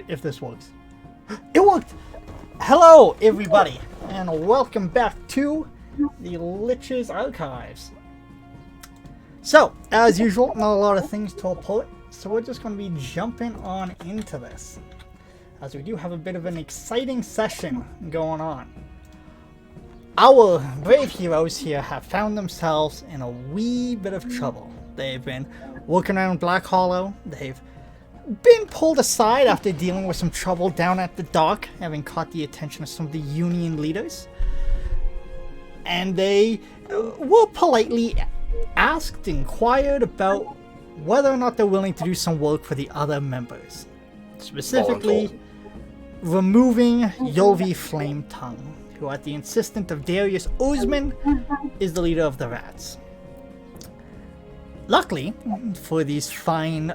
if this works. It worked! Hello, everybody, and welcome back to the Lich's Archives. So, as usual, not a lot of things to report, so we're just going to be jumping on into this, as we do have a bit of an exciting session going on. Our brave heroes here have found themselves in a wee bit of trouble. They've been working around Black Hollow, they've been pulled aside after dealing with some trouble down at the dock, having caught the attention of some of the Union leaders. And they were politely inquired about whether or not they're willing to do some work for the other members. Specifically, removing Yolvi Flame Tongue, who at the insistence of Darius Uzman is the leader of the rats. Luckily, for these fine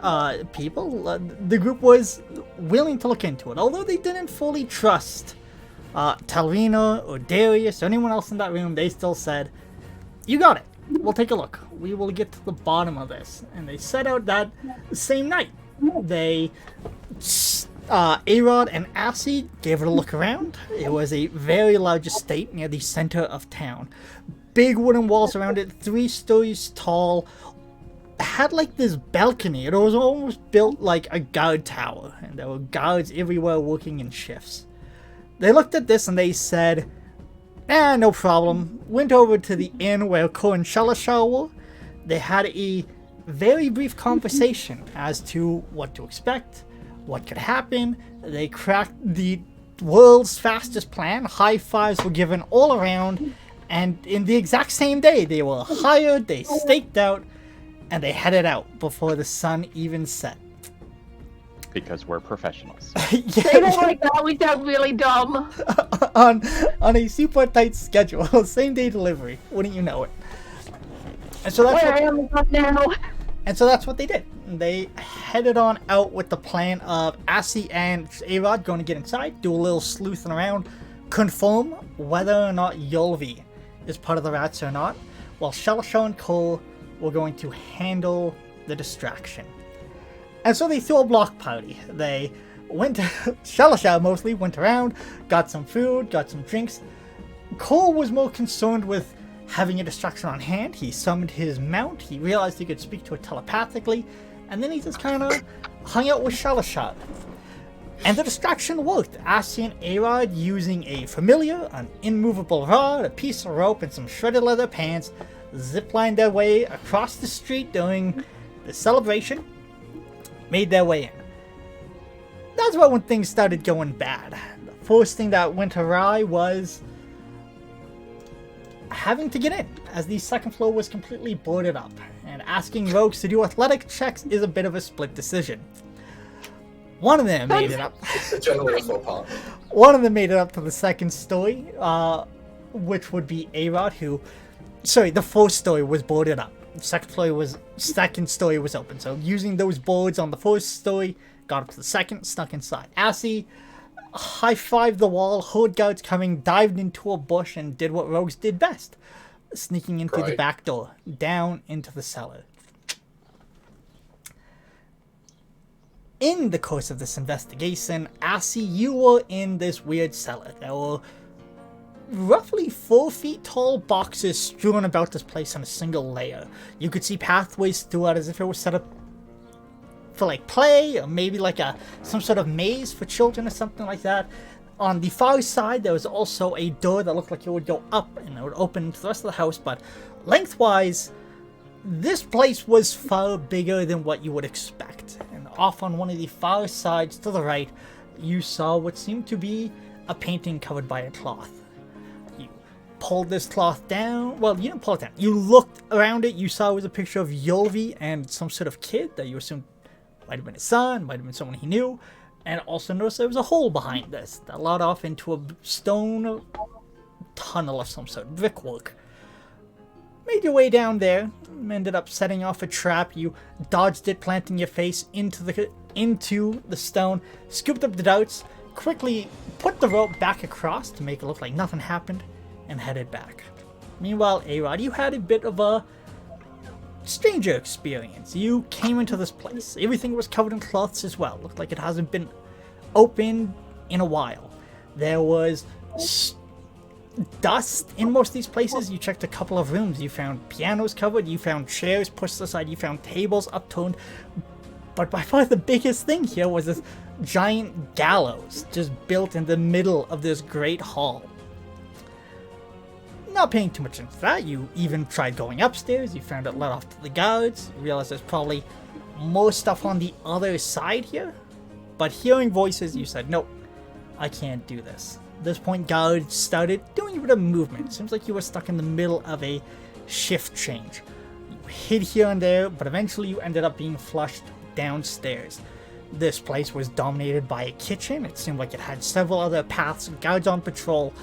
people, the group was willing to look into it, although they didn't fully trust Talrina or Darius or anyone else in that room. They still said, "You got it, we'll take a look, we will get to the bottom of this." And they set out that same night. They, Arod and Assi gave it a look around. It was a very large estate near the center of town. Big wooden walls around it, 3 stories tall, had like this balcony. It was almost built like a guard tower, and there were guards everywhere working in shifts. They looked at this and they said, no problem. Went over to the inn where Ko and Shalashar were. They had a very brief conversation as to what to expect, what could happen. They cracked the world's fastest plan. High fives were given all around, and in the exact same day they were hired, they staked out, and they headed out before the sun even set. Because we're professionals. Yeah, They don't like that. We sound really dumb. on a super tight schedule, same day delivery. Wouldn't you know it? And so that's Where am I now? And so that's what they did. They headed on out with the plan of Assi and Arod going to get inside, do a little sleuthing around, confirm whether or not Yolvi is part of the rats or not, while Shalashar and Cole were going to handle the distraction. And so they threw a block party. They went to Shalashar mostly went around, got some food, got some drinks. Cole was more concerned with having a distraction on hand. He summoned his mount, he realized he could speak to it telepathically, and then he just kind of hung out with Shalashar. And the distraction worked. Assi and Arod, using a familiar, an immovable rod, a piece of rope, and some shredded leather pants, ziplined their way across the street during the celebration, made their way in. That's about when things started going bad. The first thing that went awry was having to get in, as the second floor was completely boarded up, and asking rogues to do athletic checks is a bit of a split decision. One of them made it up. One of them made it up to the second story, which would be Arod, who... Sorry, the first story was boarded up. The second story was open. So using those boards on the first story, got up to the second, snuck inside. Assi high-fived the wall, heard guards coming, dived into a bush, and did what rogues did best. Sneaking into the back door, down into the cellar. In the course of this investigation, Assi, you were in this weird cellar. There were roughly 4 feet tall boxes strewn about this place on a single layer. You could see pathways through it as if it was set up for like play, or maybe like some sort of maze for children or something like that. On the far side there was also a door that looked like it would go up and it would open to the rest of the house, but lengthwise this place was far bigger than what you would expect. And off on one of the far sides to the right you saw what seemed to be a painting covered by a cloth. Pulled this cloth down. Well, you didn't pull it down. You looked around it. You saw it was a picture of Yolvi and some sort of kid that you assumed might have been his son, might have been someone he knew. And also noticed there was a hole behind this that led off into a stone tunnel of some sort, brickwork. Made your way down there. Ended up setting off a trap. You dodged it, planting your face into the stone. Scooped up the darts. Quickly put the rope back across to make it look like nothing happened, and headed back. Meanwhile, Arod, you had a bit of a stranger experience. You came into this place. Everything was covered in cloths as well. Looked like it hasn't been opened in a while. There was dust in most of these places. You checked a couple of rooms. You found pianos covered. You found chairs pushed aside. You found tables upturned. But by far the biggest thing here was this giant gallows just built in the middle of this great hall. Not paying too much into that, you even tried going upstairs. You found it let off to the guards. You realized there's probably more stuff on the other side here. But hearing voices, you said, nope, I can't do this. At this point, guards started doing a bit of movement. Seems like you were stuck in the middle of a shift change. You hid here and there, but eventually you ended up being flushed downstairs. This place was dominated by a kitchen. It seemed like it had several other paths, guards on patrol.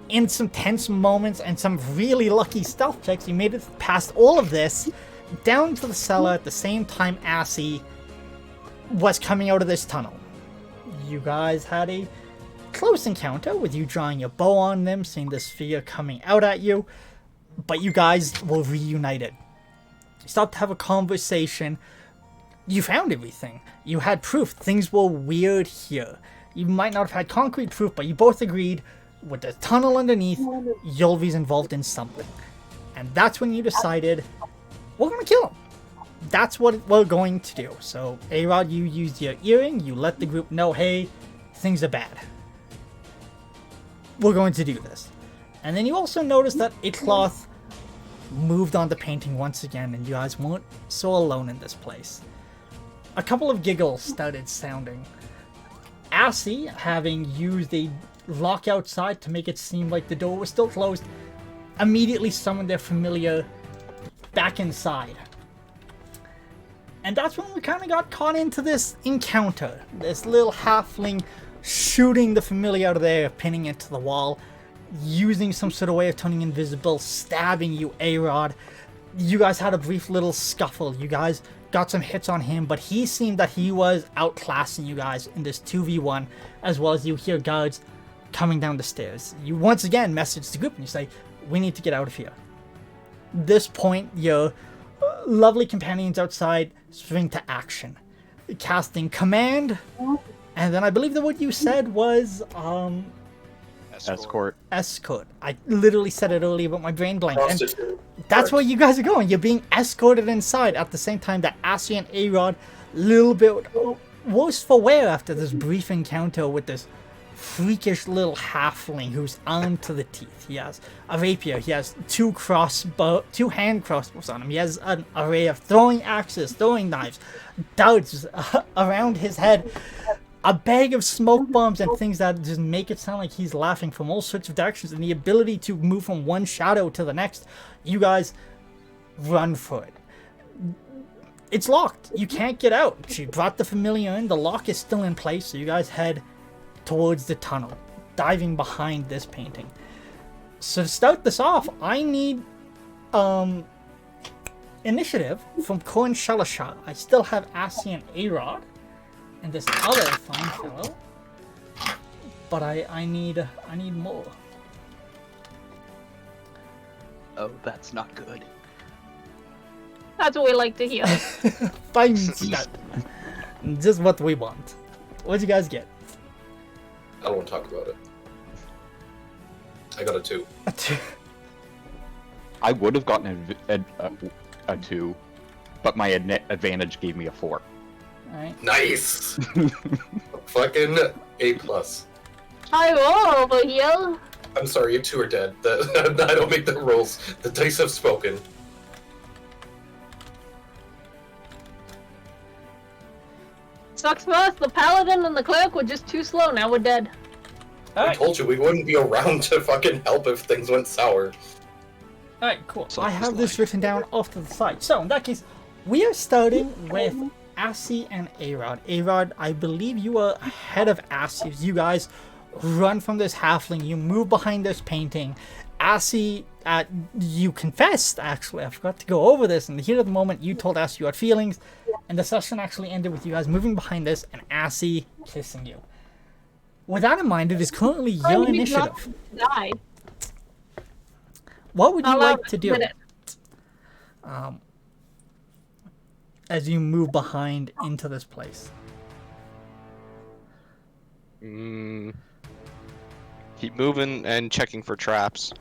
In some tense moments and some really lucky stealth checks, you made it past all of this, down to the cellar at the same time Assy was coming out of this tunnel. You guys had a close encounter with you drawing your bow on them, seeing this figure coming out at you, but you guys were reunited. You stopped to have a conversation. You found everything. You had proof. Things were weird here. You might not have had concrete proof, but you both agreed with the tunnel underneath, Yulvi's involved in something. And that's when you decided, we're gonna kill him. That's what we're going to do. So, A-Rod, you used your earring, you let the group know, hey, things are bad. We're going to do this. And then you also noticed that a cloth moved on the painting once again, and you guys weren't so alone in this place. A couple of giggles started sounding. Assy, having used a lock outside to make it seem like the door was still closed, immediately summoned their familiar back inside. And that's when we kind of got caught into this encounter. This little halfling shooting the familiar out of there, pinning it to the wall, using some sort of way of turning invisible, stabbing you, A-Rod. You guys had a brief little scuffle. You guys got some hits on him, but he seemed that he was outclassing you guys in this 2v1, as well as you hear guards coming down the stairs. You once again message the group and you say, we need to get out of here. This point, your lovely companions outside spring to action, casting command, and then I believe the word you said was Escort. escort. I literally said it earlier, but my brain blanked. And that's where you guys are going. You're being escorted inside at the same time that Assy and A-Rod, little bit worse for wear after this brief encounter with this freakish little halfling who's armed to the teeth. He has a rapier. He has two hand crossbows on him. He has an array of throwing axes, throwing knives, darts around his head, a bag of smoke bombs and things that just make it sound like he's laughing from all sorts of directions, and the ability to move from one shadow to the next. You guys run for it. It's locked. You can't get out. She brought the familiar in. The lock is still in place, so you guys head towards the tunnel, diving behind this painting. So to start this off, I need initiative from Corn Shelashah. I still have Assy and A-Rod and this other fine fellow, but I need more. Oh, that's not good. That's what we like to hear. Fine stuff. Just what we want. What'd you guys get? I don't want to talk about it. I got a 2. A 2. I would have gotten a 2, but my advantage gave me a 4. Alright. Nice! Fucking A+. I roll over here. I'm sorry, you two are dead. I don't make the rolls. The dice have spoken. Sucks for us. The paladin and the cleric were just too slow. Now we're dead. I told you we wouldn't be around to fucking help if things went sour. Alright, cool. So I have this written down off to the side. So, in that case, we are starting with Assy and A-Rod. A-Rod, I believe you are ahead of Assy. You guys run from this halfling. You move behind this painting. Assy, you confessed, actually. I forgot to go over this. In the heat of the moment, you told Assy you had feelings. And the session actually ended with you guys moving behind this and Assy kissing you. With that in mind, it is currently your initiative. Die. What would you I'll like to do? admit it. As you move behind into this place? Keep moving and checking for traps.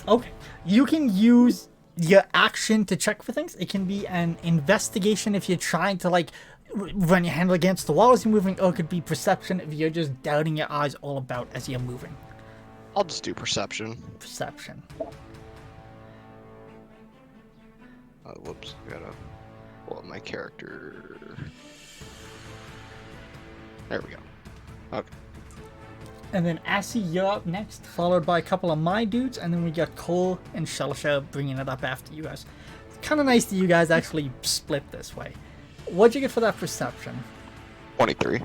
Okay. You can use your action to check for things. It can be an investigation if you're trying to, like, run your hand against the wall as you're moving, or it could be perception if you're just doubting your eyes all about as you're moving. I'll just do perception. Perception. Whoops, I gotta pull up my character. There we go. Okay. And then Assy, you're up next, followed by a couple of my dudes, and then we got Cole and Shalsha bringing it up after you guys. It's kind of nice that you guys actually split this way. What'd you get for that perception? 23.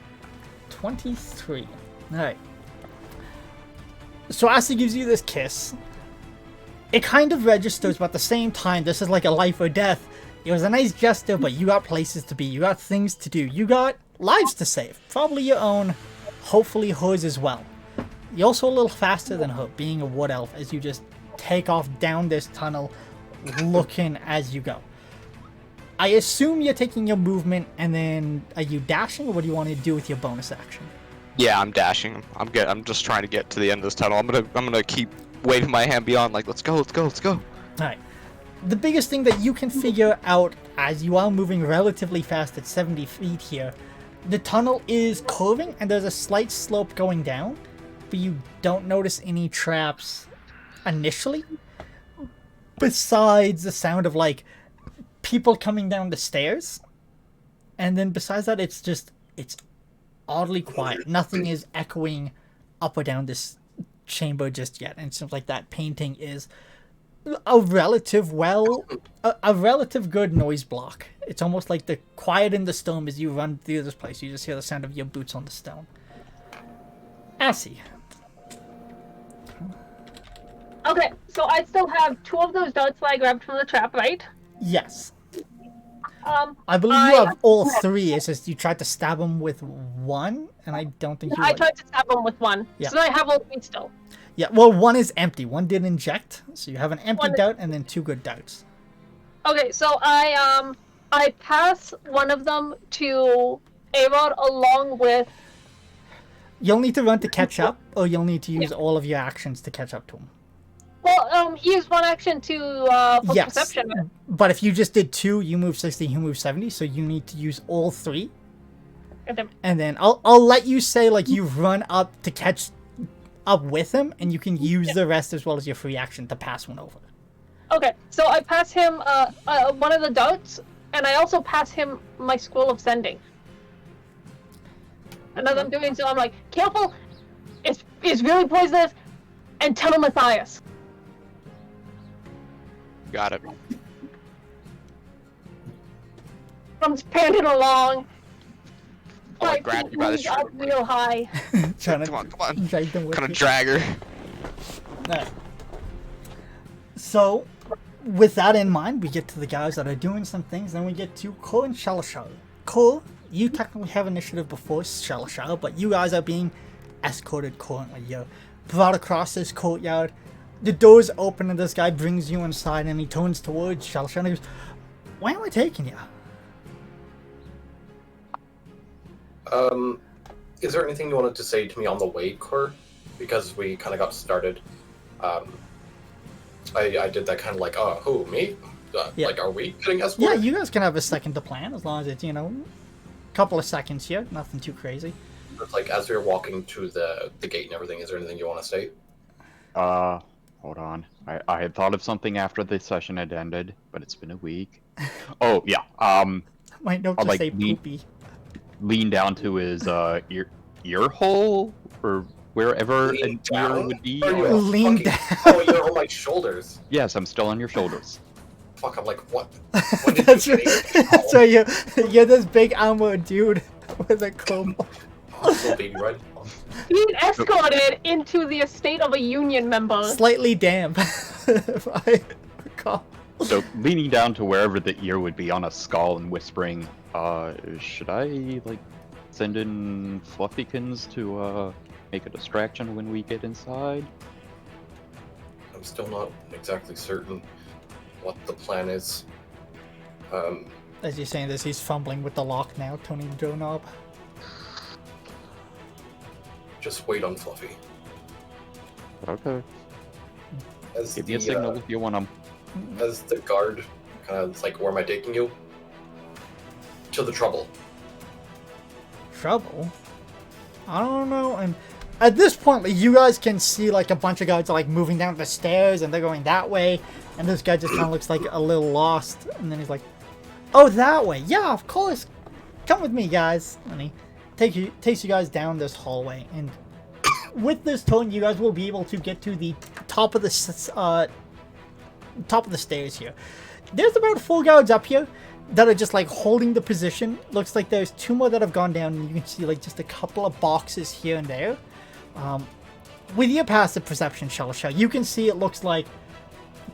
23. Alright. So Assy gives you this kiss. It kind of registers, but at the same time, this is like a life or death. It was a nice gesture, but you got places to be. You got things to do. You got lives to save. Probably your own. Hopefully hers as well. You're also a little faster than her, being a wood elf, as you just take off down this tunnel, looking as you go. I assume you're taking your movement, and then are you dashing, or what do you want to do with your bonus action? Yeah, I'm dashing. I'm just trying to get to the end of this tunnel. I'm gonna keep waving my hand beyond, like, let's go, let's go, let's go. Alright. The biggest thing that you can figure out as you are moving relatively fast at 70 feet here, the tunnel is curving and there's a slight slope going down, but you don't notice any traps initially. Besides the sound of, like, people coming down the stairs. And then besides that, it's oddly quiet. Nothing is echoing up or down this chamber just yet. And it seems like that painting is a relative good noise block. It's almost like the quiet in the stone as you run through this place. You just hear the sound of your boots on the stone. Assy. Okay, so I still have 2 of those darts that I grabbed from the trap, right? Yes. I believe you have all 3. It's just you tried to stab him with 1, and I don't think you. I tried to stab him with 1, Yeah. so I have all 3 still. Yeah, well, 1 is empty. 1 did inject, so you have an empty dart and then 2 good darts. Okay, so I pass one of them to A-Rod along with. You'll need to run to catch up, or you'll need to use all of your actions to catch up to him. Well, he used 1 action to for Yes, perception. but if you just did 2, you move 60, he moves 70, so you need to use all 3. Goddamn. And then I'll let you say, like, you run up to catch up with him, and you can use the rest as well as your free action to pass one over. Okay, so I pass him one of the darts, and I also pass him my scroll of sending. And as I'm doing so, I'm like, careful, it's really poisonous, and tell him Matthias. Got it. I'm panting along. I'll, like, grab you by the up shoulder. real high. Trying Come on. drag them with Kind of you. drag her. Alright. So, with that in mind, we get to the guys that are doing some things, then we get to Cole and Shalashar. Cole, you technically have initiative before Shalashar, but you guys are being escorted currently. You're brought across this courtyard. The doors open and this guy brings you inside, and he turns towards Shalashar and he goes, "Why am I taking you?" Is there anything you wanted to say to me on the way, Core? Because we kind of got started. I did that kind of like, oh, who, me? Yeah. Like, are we getting Yeah, escorted? you guys can have a second to plan, as long as it's, a couple of seconds here, nothing too crazy. It's like, as we were walking to the gate and everything, is there anything you want to say? Hold on. I had thought of something after the session had ended, but it's been a week. Oh, yeah. My note I'll, to like, say poopy. Lean down to his ear hole, or wherever Lean an ear down? would be. Are you Lean fucking- down. Oh, you're on my shoulders. Yes, I'm still on your shoulders. Fuck, I'm like, what? When did That's you right. get here? So you're this big armored dude with a comb. Little baby red. Being escorted into the estate of a union member. Slightly damp, if I recall. So leaning down to wherever the ear would be on a skull and whispering, should I, like, send in Fluffykins to, make a distraction when we get inside? I'm still not exactly certain what the plan is. As you're saying this, he's fumbling with the lock now, turning the door knob. just wait on Fluffy. Okay. As Give me a signal if you want them. as the guard, kind of like, where am I taking you? To the trouble. Trouble? I don't know. And at this point, like, you guys can see like a bunch of guys are like moving down the stairs and they're going that way. And this guy just kind of looks like a little lost. And then he's like, "Oh, that way? Yeah, of course. Come with me, guys." And he takes you guys down this hallway. And with this turn, you guys will be able to get to the top of the stairs here. There's about 4 guards up here that are just like holding the position. Looks like there's 2 more that have gone down, and you can see like just a couple of boxes here and there. With your passive perception, Shellisha, you can see it looks like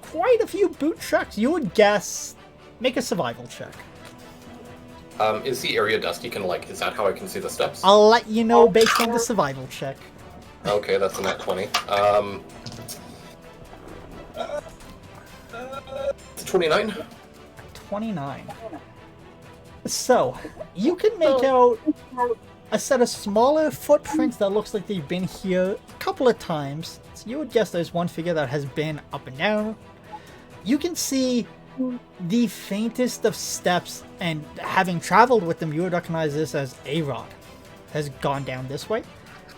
quite a few boot tracks. You would guess. Make a survival check. Is the area dusky? Is that how I can see the steps? I'll let you know based on the survival check. Okay, that's a nat 20. It's 29. 29. So, you can make out a set of smaller footprints that looks like they've been here a couple of times. So you would guess there's one figure that has been up and down. You can see the faintest of steps, and having traveled with them, you would recognize this as A-Rod has gone down this way.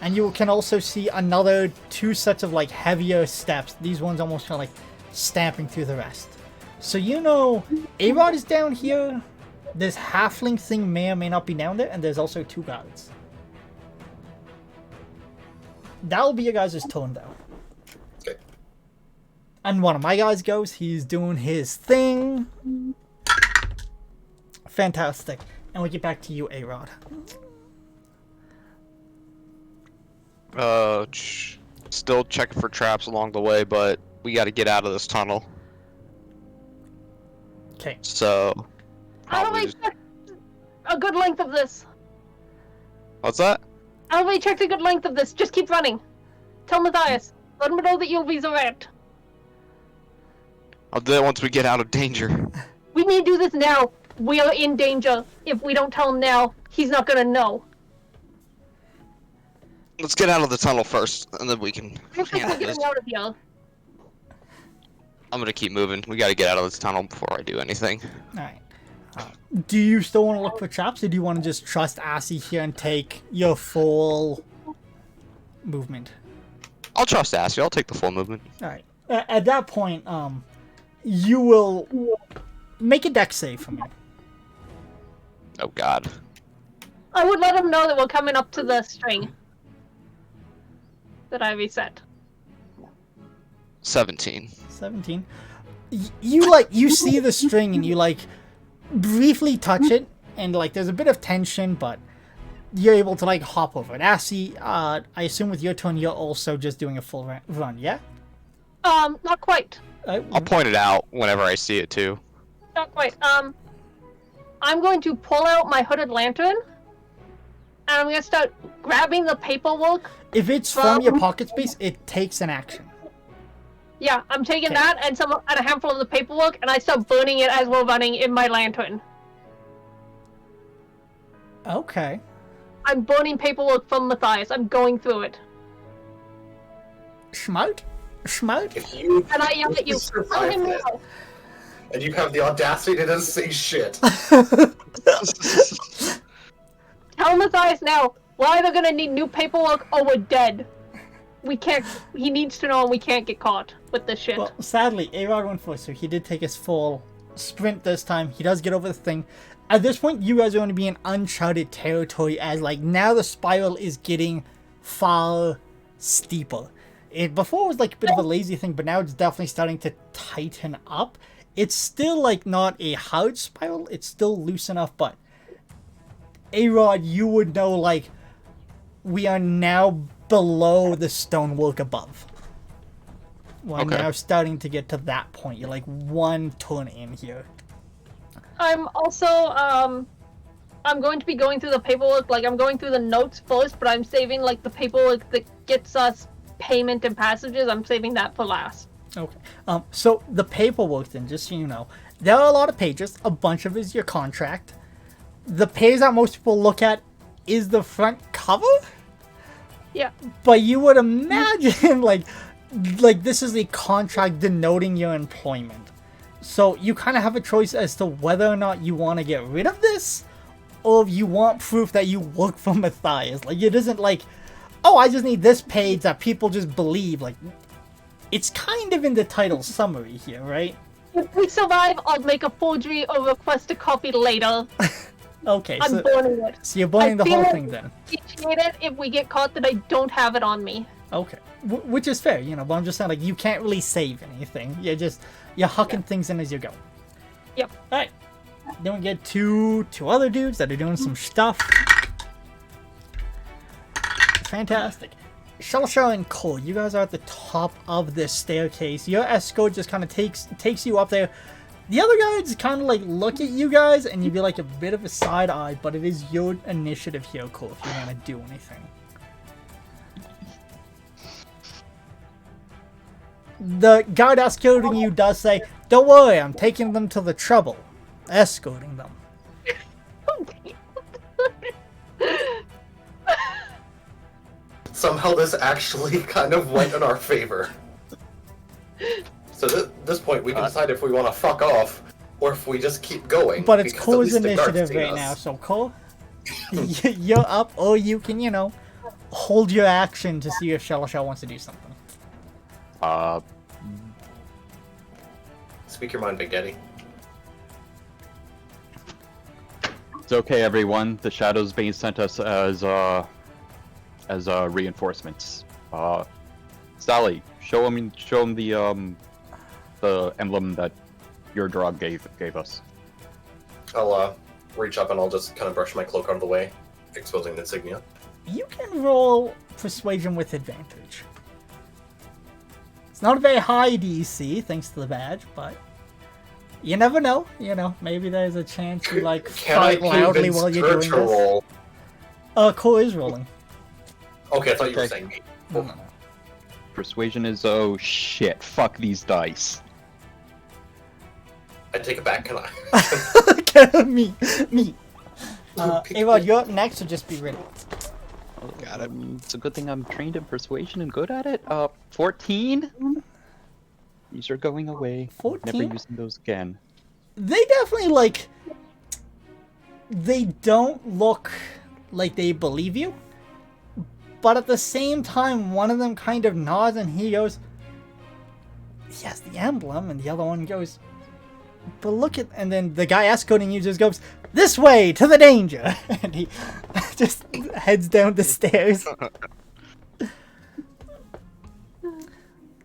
And you can also see another 2 sets of like heavier steps. These ones almost kind of like stamping through the rest. So you know A-Rod is down here. This halfling thing may or may not be down there, and there's also 2 guards. That'll be your guys' turn though. Okay. And one of my guys goes, he's doing his thing. Fantastic. And we get back to you, A-Rod. Still checking for traps along the way, but we got to get out of this tunnel. Okay. So, How do probably we just... check a good length of this? What's that? How do we check the good length of this? Just keep running. Tell Matthias. Let him know that you'll be around. I'll do it once we get out of danger. We need to do this now. We are in danger. If we don't tell him now, he's not gonna know. Let's get out of the tunnel first, and then we can We're handle this. getting out of here. I'm gonna keep moving. We gotta get out of this tunnel before I do anything. Alright. Do you still want to look for traps, or do you want to just trust Assy here and take your full movement? I'll trust Ashley. I'll take the full movement. Alright. At that point, you will make a dex save for me. Oh god. I would let him know that we're coming up to the string that I reset. 17. 17. You see the string and you briefly touch it, and there's a bit of tension, but you're able to hop over it. Assy, I assume with your turn you're also just doing a full run, yeah? Not quite. I'll point it out whenever I see it too. Not quite. I'm going to pull out my hooded lantern, and I'm gonna start grabbing the paperwork. If it's from your pocket space, it takes an action. Yeah, I'm taking Okay. that and a handful of the paperwork, and I start burning it as we're running in my lantern. Okay. I'm burning paperwork from Matthias. I'm going through it. Schmout? Schmout? If you And I yell at you, tell survive him this, now. and you have the audacity to just say shit. Tell Matthias now. We're either gonna need new paperwork or we're dead. We can't. He needs to know, and we can't get caught with this shit. Well, sadly, A-Rod went first, so he did take his full sprint this time. He does get over the thing. At this point, you guys are going to be in uncharted territory, as now the spiral is getting far steeper. Before it was a bit of a lazy thing, but now it's definitely starting to tighten up. It's still not a hard spiral. It's still loose enough, but A-Rod, you would know we are now below the stonework above. We're Okay. now starting to get to that point. You're one turn in here. I'm also I'm going to be going through the paperwork. I'm going through the notes first, but I'm saving the paperwork that gets us payment and passages. I'm saving that for last. Okay. So the paperwork then, just so you know, there are a lot of pages. A bunch of it is your contract. The page that most people look at is the front cover. Yeah. But you would imagine, like this is a contract denoting your employment. So you kind of have a choice as to whether or not you want to get rid of this, or if you want proof that you work for Matthias. Like, it isn't like, oh, I just need this page that people just believe. Like, it's kind of in the title summary here, right? If we survive, I'll make a forgery or request a copy later. Okay, I'm burning it. so you're burning the I feel whole thing then. Appreciate it if we get caught that I don't have it on me. Okay, which is fair, you know, but I'm just saying, like, you can't really save anything. You're hucking things in as you go. Yep. Alright. Then we get two other dudes that are doing some stuff. Fantastic. Shellshaw and Cole, you guys are at the top of this staircase. Your escort just kind of takes you up there. The other guys kind of like look at you guys and you'd be like a bit of a side eye, but it is your initiative here, Cole, if you want to do anything. The guard escorting you does say, "Don't worry, I'm taking them to the trouble. Escorting them." Somehow this actually kind of went in our favor. So at this point, we can decide if we want to fuck off or if we just keep going. But it's because at Cole's least the guards initiative seen right us. now, so Cole, you're up, or you can, you know, hold your action to see if Shellshaw wants to do something. Speak your mind, Big Daddy. It's okay, everyone. The Shadows Bane sent us as reinforcements. Sally, show him the emblem that your drug gave us. I'll reach up and I'll just kind of brush my cloak out of the way, exposing the insignia. You can roll Persuasion with advantage. It's not a very high DC, thanks to the badge, but you never know. You know, maybe there's a chance you, like, fight loudly while you're doing this. Roll? Cole is rolling. Okay, I thought you were Okay. saying me. No. Persuasion is, oh shit, fuck these dice. I take it back, can I? Okay, me. Ava, you're up next, so just be ready. Got it. It's a good thing I'm trained in persuasion and good at it. 14? These are going away. 14? Never using those again. They definitely, like, they don't look like they believe you, but at the same time, one of them kind of nods and he goes, "Yes, the emblem," and the other one goes, "But look at," and then the guy escorting you just goes, "This way, to the danger," and he just heads down the stairs.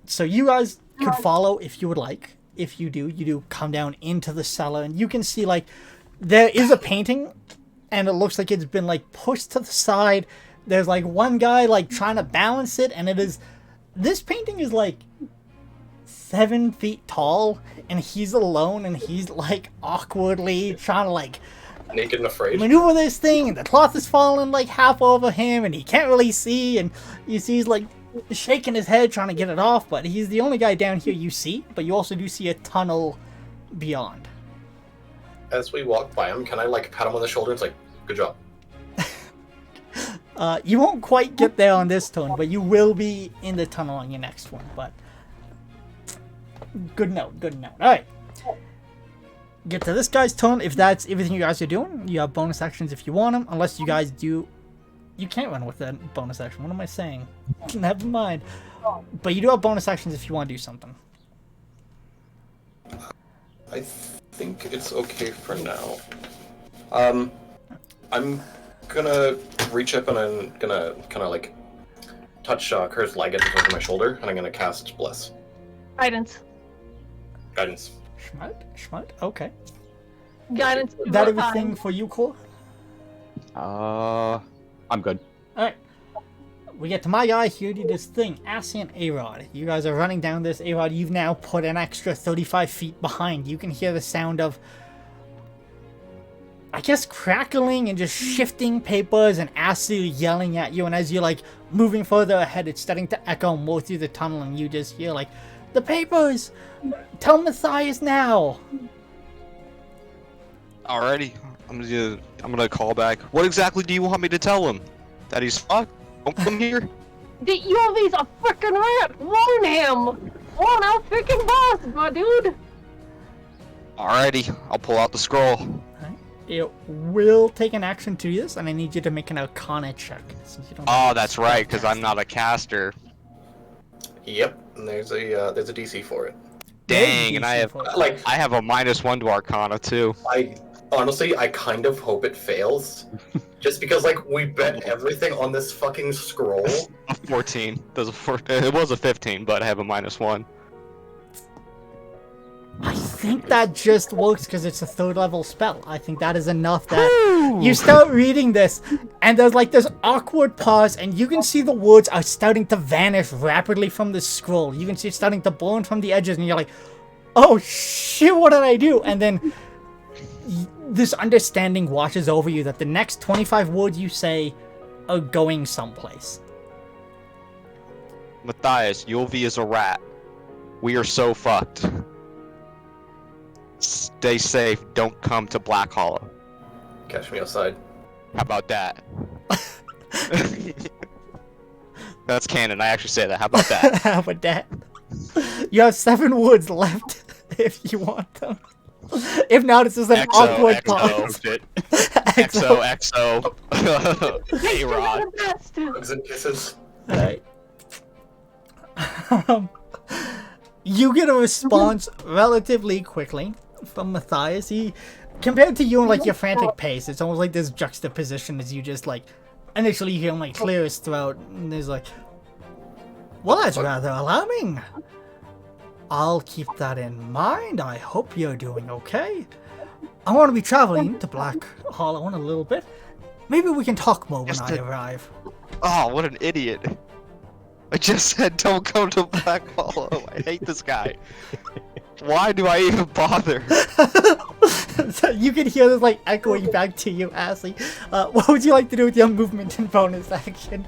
So you guys could follow if you would like. If you do come down into the cellar, and you can see, like, there is a painting, and it looks like it's been, like, pushed to the side. There's, like, one guy, like, trying to balance it, and this painting is, like, 7 feet tall, and he's alone, and he's, like, awkwardly trying to, like, Naked and afraid. maneuver this thing, and the cloth is falling, like, half over him, and he can't really see, and you see he's, like, shaking his head trying to get it off, but he's the only guy down here you see, but you also do see a tunnel beyond. As we walk by him, can I, like, pat him on the shoulder? It's like, good job. You won't quite get there on this turn, but you will be in the tunnel on your next one, but good note. Alright. Get to this guy's turn. If that's everything you guys are doing, you have bonus actions if you want them, unless you guys do. You can't run with that bonus action. What am I saying? Never mind. But you do have bonus actions if you want to do something. I think it's okay for now. I'm gonna reach up and I'm gonna kind of like touch Kurt's leg over my shoulder, and I'm gonna cast Bless. Guidance. Guidance. Schmut. Okay. Guidance. Is that everything for you, Cole? I'm good. Alright. We get to my guy here, do this thing. Assy and A-Rod. You guys are running down this. A-Rod, you've now put an extra 35 feet behind. You can hear the sound of, I guess, crackling and just shifting papers, and Assy yelling at you. And as you're, like, moving further ahead, it's starting to echo more through the tunnel, and you just hear, like, "The papers! Tell Matthias now!" Alrighty, I'm gonna call back. What exactly do you want me to tell him? That he's fucked? Don't come here. The UV's a freaking rat! Warn him! Warn our freaking boss, my dude! Alrighty, I'll pull out the scroll. Alright. It will take an action to use, and I need you to make an Arcana check. Since you don't Oh, have that's right, because I'm not a caster. Yep, and there's a DC for it. Dang, and I have Like, I have a -1 to Arcana too. I honestly, I kind of hope it fails, just because like we bet everything on this fucking scroll. A 14. There's a it was a 15, but I have a -1. I think that just works because it's a 3rd level spell. I think that is enough that you start reading this, and there's like this awkward pause, and you can see the words are starting to vanish rapidly from the scroll. You can see it starting to burn from the edges, and you're like, oh shit, what did I do? And then this understanding washes over you that the next 25 words you say are going someplace. Matthias, Yulvi is a rat. We are so fucked. Stay safe. Don't come to Black Hollow. Catch me outside. How about that? That's canon. I actually say that. How about that? How about that? You have 7 words left if you want them. If not, it's just an awkward pause. XO. A-Rod. Hugs and kisses. Alright. You get a response relatively quickly from Matthias. He, compared to you and like your frantic pace, it's almost like this juxtaposition as you just like initially hear him like clear his throat, and there's like, well, that's rather alarming. I'll keep that in mind. I hope you're doing okay. I want to be traveling to Black Hollow in a little bit. Maybe we can talk more when I arrive. Oh, what an idiot. I just said don't go to Black Hollow. I hate this guy. Why do I even bother? So you can hear this like echoing back to you, Ashley. What would you like to do with your movement and bonus action?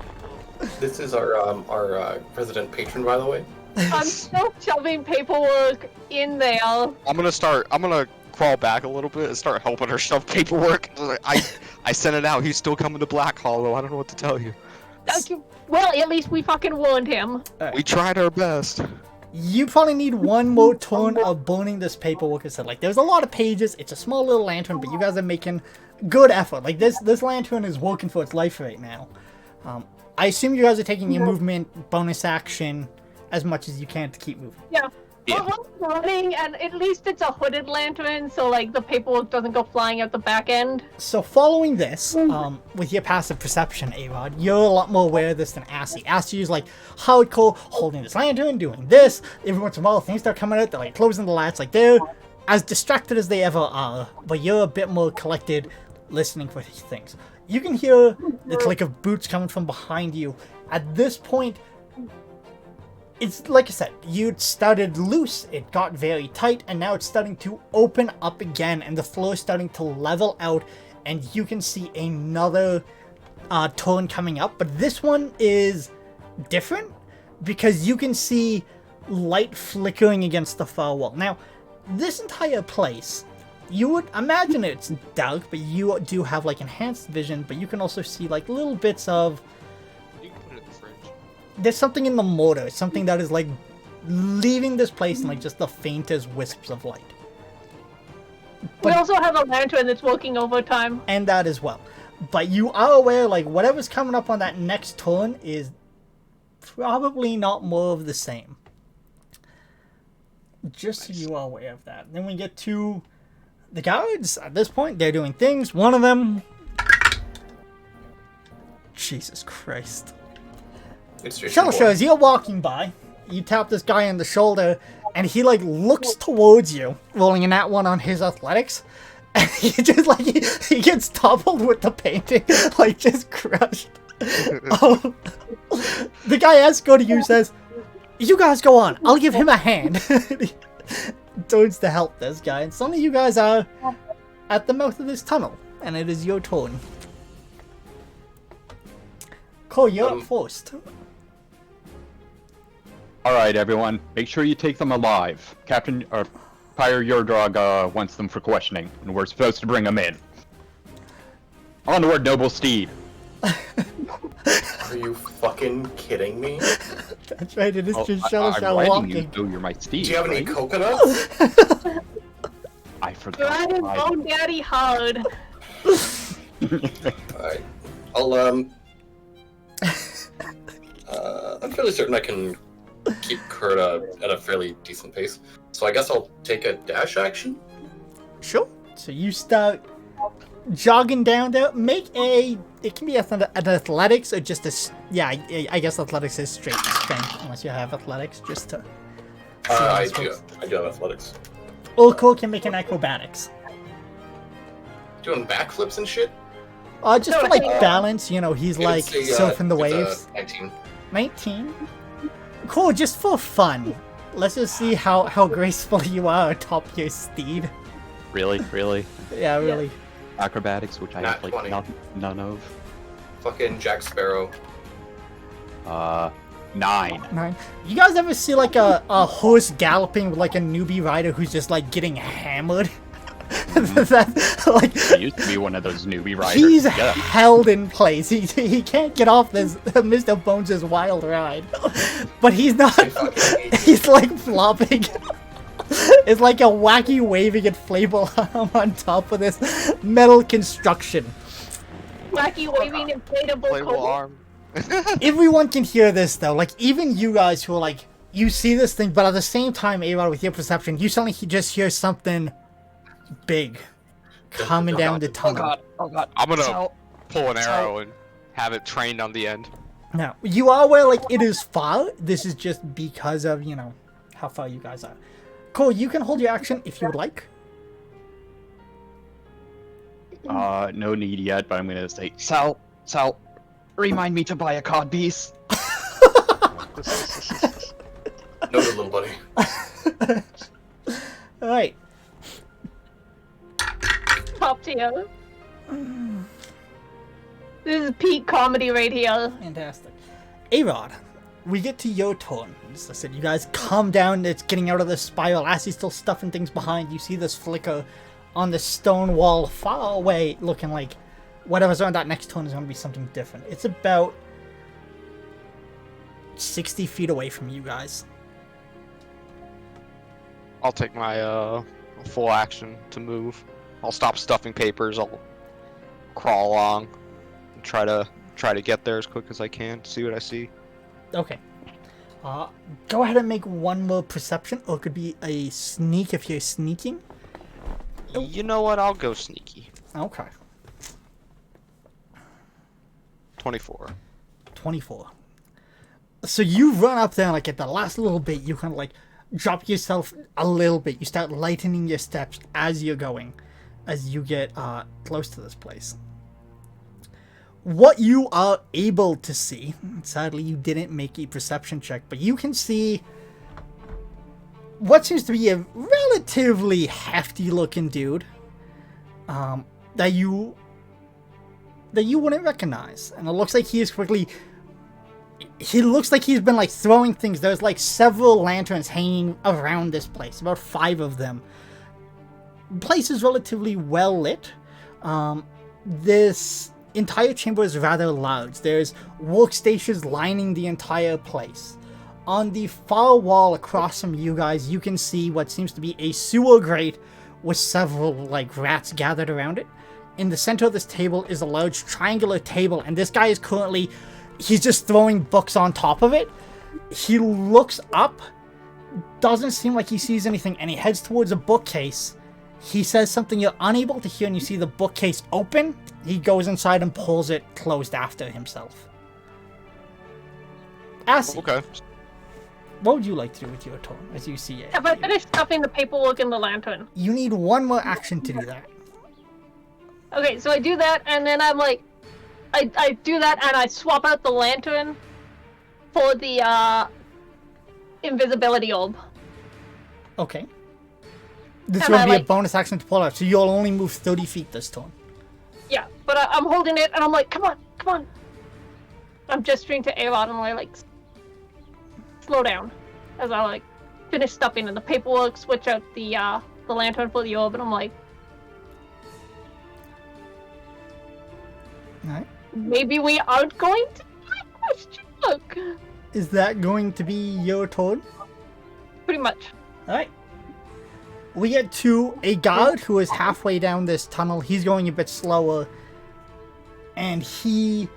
This is our resident patron, by the way. I'm still shoving paperwork in there. I'm gonna crawl back a little bit and start helping her shove paperwork. I sent it out. He's still coming to Black Hollow. I don't know what to tell you. Well, at least we fucking warned him. We tried our best. You probably need one more turn of burning this paperwork. I said, like, there's a lot of pages. It's a small little lantern, but you guys are making good effort. Like, this lantern is working for its life right now. I assume you guys are taking your movement bonus action as much as you can to keep moving. Yeah. Yeah. We're running, and at least it's a hooded lantern, so like the paperwork doesn't go flying out the back end. So following this, with your passive perception, A-Rod, you're a lot more aware of this than Assy. Assy is like hardcore, holding this lantern, doing this. Every once in a while, things start coming out. They're like closing the latch. Like they're as distracted as they ever are, but you're a bit more collected, listening for these things. You can hear the click of boots coming from behind you. At this point, it's like I said, you'd started loose, it got very tight, and now it's starting to open up again, and the floor is starting to level out, and you can see another turn coming up, but this one is different, because you can see light flickering against the far wall. Now, this entire place, you would imagine it's dark, but you do have like enhanced vision, but you can also see like little bits of... There's something in the mortar, something that is like leaving this place in like just the faintest wisps of light. We also have a lantern that's working overtime. And that as well. But you are aware, like, whatever's coming up on that next turn is probably not more of the same. Just so you are aware of that. Then we get to the guards. At this point, they're doing things. One of them... Jesus Christ. Shelter, as you're walking by, you tap this guy on the shoulder, and he, like, looks towards you, rolling a nat 1 on his athletics, and he just, like, he gets toppled with the painting, like, just crushed. The guy asks go to you, says, you guys go on, I'll give him a hand. He turns to help this guy, and suddenly you guys are at the mouth of this tunnel, and it is your turn. Cole, you're up first. Alright, everyone. Make sure you take them alive. Captain, or Pyre Yordrog wants them for questioning, and we're supposed to bring them in. Onward, noble steed. Are you fucking kidding me? That's right, it is Oh, just Shadow I'm Shell letting you, walking. so you're my Steve, Do you have any right? coconuts? I forgot. Riding Bone Daddy hard. Alright. I'll, I'm fairly certain I can keep Kurt at a fairly decent pace. So I guess I'll take a dash action? Sure. So you start jogging down there. Make a. It can be an athletics or just a. Yeah, I guess athletics is straight strength, unless you have athletics, just to. I do have athletics. Ulko can make an acrobatics. Doing backflips and shit? Just for like balance, you know, he's like It's surfing the it's waves. 19. 19. Cool, just for fun. Let's just see how graceful you are atop your steed. Really? Yeah, really. Acrobatics, which I Nat have like 20. none of. Fucking Jack Sparrow. 9. 9. You guys ever see like a horse galloping with like a newbie rider who's just like getting hammered? That, like, I used to be one of those newbie riders. he's Yeah. held in place. He can't get off this Mr. Bones' wild ride. But he's not. He's like flopping. It's like a wacky waving inflatable arm on top of this metal construction. Wacky waving inflatable Playable kobold. arm. Everyone can hear this though. Like even you guys who are like, you see this thing, but at the same time, A-Rod, with your perception, you suddenly just hear something big coming down the tunnel. Oh god. I'm gonna pull an arrow and have it trained on the end. Now, you are aware, like, it is far. This is just because of, you know, how far you guys are. Cole, you can hold your action if you would like. No need yet, but I'm gonna say, Sal, remind me to buy a cod piece. Noted, little buddy. Alright. Top tier. This is peak comedy right here. Fantastic. A-Rod, we get to your turn. As I said, you guys come down, it's getting out of the spiral. Assie's still stuffing things behind. You see this flicker on the stone wall far away, looking like whatever's on that next turn is going to be something different. It's about 60 feet away from you guys. I'll take my full action to move. I'll stop stuffing papers. I'll crawl along and try to get there as quick as I can. See what I see. Okay. Go ahead and make one more perception, or it could be a sneak if you're sneaking. You know what? I'll go sneaky. Okay. 24. 24. So you run up there, like at the last little bit, you kind of like drop yourself a little bit. You start lightening your steps as you're going, as you get close to this place. What you are able to see, sadly you didn't make a perception check, but you can see what seems to be a relatively hefty looking dude that you wouldn't recognize. And it looks like he looks like he's been like throwing things. There's like several lanterns hanging around this place, about 5 of them. The place is relatively well lit. This entire chamber is rather large. There's workstations lining the entire place. On the far wall across from you guys, you can see what seems to be a sewer grate with several like rats gathered around it. In the center of this table is a large triangular table, and this guy is currently, he's just throwing books on top of it. He looks up, doesn't seem like he sees anything, and he heads towards a bookcase. He says something you're unable to hear, and you see the bookcase open. He goes inside and pulls it closed after himself. Assie, Okay. what would you like to do with your turn as you see it? Have I finished stuffing the paperwork in the lantern? You need one more action to do that. Okay, so I do that, and then I'm like, I do that, and I swap out the lantern for the invisibility orb. Okay. This Am will I, be a like- bonus action to pull out, so you'll only move 30 feet this turn. Yeah, but I'm holding it, and I'm like, come on. I'm gesturing to A-Rod, and I like, slow down, as I like finish stuffing in the paperwork, switch out the lantern for the orb, and I'm like, Alright. maybe we aren't going to do it Look. Is that going to be your turn? Pretty much. Alright. We get to a guard who is halfway down this tunnel. He's going a bit slower. And he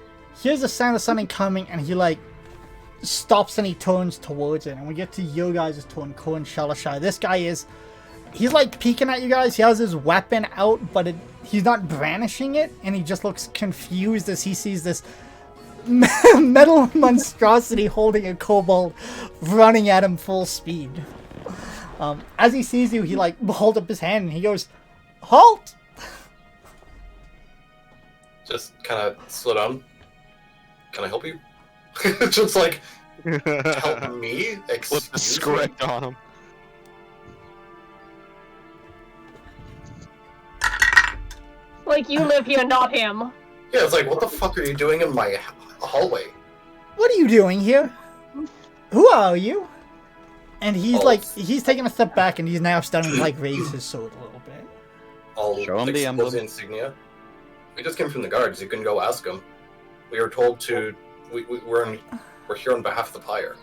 hears the sound of something coming, and he, like, stops and he turns towards it. And we get to your guys' turn, Corn Shalashai. This guy is... He's, like, peeking at you guys. He has his weapon out, but he's not brandishing it. And he just looks confused as he sees this metal monstrosity holding a kobold running at him full speed. As he sees you, he like holds up his hand and he goes, "Halt!" Just kind of slow down. Can I help you? Just like, help me? Flip the Excuse me? script on him. Like, you live here, not him. Yeah, it's like, what the fuck are you doing in my hallway? "What are you doing here? Who are you?" And he's Oh. like, he's taking a step back and he's now starting to like raise his sword a little bit. I'll Show him the expose emblem. the insignia. We just came from the guards. You can go ask them. We were told to. We're here on behalf of the pyre.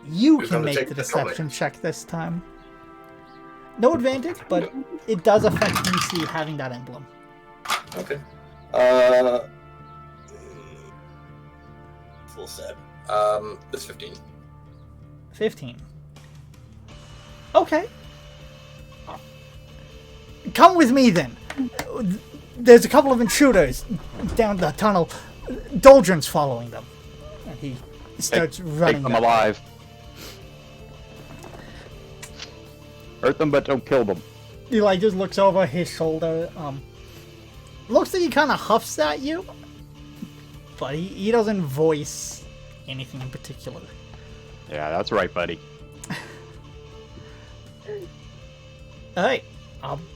You Who's can gonna make take the the helmet? deception check this time. No advantage, but it does affect DC having that emblem. Okay. It's a little sad. It's 15. 15. Okay. Come with me then. There's a couple of intruders down the tunnel. Doldrun's following them. And he starts running. Take them that way. alive. Hurt them, but don't kill them. He like just looks over his shoulder. Looks like he kind of huffs at you, but he doesn't voice anything in particular. Yeah, that's right, buddy. Alright.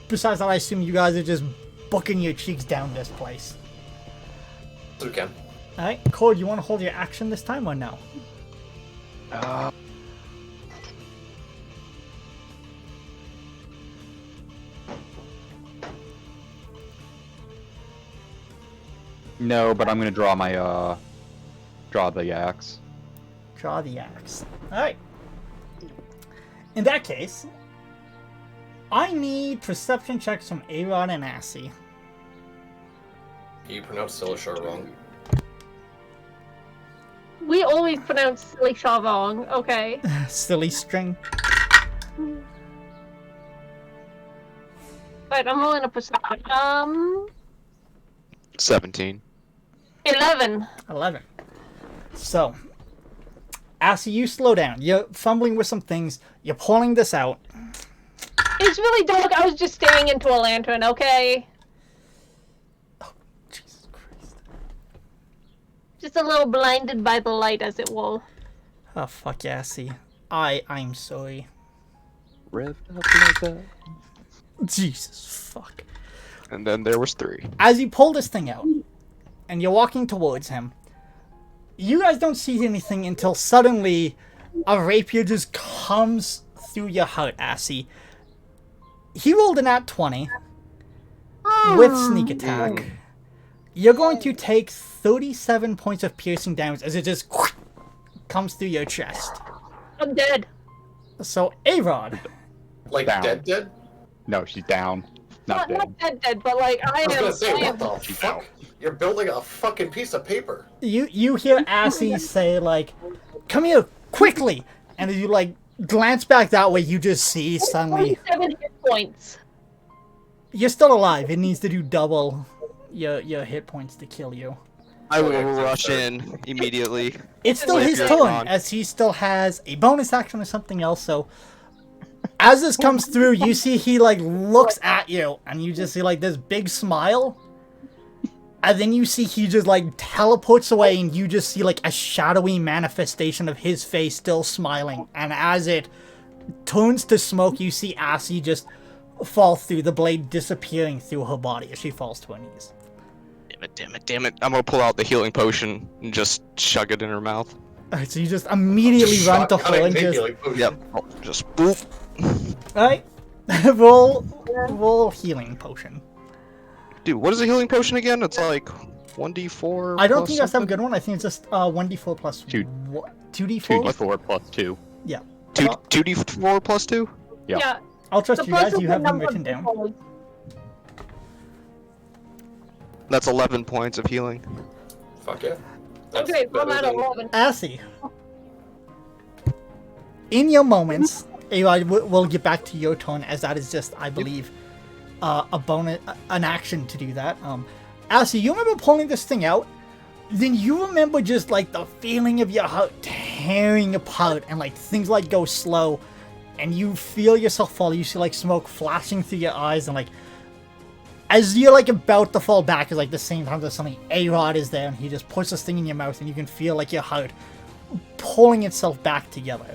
Besides that, I assume you guys are just booking your cheeks down this place. We can. Alright, Cord, you want to hold your action this time or no? No, but I'm gonna draw my draw the axe. Draw the axe. Alright. In that case, I need perception checks from Aaron and Assy. You pronounced Silishar wrong. We always pronounce Silly Shaw wrong, okay? Silly string. Alright, I'm rolling a perception. 17. 11. 11. So, Assy, you slow down. You're fumbling with some things. You're pulling this out. It's really dark. I was just staring into a lantern, okay? Jesus Christ. Just a little blinded by the light, as it will. Oh, fuck, Assy. I'm sorry. Rev up like that. Jesus, fuck. And then there was 3. As you pull this thing out, and you're walking towards him, you guys don't see anything until suddenly a rapier just comes through your heart, Assy. He rolled an at 20 with sneak attack. You're going to take 37 points of piercing damage as it just comes through your chest. I'm dead. So, A-Rod. Like Down. dead? No, she's down. Not dead. Not dead, but like, I I was am. gonna say, I what am the fuck? You're building a fucking piece of paper. You hear Assy say, like, "Come here, quickly!" And as you, like, glance back that way, you just see suddenly... 27 hit points. You're still alive. It needs to do double your hit points to kill you. I will rush in immediately. It's still his Rapier turn, on. as he still has a bonus action or something else, so... As this comes through, you see he, like, looks at you, and you just see, like, this big smile. And then you see he just, like, teleports away, and you just see, like, a shadowy manifestation of his face still smiling. And as it turns to smoke, you see Assy just fall through, the blade disappearing through her body as she falls to her knees. Damn it. I'm gonna pull out the healing potion and just chug it in her mouth. Alright, so you just immediately run to her Shotgunning and just... healing potion. Yep. Oh, just boop. Alright. roll healing potion. Dude, what is a healing potion again? It's like 1d4. I don't plus think you guys have a something? good one. I think it's just 1d4 plus Two. 2d4. 2d4 plus 2. Yeah. 2d4 plus 2? Yeah. I'll trust The you guys. plus You is have the them number written of down. people. That's 11 points of healing. Fuck yeah. That's Okay, I'm better at than- 11. Assy. In your moments, Aloy, we'll get back to your turn, as that is just, I believe, a bonus, an action to do that. Assy, you remember pulling this thing out? Then you remember just like the feeling of your heart tearing apart, and like things like go slow, and you feel yourself fall. You see like smoke flashing through your eyes, and like as you're like about to fall back, is like the same time that suddenly A-Rod is there, and he just puts this thing in your mouth, and you can feel like your heart pulling itself back together.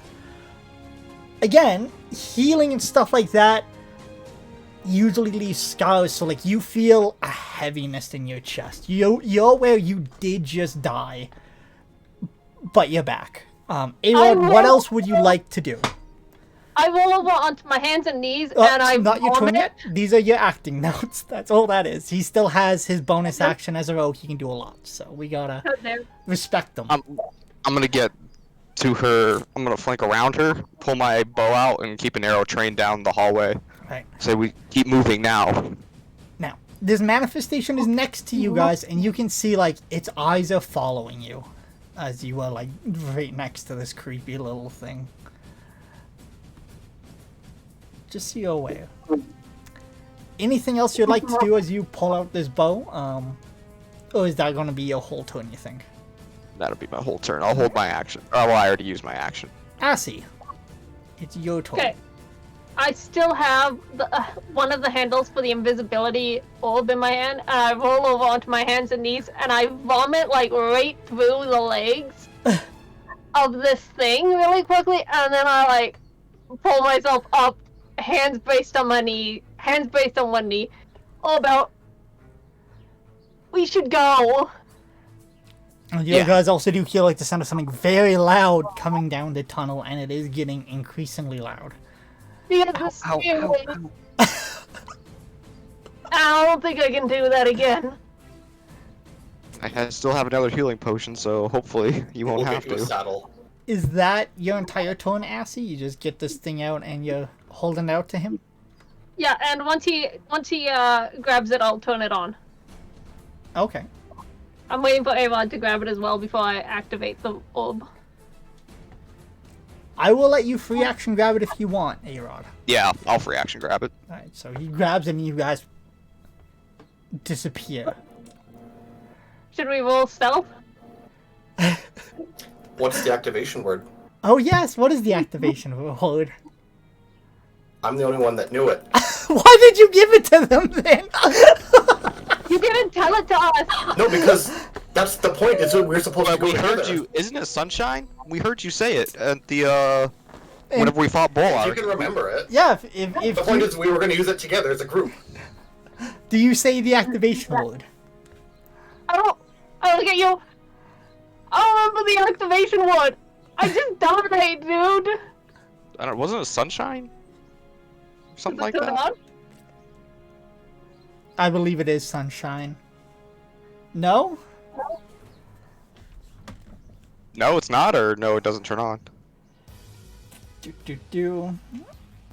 Again, healing and stuff like that usually leaves scars, so like you feel a heaviness in your chest. You're where you did just die, but you're back. A-Rod, what else would you like to do? I roll over onto my hands and knees, and I not your turn vomit. yet. These are your acting notes. That's all that is. He still has his bonus action as a rogue. He can do a lot, so we gotta respect them. I'm gonna get to her. I'm gonna flank around her, pull my bow out, and keep an arrow trained down the hallway. Right. So we keep moving now. Now, this manifestation is next to you guys, and you can see like its eyes are following you as you are like right next to this creepy little thing. Just so you're aware. Anything else you'd like to do as you pull out this bow? Or is that going to be your whole turn, you think? That'll be my whole turn. I'll hold my action. Oh, well, I already used my action. Assy, it's your turn. Okay. I still have the, one of the handles for the invisibility orb in my hand, and I roll over onto my hands and knees, and I vomit like right through the legs of this thing really quickly, and then I like pull myself up, hands braced on one knee, all about, we should go. And you guys also do hear like the sound of something very loud coming down the tunnel, and it is getting increasingly loud. Because the spirit. I don't think I can do that again. I still have another healing potion, so hopefully you won't We'll have get you a to. saddle. Is that your entire turn, Assy? You just get this thing out and you're holding it out to him? Yeah, and once he grabs it, I'll turn it on. Okay. I'm waiting for Avon to grab it as well before I activate the orb. I will let you free action grab it if you want, A-Rod. Yeah, I'll free action grab it. Alright, so he grabs it and you guys disappear. Should we roll stealth? What's the activation word? Oh yes, what is the activation word? I'm the only one that knew it. Why did you give it to them then? You didn't tell it to us! No, because that's the point, is that we're supposed to But go we together. heard you. Isn't it Sunshine? We heard you say it at the whenever we fought If you Bull. can remember it. Yeah, if The point you, is we were going to use it together as a group. do you say the activation word? I look at you. I don't remember the activation word. I just died, dude. I don't. Wasn't it Sunshine? Something like Turn it that. on? I believe it is sunshine. No? No, it's not, or no, it doesn't turn on. Do.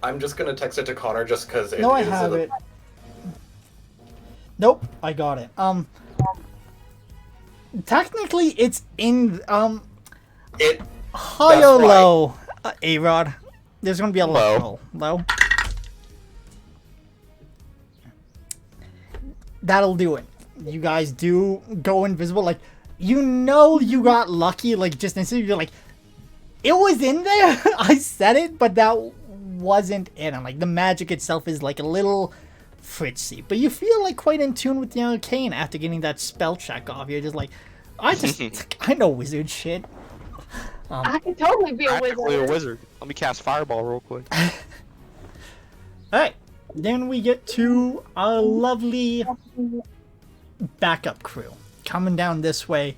I'm just going to text it to Connor just because it No, I is have a- it. Nope, I got it. Technically, it's in It high That's or why. low. A-Rod. There's gonna be a Low. low. That'll do it. You guys do go invisible. Like, you know you got lucky. Like, just instantly you're like, it was in there. I said it, but that wasn't it. And like, the magic itself is like a little fritzy. But you feel like quite in tune with the arcane after getting that spell check off. You're just like, I know wizard shit. I could totally be a Practically wizard. a wizard. Let me cast Fireball real quick. Alright, then we get to our lovely backup crew coming down this way.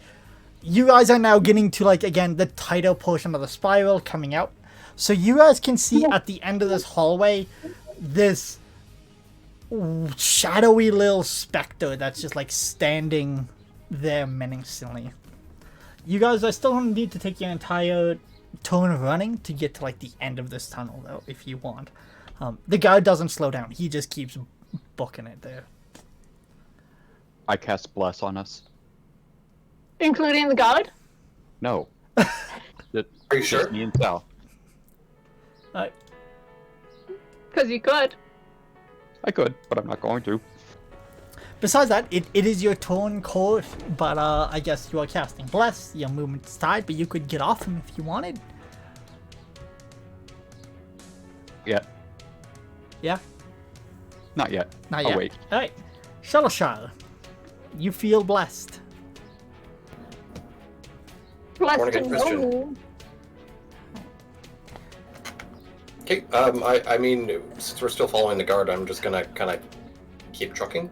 You guys are now getting to, like, again, the tighter portion of the spiral coming out. So you guys can see at the end of this hallway, this shadowy little specter that's just, like, standing there menacingly. You guys are still going to need to take your entire turn running to get to like the end of this tunnel, though, if you want. The guard doesn't slow down. He just keeps booking it there. I cast Bless on us. Including the guard? No. Are you sure? Just me and Sal. Because you could. I could, but I'm not going to. Besides that, it is your turn, Court, but I guess you are casting Bless. Your movement's tied, but you could get off him if you wanted. Yeah. Yeah? Not yet. Not I'll yet. wait. Alright. Shalashar, you feel blessed. Blessed Born to again know Christian. you. Okay, I mean, since we're still following the guard, I'm just gonna kind of keep trucking.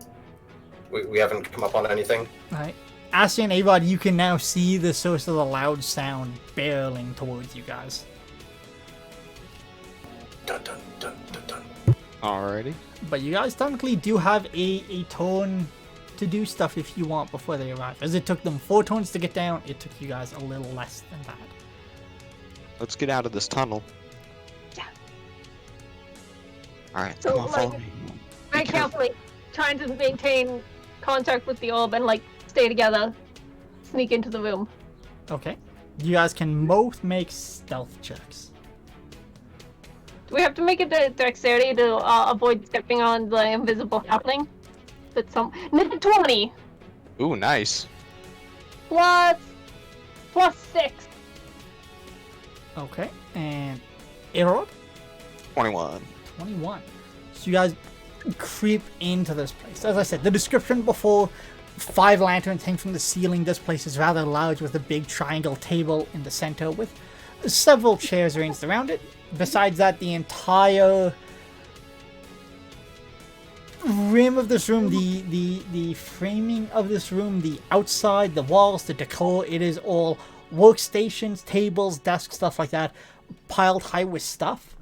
We haven't come up on anything. Alright. Ashley and Avod, you can now see the source of the loud sound barreling towards you guys. Dun dun dun dun dun. Alrighty. But you guys technically do have a turn to do stuff if you want before they arrive. As it took them 4 turns to get down, it took you guys a little less than that. Let's get out of this tunnel. Yeah. Alright, So, come on, follow like- me. Very Be careful. carefully, trying to maintain contact with the orb and like stay together. Sneak into the room. Okay. You guys can both make stealth checks. Do we have to make a dexterity to avoid stepping on the invisible happening? That's some 20 Ooh, nice. plus 6. Okay. And Erod? 21. 21. So you guys creep into this place. As I said, the description before, 5 lanterns hang from the ceiling. This place is rather large with a big triangle table in the center with several chairs arranged around it. Besides that, the entire rim of this room, the framing of this room, the outside, the walls, the decor, it is all workstations, tables, desks, stuff like that, piled high with stuff.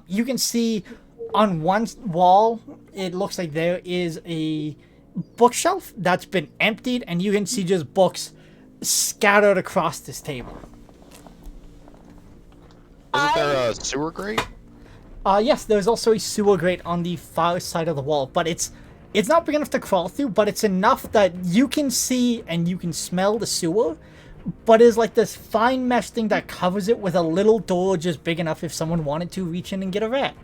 You can see on one wall, it looks like there is a bookshelf that's been emptied, and you can see just books scattered across this table. Isn't there a sewer grate? Yes, there's also a sewer grate on the far side of the wall, but it's not big enough to crawl through, but it's enough that you can see and you can smell the sewer, but it's like this fine mesh thing that covers it with a little door just big enough if someone wanted to reach in and get a rat.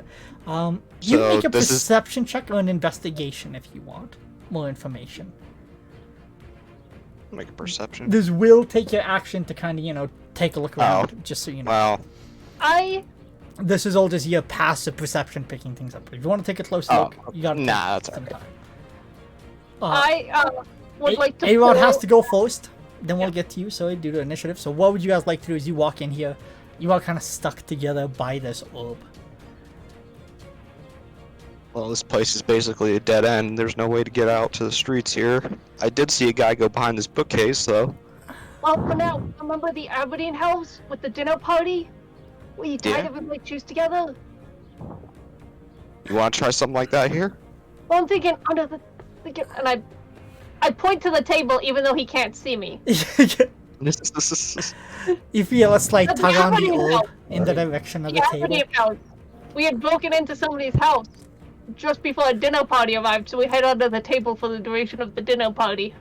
You So can make a this is- perception check or an investigation if you want more information. Make a perception. This will take your action to kind of, take a look around, just so you know. Well, This is all just your passive perception picking things up. If you want to take a close Oh, look, you got nah, that's some alright. time. I would like to. A-Rod has pull- to go first, then we'll get to you, so due to initiative. So what would you guys like to do as you walk in here? You are kind of stuck together by this orb. well, this place is basically a dead end. There's no way to get out to the streets here. I did see a guy go behind this bookcase, though. Well, for now, remember the Aberdeen house with the dinner party? Where you tied Yeah. everybody's shoes together? You want to try something like that here? Well, I'm thinking under the... And I point to the table even though he can't see me. You feel a slight That's tug on the happening orb now. in the direction of the The table. Aberdeen house. We had broken into somebody's house just before a dinner party arrived, so we hid under the table for the duration of the dinner party.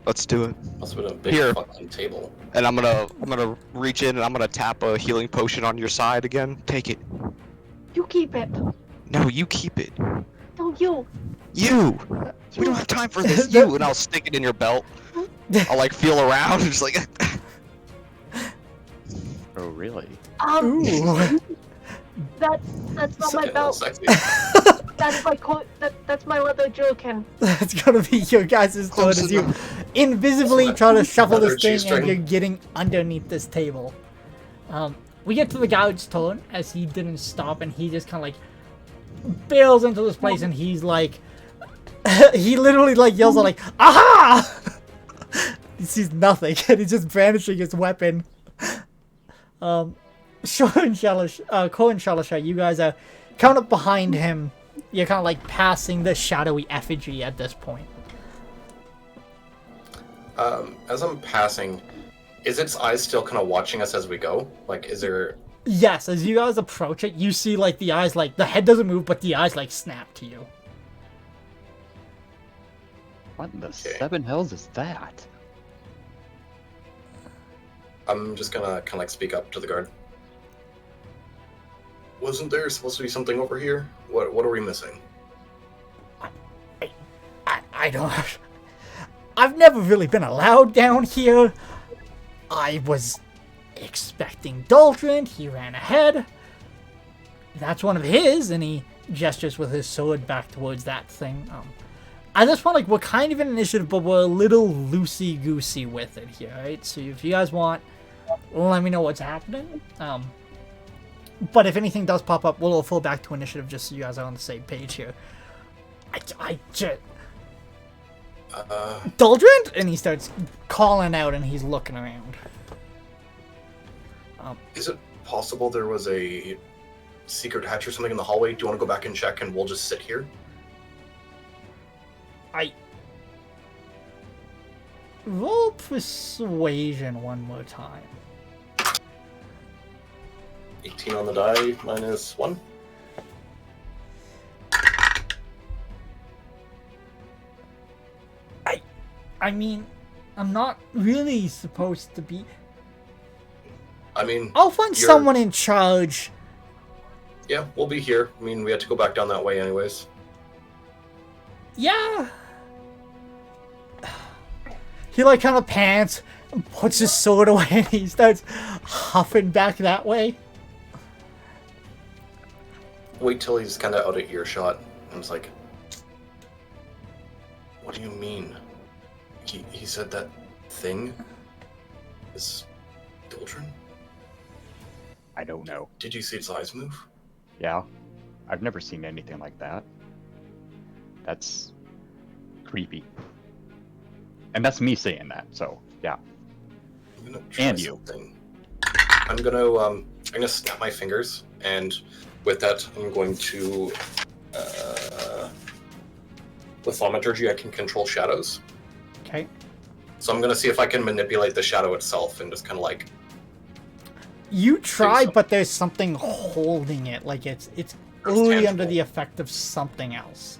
Let's do it. Must have been a big Here. fucking table. And I'm gonna reach in and I'm gonna tap a healing potion on your side again. Take it. You keep it. No, you keep it. No, you. You. We don't have time for this. You. And I'll stick it in your belt. I'll like feel around and just like. Oh, really? Ooh. That's not my Getting a little belt. sexy. That's my that's my leather jerkin. That's gonna be your guys' turn Close as you enough. invisibly try to shuffle Another this thing and G-string. you're getting underneath this table. We get to the guard's turn as he didn't stop and he just kind of like bails into this place and he's like, he literally like yells out like, aha! He sees nothing and he's just brandishing his weapon. Cole and Shalashar, you guys are kind of behind him. You're kind of like passing the shadowy effigy at this point. As I'm passing, is its eyes still kind of watching us as we go? Like, is there... Yes, as you guys approach it, you see, like, the eyes, like, the head doesn't move, but the eyes, like, snap to you. What in the seven hells is that? I'm just gonna kind of, like, speak up to the guard. Wasn't there supposed to be something over here? What are we missing? I don't... I've never really been allowed down here. I was expecting Doldrin. He ran ahead. That's one of his, and he gestures with his sword back towards that thing. At this point, like, we're kind of in initiative, but we're a little loosey-goosey with it here, right? So if you guys want, let me know what's happening. But if anything does pop up, we'll fall back to initiative just so you guys are on the same page here. I just... Doldrin? And he starts calling out and he's looking around. Is it possible there was a secret hatch or something in the hallway? Do you want to go back and check and we'll just sit here? Roll persuasion one more time. 18 on the die, minus 1. I mean, I'm not really supposed to be... I mean... I'll find someone in charge. Yeah, we'll be here. I mean, we had to go back down that way anyways. Yeah. He, like, kind of pants and puts his sword away and he starts huffing back that way. Wait till he's kind of out of earshot. I was like, what do you mean? He said that thing is Doldrin? I don't know. Did you see its eyes move? Yeah, I've never seen anything like that. That's creepy. And that's me saying that, so yeah. I'm gonna try And you. something. I'm gonna snap my fingers, and with that, I'm going to with thaumaturgy, I can control shadows. Okay. So I'm gonna see if I can manipulate the shadow itself and just kind of like. You try, but there's something holding it. Like it's really under the effect of something else.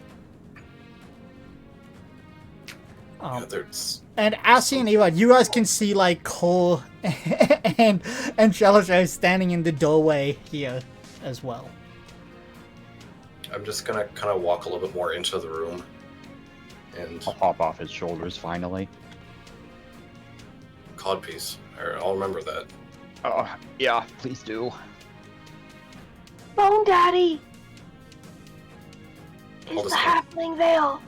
Yeah, there's... And Assi and Eva, you guys can see like Cole and Shellishire standing in the doorway here as well. I'm just gonna kind of walk a little bit more into the room, and I'll hop off his shoulders finally. codpiece. I'll remember that. Oh, yeah, please do. Bone Daddy! I'll Is the just- halfling veil?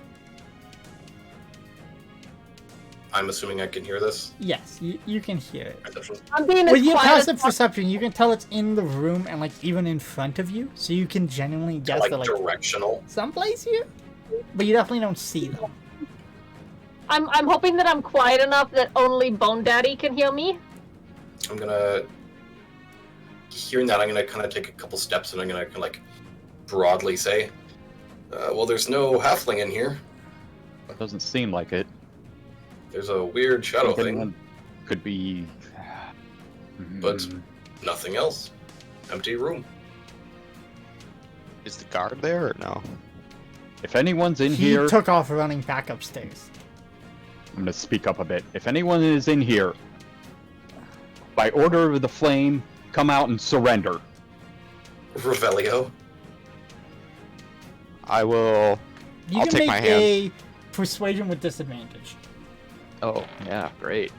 I'm assuming I can hear this. Yes, you can hear it. Perception. I'm being as With your quiet as passive perception, you can tell it's in the room and like even in front of you, so you can genuinely guess Like that like directional. someplace here, but you definitely don't see them. I'm hoping that I'm quiet enough that only Bone Daddy can hear me. I'm gonna, hearing that, I'm gonna kind of take a couple steps and I'm gonna kind of like broadly say, well, there's no halfling in here. It doesn't seem like it. There's a weird shadow thing, Could be. but nothing else. Empty room. Is the guard there or no? If anyone's in He here, took off running back upstairs. I'm gonna speak up a bit. If anyone is in here, by order of the flame, come out and surrender. Revelio. I will. You I'll can take make my hand. a persuasion with disadvantage. Oh, yeah, great.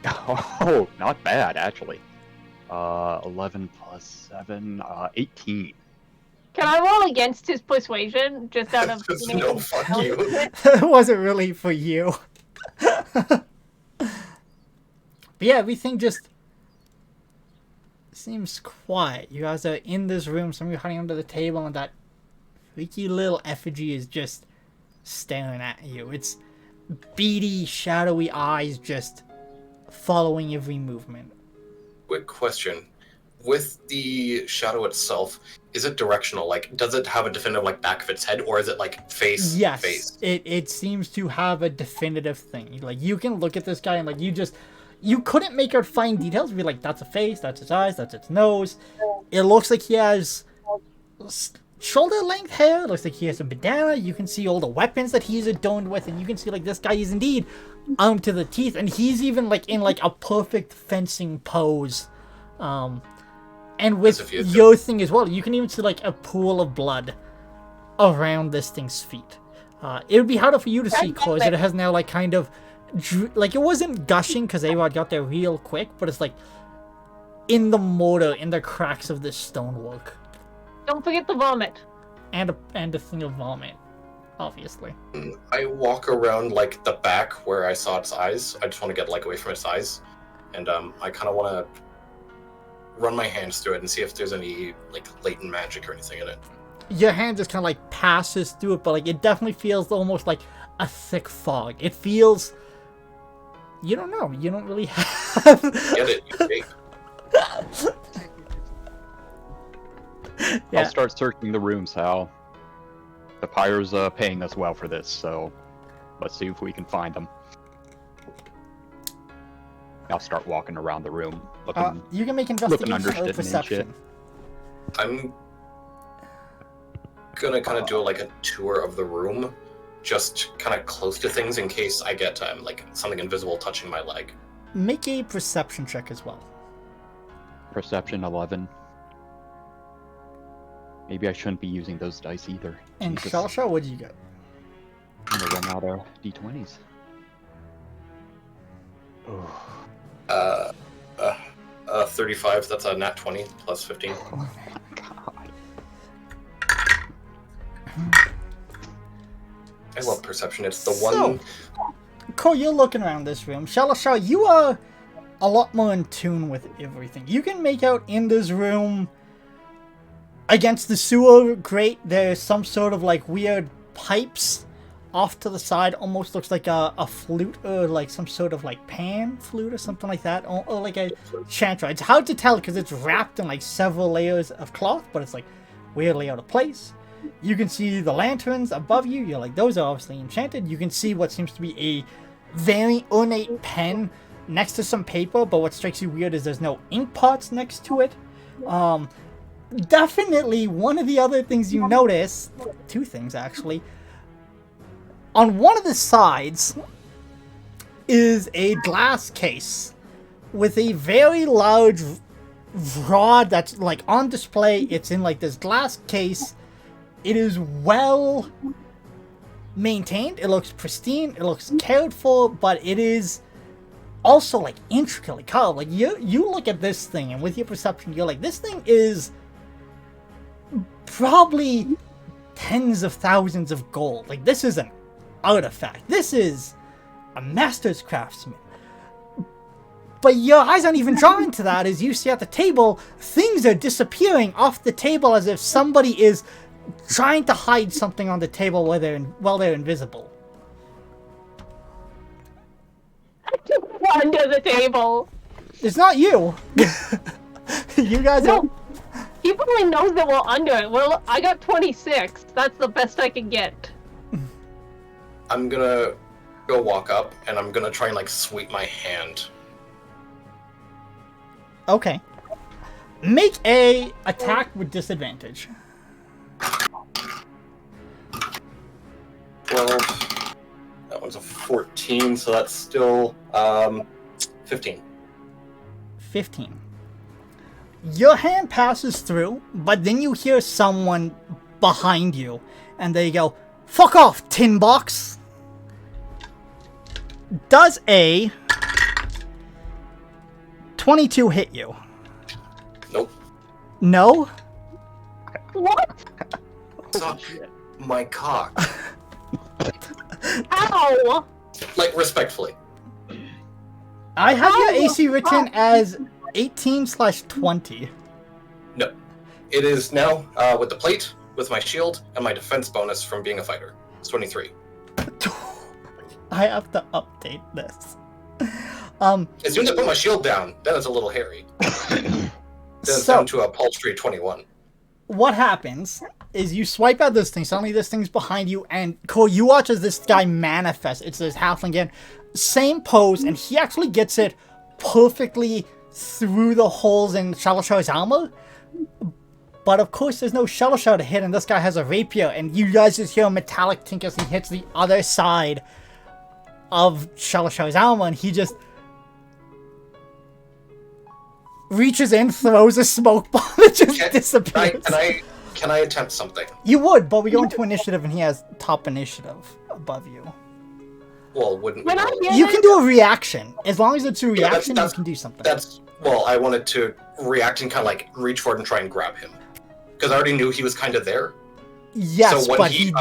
Oh, not bad, actually. 11 plus 7, 18. Can I roll against his persuasion just out of Just no, fuck you. It wasn't really for you. But yeah, everything just seems quiet. You guys are in this room, some of you hiding under the table, and that freaky little effigy is just staring at you. Its beady, shadowy eyes just following every movement. Quick question. with the shadow itself, is it directional? Like, does it have a definitive like back of its head, or is it like face? Yes, face? it seems to have a definitive thing. Like, you can look at this guy and like you couldn't make out fine details. Be like, that's a face, that's his eyes, that's its nose. It looks like he has shoulder length hair. It looks like he has a bandana. You can see all the weapons that he's adorned with, and you can see like this guy is indeed armed to the teeth, and he's even like in like a perfect fencing pose. And with your thing as well, you can even see like a pool of blood around this thing's feet. It would be harder for you to see close. It has now like kind of like it wasn't gushing because A-Rod got there real quick, but it's like in the mortar, in the cracks of this stonework. Don't forget the vomit. And a thing of vomit, obviously. I walk around like the back where I saw its eyes. I just want to get like away from its eyes, and I kind of want to run my hands through it and see if there's any like latent magic or anything in it. Your hand just kind of like passes through it, but like it definitely feels almost like a thick fog. It feels, you don't know, you don't really have. Get it? You fake. Yeah. I'll start searching the rooms, Hal. The Pyre's paying us well for this, so let's see if we can find them. I'll start walking around the room, looking. You can make investigation or understood and perception. I'm gonna kind of do like a tour of the room, just kind of close to things in case I get like something invisible touching my leg. Make a perception check as well. Perception 11. Maybe I shouldn't be using those dice either. And Jesus. Shelsha, what did you get? I'm gonna run out of d20s. Oh. 35. That's a nat 20 plus 15. Oh my god. I love perception. It's the one. Cole, you're looking around this room. Shalasha, you are a lot more in tune with everything. You can make out in this room, against the sewer grate, there's some sort of like weird pipes off to the side. Almost looks like a flute or like some sort of like pan flute or something like that. Or like a chanter. It's hard to tell because it's wrapped in like several layers of cloth, but it's like weirdly out of place. You can see the lanterns above you. You're like, those are obviously enchanted. You can see what seems to be a very ornate pen next to some paper, but what strikes you weird is there's no ink pots next to it. Definitely one of the other things you notice, two things actually, on one of the sides is a glass case with a very large rod that's like on display. It's in like this glass case. It is well maintained. It looks pristine. It looks cared for, but it is also like intricately carved. Like you look at this thing, and with your perception, you're like, this thing is probably tens of thousands of gold. Like, this is an artifact. This is a master's craftsman. But your eyes aren't even drawn to that. As you see at the table, things are disappearing off the table as if somebody is trying to hide something on the table while they're invisible. Under the table. It's not you. You guys No. are... He probably knows that we're under it. Well, I got 26. That's the best I can get. I'm gonna go walk up, and I'm gonna try and like sweep my hand. Okay. Make a attack with disadvantage. Well, that one's a 14, so that's still 15. 15. Your hand passes through, but then you hear someone behind you, and they go, "Fuck off, tin box!" Does a 22 hit you? Nope. No? What? Stop my cock. Ow! Like, respectfully. I have your Ow! AC written as 18/20. No. It is now with the plate, with my shield, and my defense bonus from being a fighter. It's 23. I have to update this. As soon as I put my shield down, then it's a little hairy. Then it's So- down to a paltry 21. What happens is you swipe at this thing, suddenly this thing's behind you, and Cole, you watch as this guy manifests. It's this halfling again. Same pose, and he actually gets it perfectly through the holes in Shalashaw's armor. But of course, there's no Shalashaw to hit, and this guy has a rapier, and you guys just hear a metallic tink as he hits the other side of Shalashaw's armor, and he just reaches in, throws a smoke bomb, and just disappears. Can I attempt something? You would, but we go into initiative, and he has top initiative above you. Well, wouldn't we? When I roll? hear You this- can do a reaction. As long as it's a Yeah, reaction, that's- you can do something. Well, I wanted to react and kind of like reach forward and try and grab him. Because I already knew he was kind of there. Yes, so when but he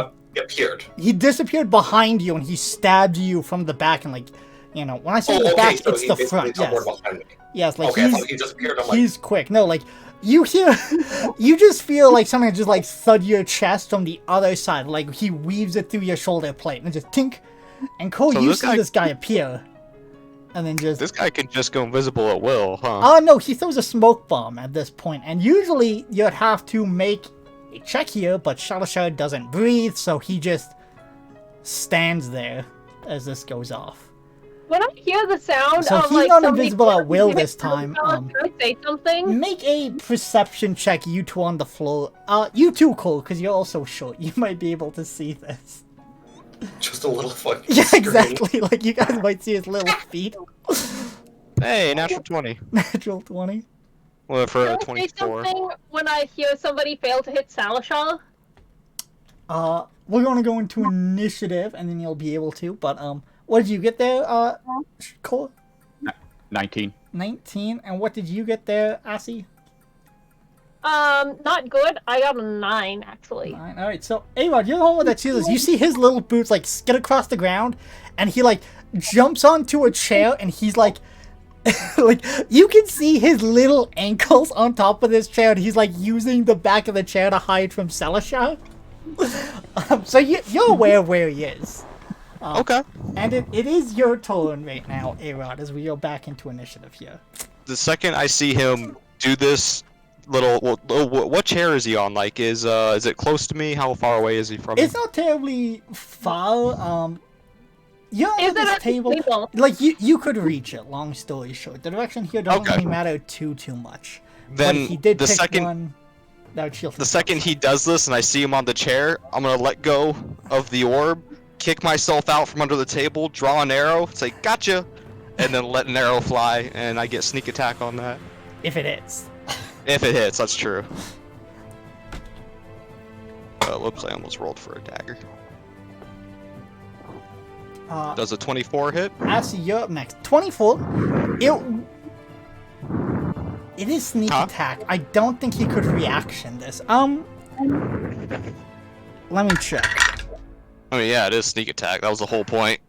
appeared. he disappeared behind you, and he stabbed you from the back, and like, you know, when I say Oh, the okay, back, so it's he the basically front. Yes, teleported behind me. yes, like Okay, I thought he just appeared. I'm like, he's quick. No, like you hear, you just feel like something just like thud your chest from the other side. Like he weaves it through your shoulder plate, and just tink. And Cole, So you this see guy- this guy appear, and then just This guy can just go invisible at will, huh? oh no, he throws a smoke bomb at this point, and usually you'd have to make a check here, but Shalashar doesn't breathe, so he just stands there as this goes off. When I hear the sound So of he's like not somebody invisible at will hitting this time, Can I say something? Make a perception check, you two on the floor. You too, Cole, because you're also short. You might be able to see this. just a little fucking Yeah, screen. exactly. Like you guys might see his little feet. Hey, natural 20. Natural 20. Well, for a Can I say 24. something when I hear somebody fail to hit Salashal? We're gonna go into initiative, and then you'll be able to. But what did you get there, Cole? 19. 19. And what did you get there, Assy? Not good. I got a 9 actually. 9. All right. So, A-Rod, you're the one that sees this. You see his little boots like skid across the ground, and he like jumps onto a chair, and he's like, like you can see his little ankles on top of this chair, and he's like using the back of the chair to hide from Selasha. So you're aware of where he is. Okay. And it is your turn right now, A-Rod, as we go back into initiative here. The second I see him do this little, what chair is he on? Like, is it close to me? How far away is he from me? It's not terribly far. You're Is on it this a table. Like you could reach it. Long story short, the direction here doesn't Okay. really matter too much. Then but he did the pick second one. That would shield the second he does this and I see him on the chair, I'm gonna let go of the orb, kick myself out from under the table, draw an arrow, say gotcha, and then let an arrow fly, and I get sneak attack on that. if it is. If it hits, that's true. Whoops, I almost rolled for a dagger. Does a 24 hit? Assy, you're up next. 24. It is sneak attack. I don't think he could reaction this. Let me check. I mean, yeah, it is sneak attack. That was the whole point.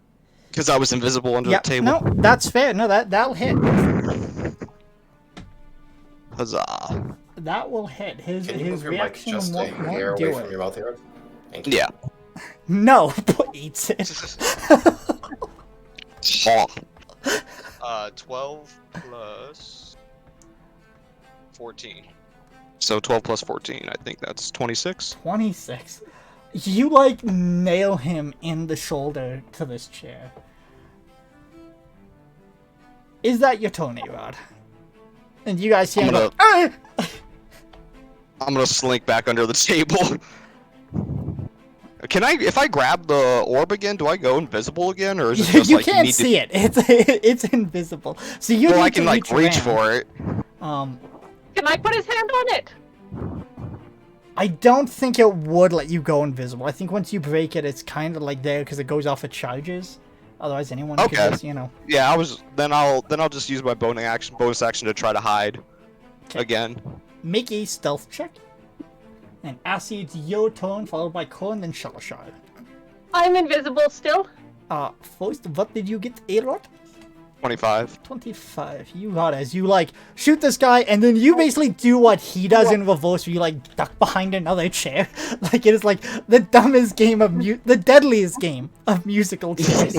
Because I was invisible under Yeah, the table. no, that's fair. No, that'll hit. Huzzah. That will hit. His Can you move your mic reaction just a won't hair do away from it. your mouth here? Thank you. Yeah. No, eats it. 12 plus 14. So 12 plus 14, I think that's 26. 26. You like nail him in the shoulder to this chair. Is that your Tony Rod? And you guys see him go, "Ah!" I'm gonna slink back under the table. Can I, if I grab the orb again, do I go invisible again, or is it just you like can't need see it. It's invisible. So you Well, need I can to like reach around. for it. Can I put his hand on it? I don't think it would let you go invisible. I think once you break it, it's kind of like there because it goes off of charges. Otherwise, anyone could Okay. just, you know. Yeah, I'll just use my bonus action to try to hide again. Make a stealth check. And Assy, it's your turn, followed by Cole and then Shalashar. I'm invisible still. First, what did you get, A-Rod? 25. 25. You got it. As you, like, shoot this guy, and then you basically do what he does in reverse, where you, like, duck behind another chair. Like, it is, like, the dumbest game of the deadliest game of musical chairs.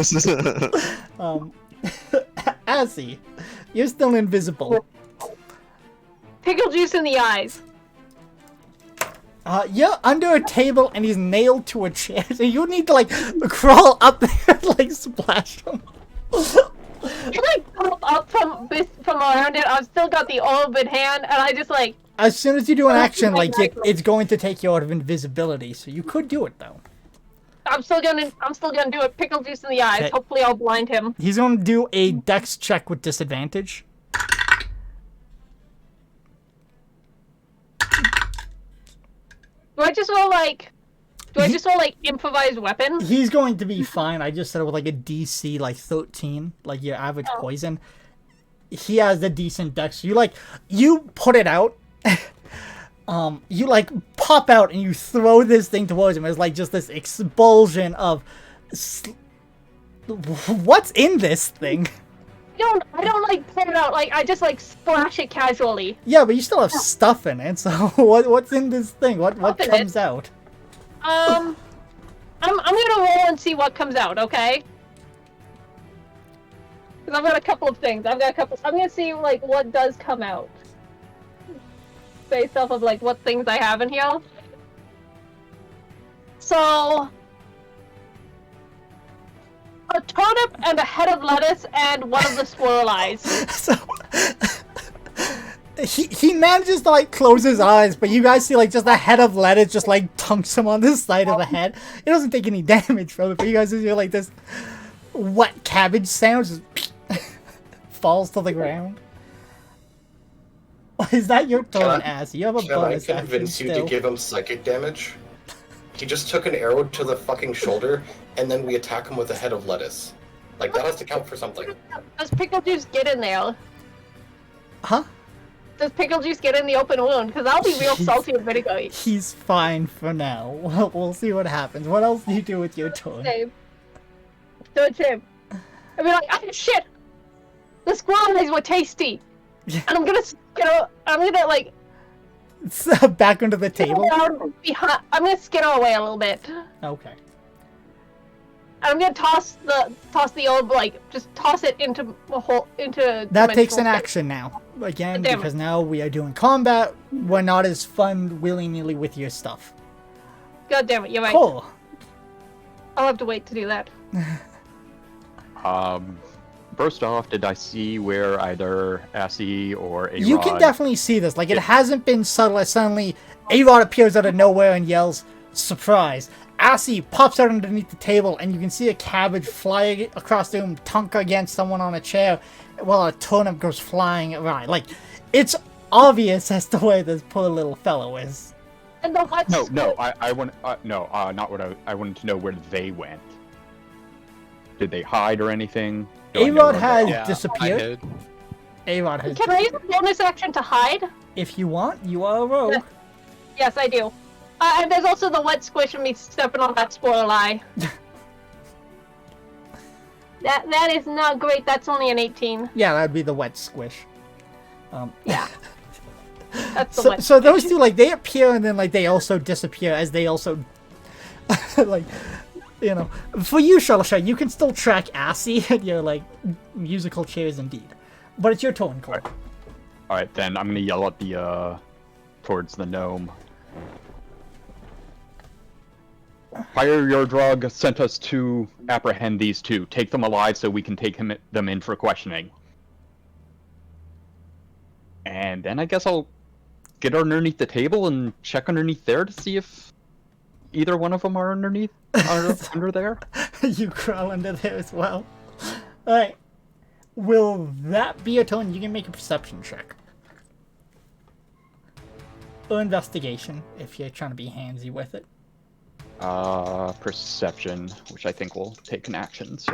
Assy, you're still invisible. pickle juice in the eyes. You're under a table and he's nailed to a chair, so you need to like crawl up there and like splash him. You like come up from around it. I've still got the orb in hand, and I just like. As soon as you do an action, like it's going to take you out of invisibility, so you could do it though. I'm still gonna do it. Pickle juice in the eyes. Okay. Hopefully, I'll blind him. He's gonna do a dex check with disadvantage. Do I just roll like improvised weapon? He's going to be fine. I just said it with like a DC like 13, like your average poison. He has a decent dex. You put it out. You like pop out and you throw this thing towards him. It's like just this expulsion of what's in this thing. I don't like pull it out. Like I just like splash it casually. Yeah, but you still have stuff in it. So what's in this thing? What comes out? I'm gonna roll and see what comes out. Okay. Because I've got a couple of things. I'm gonna see like what does come out. Based off of like what things I have in here. So a turnip and a head of lettuce and one of the squirrel eyes. So he manages to like close his eyes, but you guys see like just a head of lettuce just like dunks him on the side of the head. It doesn't take any damage from it, but you guys just hear like this wet cabbage sound just falls to the ground. Is that your turn, Ass? You have a Can I bonus action convince you still. to give him psychic damage? He just took an arrow to the fucking shoulder, and then we attack him with a head of lettuce. Like, that has to count for something. Does pickle juice get in there? Huh? Does pickle juice get in the open wound? Because I'll be real salty with vinegar. He's fine for now. We'll see what happens. What else do you do with your turn? Save. Third save. I'll be like, oh shit! The squirrel eyes were tasty! And I'm gonna like Back under the table? behind. I'm gonna skitter away a little bit. And Okay. I'm gonna toss the orb, like just toss it into a hole into. That takes an dimensional action now. Again, Damn it. because now we are doing combat. We're not as fun willy-nilly with your stuff. God damn it! You're right. Cool. I'll have to wait to do that. First off, did I see where either Assy or A-Rod... You can definitely see this. Like, it hasn't been subtle as suddenly A-Rod appears out of nowhere and yells, "Surprise!" Assy pops out underneath the table, and you can see a cabbage fly across the room, tunk against someone on a chair, while a turnip goes flying around. Like, it's obvious as to where this poor little fellow is. And the what's No, I want... no, not what I wanted to know where they went. Did they hide or anything? Do I know A-Rod where has they- Yeah, disappeared. I hid. A-Rod has Can I use a bonus action to hide? If you want, you are a rogue. Yes, I do. And there's also the wet squish of me stepping on that squirrel eye. That is not great. That's only an 18. Yeah, that'd be the wet squish. Yeah. That's the wet. So those two, like, they appear and then, like, they also disappear as they also, like, you know. For you, Shalashai, you can still track Assy and your, like, musical chairs indeed. But it's your turn, Cole. Alright, then I'm gonna yell at the, towards the gnome. Fire your drug sent us to apprehend these two. Take them alive so we can take them in for questioning. And then I guess I'll get underneath the table and check underneath there to see if either one of them are underneath, under there. You crawl under there as well. Alright. Will that be a turn? You can make a perception check. Or investigation, if you're trying to be handsy with it. Perception, which I think will take an action, so...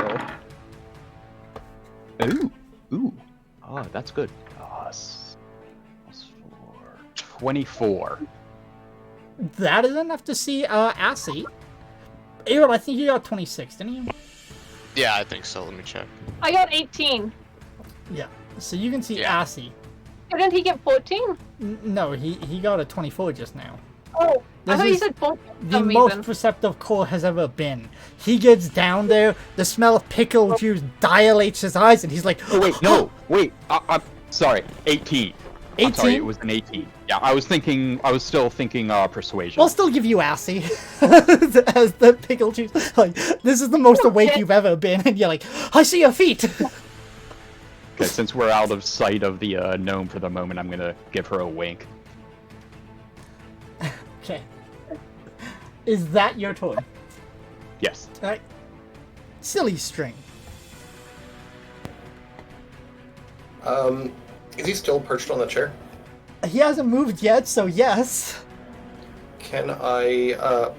Ooh. Oh, that's good. +4. 24. That is enough to see, Assy. Aaron, I think you got 26, didn't you? Yeah, I think so. Let me check. I got 18. Yeah. So you can see Yeah. Assy. Didn't he get 14? No, he got a 24 just now. Oh, I This thought you is said 14 for The some most reason. perceptive Cole has ever been. He gets down there, the smell of pickle juice dilates his eyes, and he's like, Oh, wait, no! Wait, I'm sorry. 18. 18. I'm sorry, it was an 18. Yeah, I was still thinking persuasion. I'll still give you Assy as the pickle juice. Like, this is the most awake you've ever been, and you're like, I see your feet. Okay, since we're out of sight of the gnome for the moment, I'm gonna give her a wink. Okay. Is that your turn? Yes. Alright. Silly string. Is he still perched on the chair? He hasn't moved yet, so yes. Can I,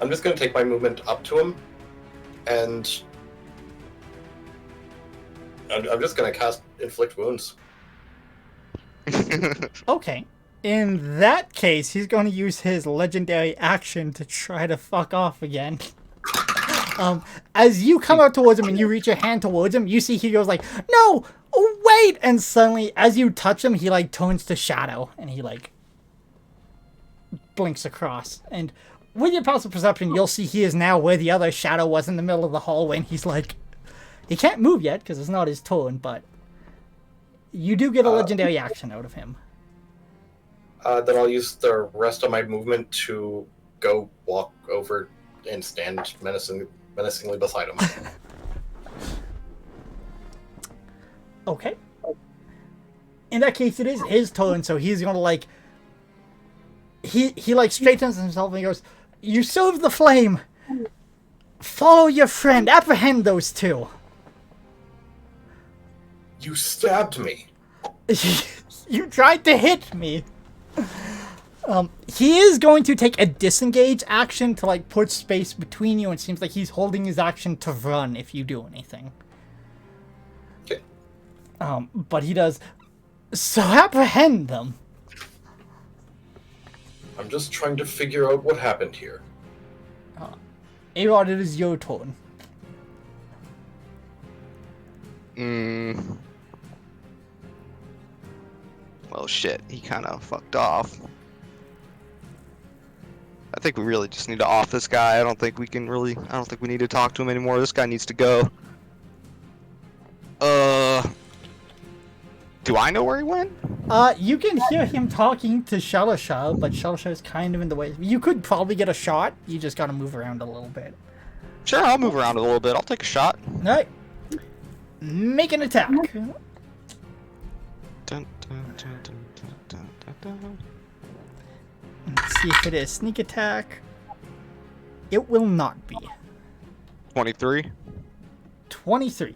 I'm just gonna take my movement up to him, and I'm just gonna cast Inflict Wounds. Okay. In that case, he's going to use his legendary action to try to fuck off again. As you come out towards him and you reach your hand towards him, you see he goes like, no, oh, wait! And suddenly, as you touch him, he like turns to shadow and he like blinks across. And with your passive perception, you'll see he is now where the other shadow was in the middle of the hallway, and he's like, he can't move yet because it's not his turn, but you do get a legendary action out of him. Then I'll use the rest of my movement to go walk over and stand menacingly beside him. Okay. In that case, it is his turn, so he's gonna like... He like straightens himself and he goes, you serve the flame! Follow your friend, apprehend those two! You stabbed me! You tried to hit me! He is going to take a disengage action to like put space between you, and it seems like he's holding his action to run if you do anything. Okay. But he does. So apprehend them. I'm just trying to figure out what happened here. Arod, it is your turn. Well, shit, he kind of fucked off. I think we really just need to off this guy. I don't think we need to talk to him anymore. This guy needs to go. Do I know where he went? You can hear him talking to Shalashar, but Shalashar is kind of in the way. You could probably get a shot. You just gotta move around a little bit. Sure, I'll move around a little bit. I'll take a shot. Alright. Make an attack. Dun, dun, dun, dun, dun, dun, dun, dun. Let's see if it is sneak attack. It will not be. 23. 23.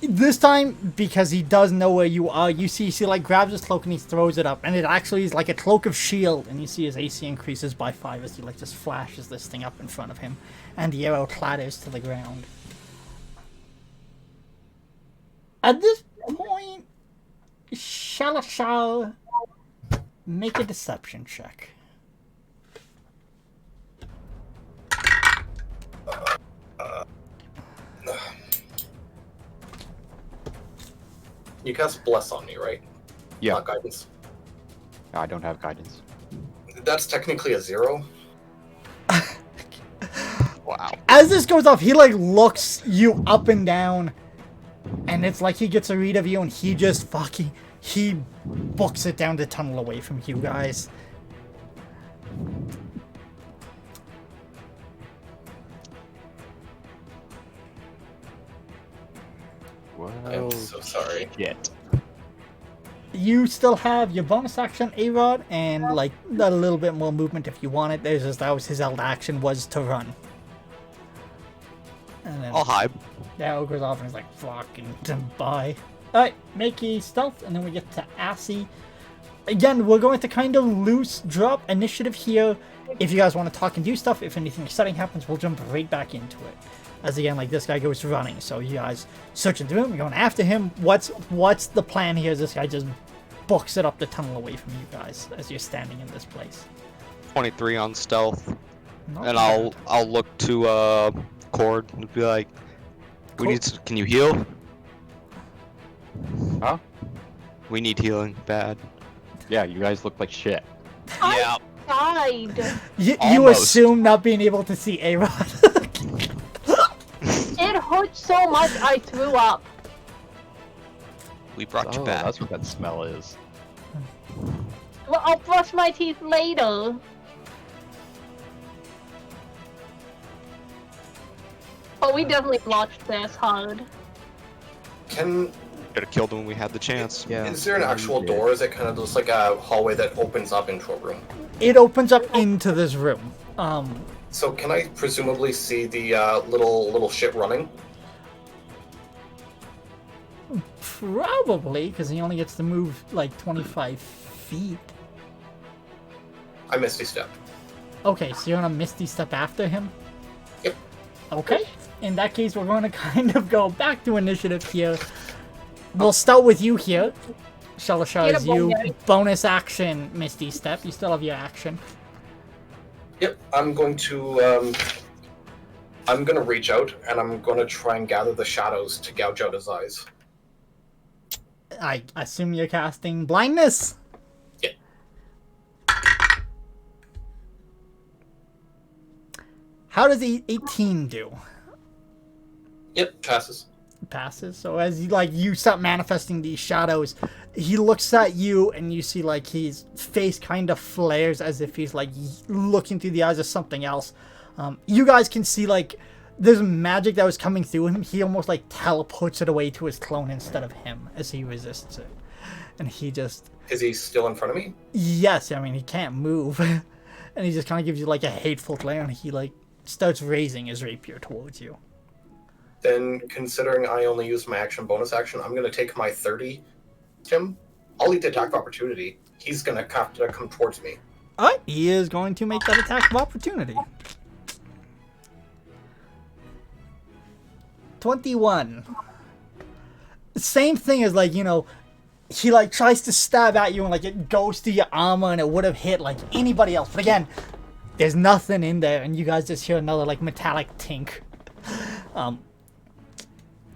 This time, because he does know where you are, you see he like grabs his cloak and he throws it up, and it actually is like a cloak of shield, and you see his AC increases by 5 as he like just flashes this thing up in front of him, and the arrow clatters to the ground. At this point, Shalashar, make a deception check. You cast Bless on me, right? Yeah. Not guidance. I don't have guidance. That's technically a 0. Wow. As this goes off, he like looks you up and down, and it's like he gets a read of you, and he just he books it down the tunnel away from you guys. Well, I'm so sorry. shit. You still have your bonus action, A-Rod, and like a little bit more movement if you want it. There's just that was his old action was to run. And then I'll hide. the arrow goes off and he's like, fucking bye. Alright, make a stealth, and then we get to Assy. Again, we're going to kind of loose drop initiative here. If you guys want to talk and do stuff, if anything exciting happens, we'll jump right back into it. As again, like this guy goes running, so you guys searching through him, you're going after him. What's the plan here? This guy just books it up the tunnel away from you guys as you're standing in this place. 23 on stealth. Not And bad. I'll look to Cord and be like, can you heal? Huh? We need healing bad. Yeah, you guys look like shit. Yeah. Died. You Almost. assume not being able to see A-Rod. It hurt so much I threw up. We brought you Oh, back. that's what that smell is. Well, I'll brush my teeth later. But we definitely watched this hard. Can Could have killed him when we had the chance. Yeah. is there an yeah, actual you did. door? Or is it kind of just like a hallway that opens up into a room? It opens up into this room. So can I presumably see the little shit running? Probably, because he only gets to move like 25 feet. I Misty Step. Okay, so you're gonna Misty Step after him? Yep. Okay. In that case, we're going to kind of go back to initiative here. We'll start with you here. Shalashar is you. Bonus action, Misty Step. You still have your action. Yep, I'm going to reach out and I'm going to try and gather the shadows to gouge out his eyes. I assume you're casting blindness. Yeah. How does the 18 do? Yep, passes. Passes. So as you start manifesting these shadows, he looks at you and you see like his face kind of flares as if he's like looking through the eyes of something else. You guys can see like there's magic that was coming through him. He almost like teleports it away to his clone instead of him as he resists it. And he just... Is he still in front of me? Yes, I mean he can't move. And he just kind of gives you like a hateful glare and he like starts raising his rapier towards you. Then, considering I only used my bonus action, I'm going to take my 30. Tim, I'll eat the attack of opportunity. He's going to have to come towards me. Alright, he is going to make that attack of opportunity. 21. Same thing as like, he like tries to stab at you and like it goes through your armor and it would have hit like anybody else. But again, there's nothing in there and you guys just hear another like metallic tink.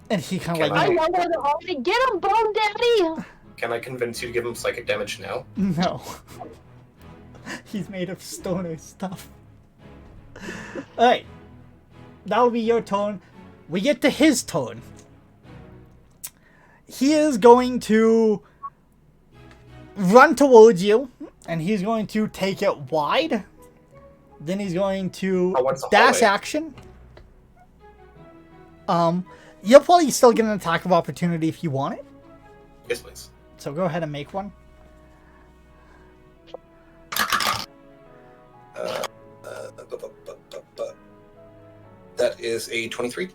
And he kind of like... I know where to already get him, Bone Daddy! Can I convince you to give him psychic damage now? No. He's made of stoner stuff. Alright. That'll be your turn. We get to his turn. He is going to run towards you, and he's going to take it wide. Then he's going to dash action. You'll probably still get an attack of opportunity if you want it. Yes, please. So go ahead and make one. That is a 23.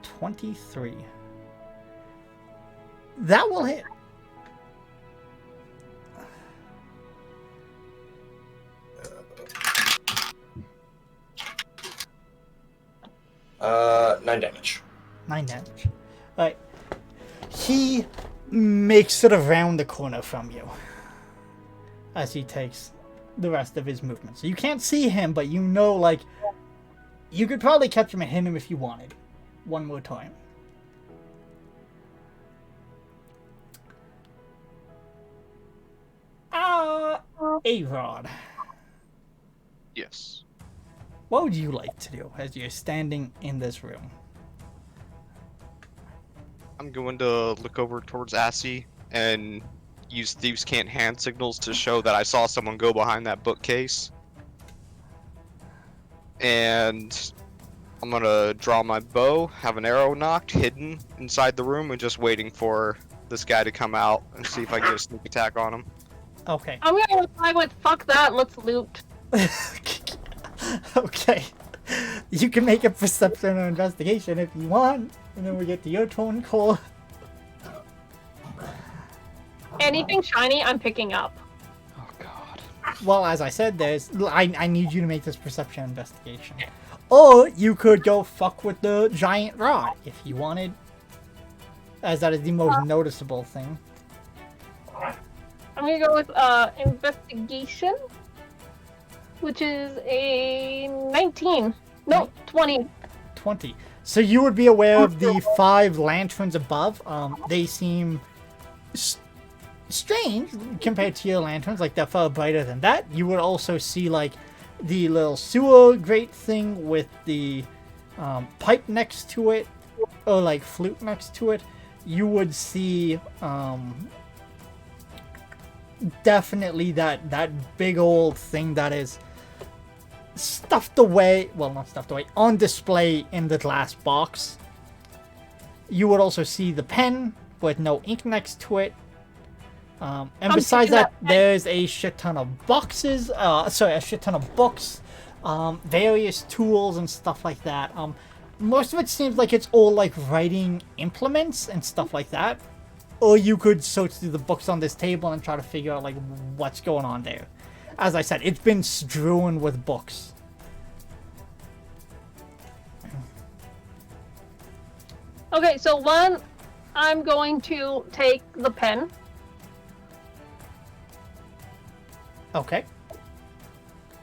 23. That will hit. Nine damage. 9 damage. Alright. He makes it around the corner from you as he takes the rest of his movement. So you can't see him, but you know, like, you could probably catch him and hit him if you wanted. One more time. A-Rod. Yes. What would you like to do as you're standing in this room? I'm going to look over towards Assy and use Thieves' Can't hand signals to show that I saw someone go behind that bookcase. And I'm gonna draw my bow, have an arrow knocked, hidden inside the room, and just waiting for this guy to come out and see if I can get a sneak attack on him. Okay. I'm gonna reply with, fuck that, let's loot. Okay. You can make a perception or investigation if you want. And then we get to your turn, Cole. Anything shiny, I'm picking up. Oh god. Well, as I said, I need you to make this perception investigation. Or you could go fuck with the giant rod if you wanted. As that is the most noticeable thing. I'm gonna go with investigation, which is a 19. No, 20. 20. So you would be aware of the 5 lanterns above. They seem strange compared to your lanterns, like they're far brighter than that. You would also see like the little sewer grate thing with the pipe next to it, or like flute next to it. you would see definitely that big old thing that is stuffed away, well, not stuffed away, on display in the glass box. You would also see the pen with no ink next to it. And besides that, there's a shit ton of boxes, a shit ton of books, various tools and stuff like that. Most of it seems like it's all like writing implements and stuff like that. Or you could search through the books on this table and try to figure out like what's going on there. As I said, it's been strewn with books. Okay, so one, I'm going to take the pen. Okay.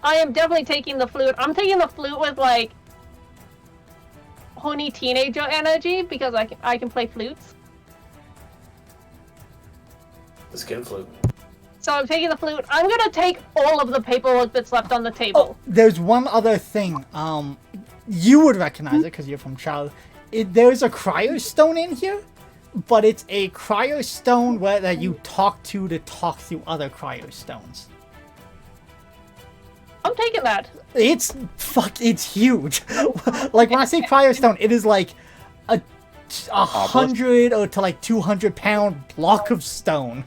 I am definitely taking the flute. I'm taking the flute with like horny teenager energy because I can play flutes. The skin flute. So I'm taking the flute. I'm gonna take all of the paperwork that's left on the table. Oh, there's one other thing. You would recognize it because you're from Chow. There's a cryo stone in here, but it's a cryo stone that you talk to talk through other cryo stones. I'm taking that. It's huge. Like when I say cryo stone, it is like a 100 or to like 200-pound block of stone.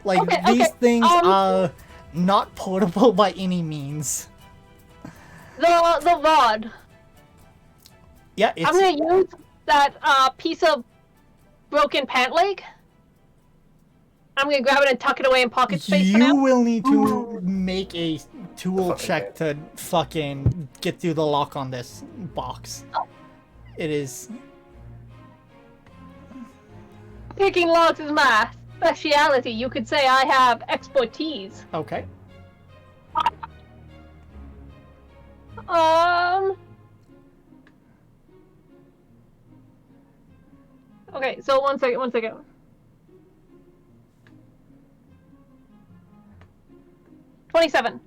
Like these things are not portable by any means. The rod. Yeah, it's... I'm gonna use that piece of broken pant leg. I'm gonna grab it and tuck it away in pocket space for now. You will need to make a tool check to fucking get through the lock on this box. It is... Picking locks is my speciality. You could say I have expertise. Okay. Okay, so one second. 27.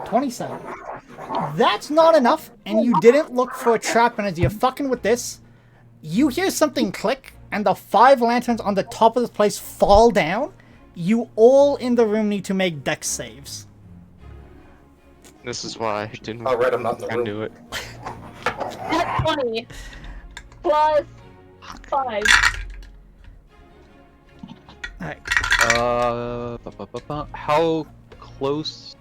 27. That's not enough, and you didn't look for a trap, and as you're fucking with this, you hear something click, and the 5 lanterns on the top of this place fall down. You all in the room need to make dex saves. This is why I didn't Oh, right, I'm not in the room. do it. That's 20. Plus 5. Alright. How close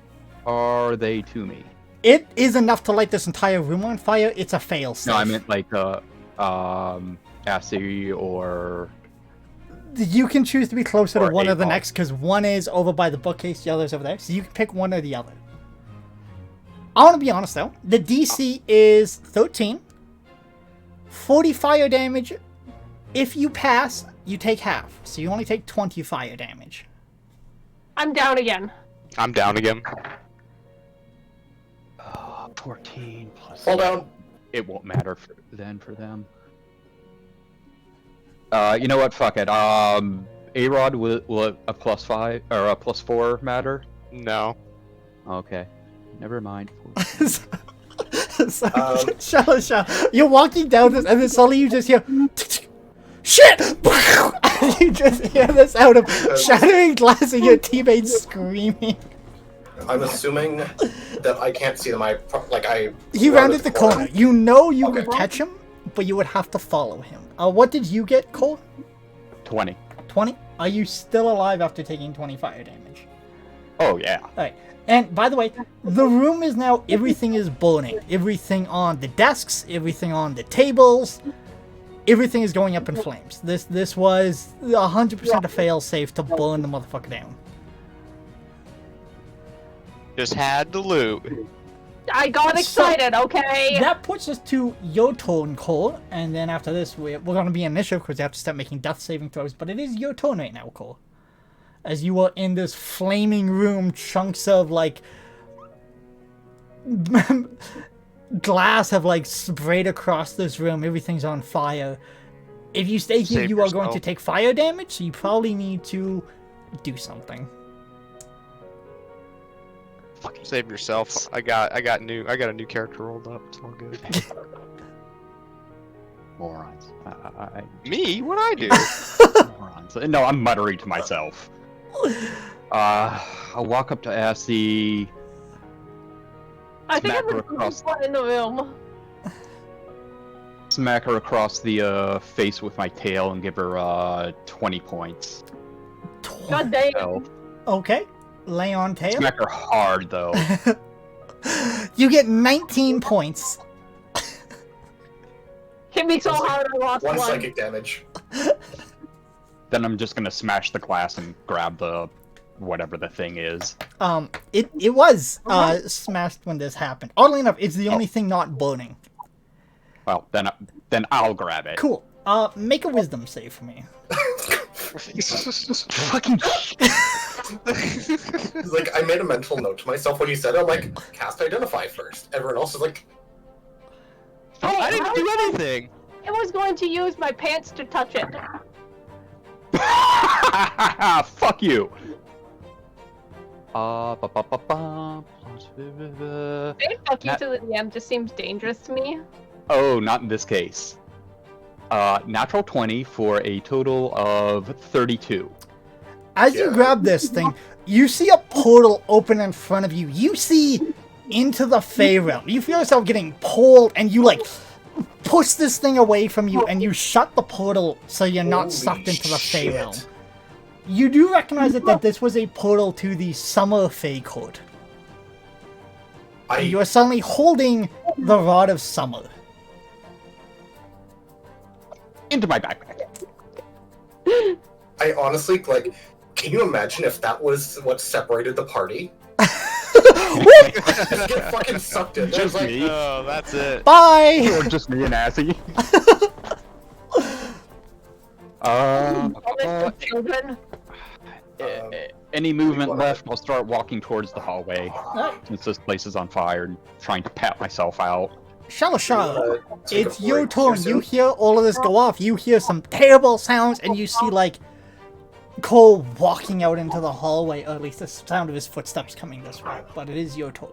are they to me? It is enough to light this entire room on fire. It's a fail save. No, I meant like Cassie or... You can choose to be closer to Or one or the Avon. next, because one is over by the bookcase, the other's over there. So you can pick one or the other. I want to be honest, though. The DC is 13. 40 fire damage. If you pass, you take half. So you only take 20 fire damage. I'm down again. I'm down again. 14 plus... Fall down. It won't matter for them. You know what? Fuck it. A-Rod, will a +5 or a +4 matter? No. Okay. Never mind. Shallow. You're walking down this, and then suddenly you just hear... Shit! And you just hear this out of shattering glass and your teammates screaming. I'm assuming that I can't see them. He rounded the corner. You know you Okay. could catch him, but you would have to follow him. What did you get, Cole? 20. 20? Are you still alive after taking 20 fire damage? Oh, yeah. Alright. And, by the way, the room is now... Everything is burning. Everything on the desks, everything on the tables... Everything is going up in flames. This was 100% a fail safe to burn the motherfucker down. Just had the loot. I got excited, okay? That puts us to your turn, Cole. And then after this, we're going to be initiative because we have to start making death saving throws. But it is your turn right now, Cole. As you are in this flaming room, chunks of, like... glass have like sprayed across this room. Everything's on fire. If you stay here, Save you are going yourself. to take fire damage, so you probably need to do something. Save yourself. I got a new character rolled up. It's all good. Morons. Me? What'd I do? morons. No, I'm muttering to myself. I'll walk up to Assy. I think Smack I'm her the across- first one in the room. Smack her across the face with my tail and give her 20 points. God damn. Hell. Okay. Lay on tail. Smack her hard though. You get 19 points. Hit me so hard I lost One one. psychic damage. Then I'm just gonna smash the glass and grab the whatever the thing is. It was smashed when this happened. Oddly enough, it's the only thing not burning. Well, then I'll grab it. Cool. Make a wisdom save for me. Fucking. It's like, I made a mental note to myself when you said it. I'm like, cast identify first. Everyone else is like, I didn't do anything. I was going to use my pants to touch it. Fuck you. Saying fuck you to the DM just seems dangerous to me. Oh, not in this case. Natural 20 for a total of 32. As you grab this thing, you see a portal open in front of you. You see into the Fey realm. You feel yourself getting pulled, and you like push this thing away from you, and you shut the portal so you're not Holy sucked into the Fey shit. realm. You do recognize that this was a portal to the Summer Fey Court. You are suddenly holding the Rod of Summer. Into my backpack. I honestly, like, can you imagine if that was what separated the party? Just get fucking sucked in. There's Just like, me. Oh, that's it. Bye! Or just me and Assy. All the children. Any movement left, I'll start walking towards the hallway. Since this place is on fire and trying to pat myself out. Shalashala, take a it's your break turn. here You soon. hear all of this go off. You hear some terrible sounds, and you see, like, Cole walking out into the hallway, or at least the sound of his footsteps coming this way. But it is your turn.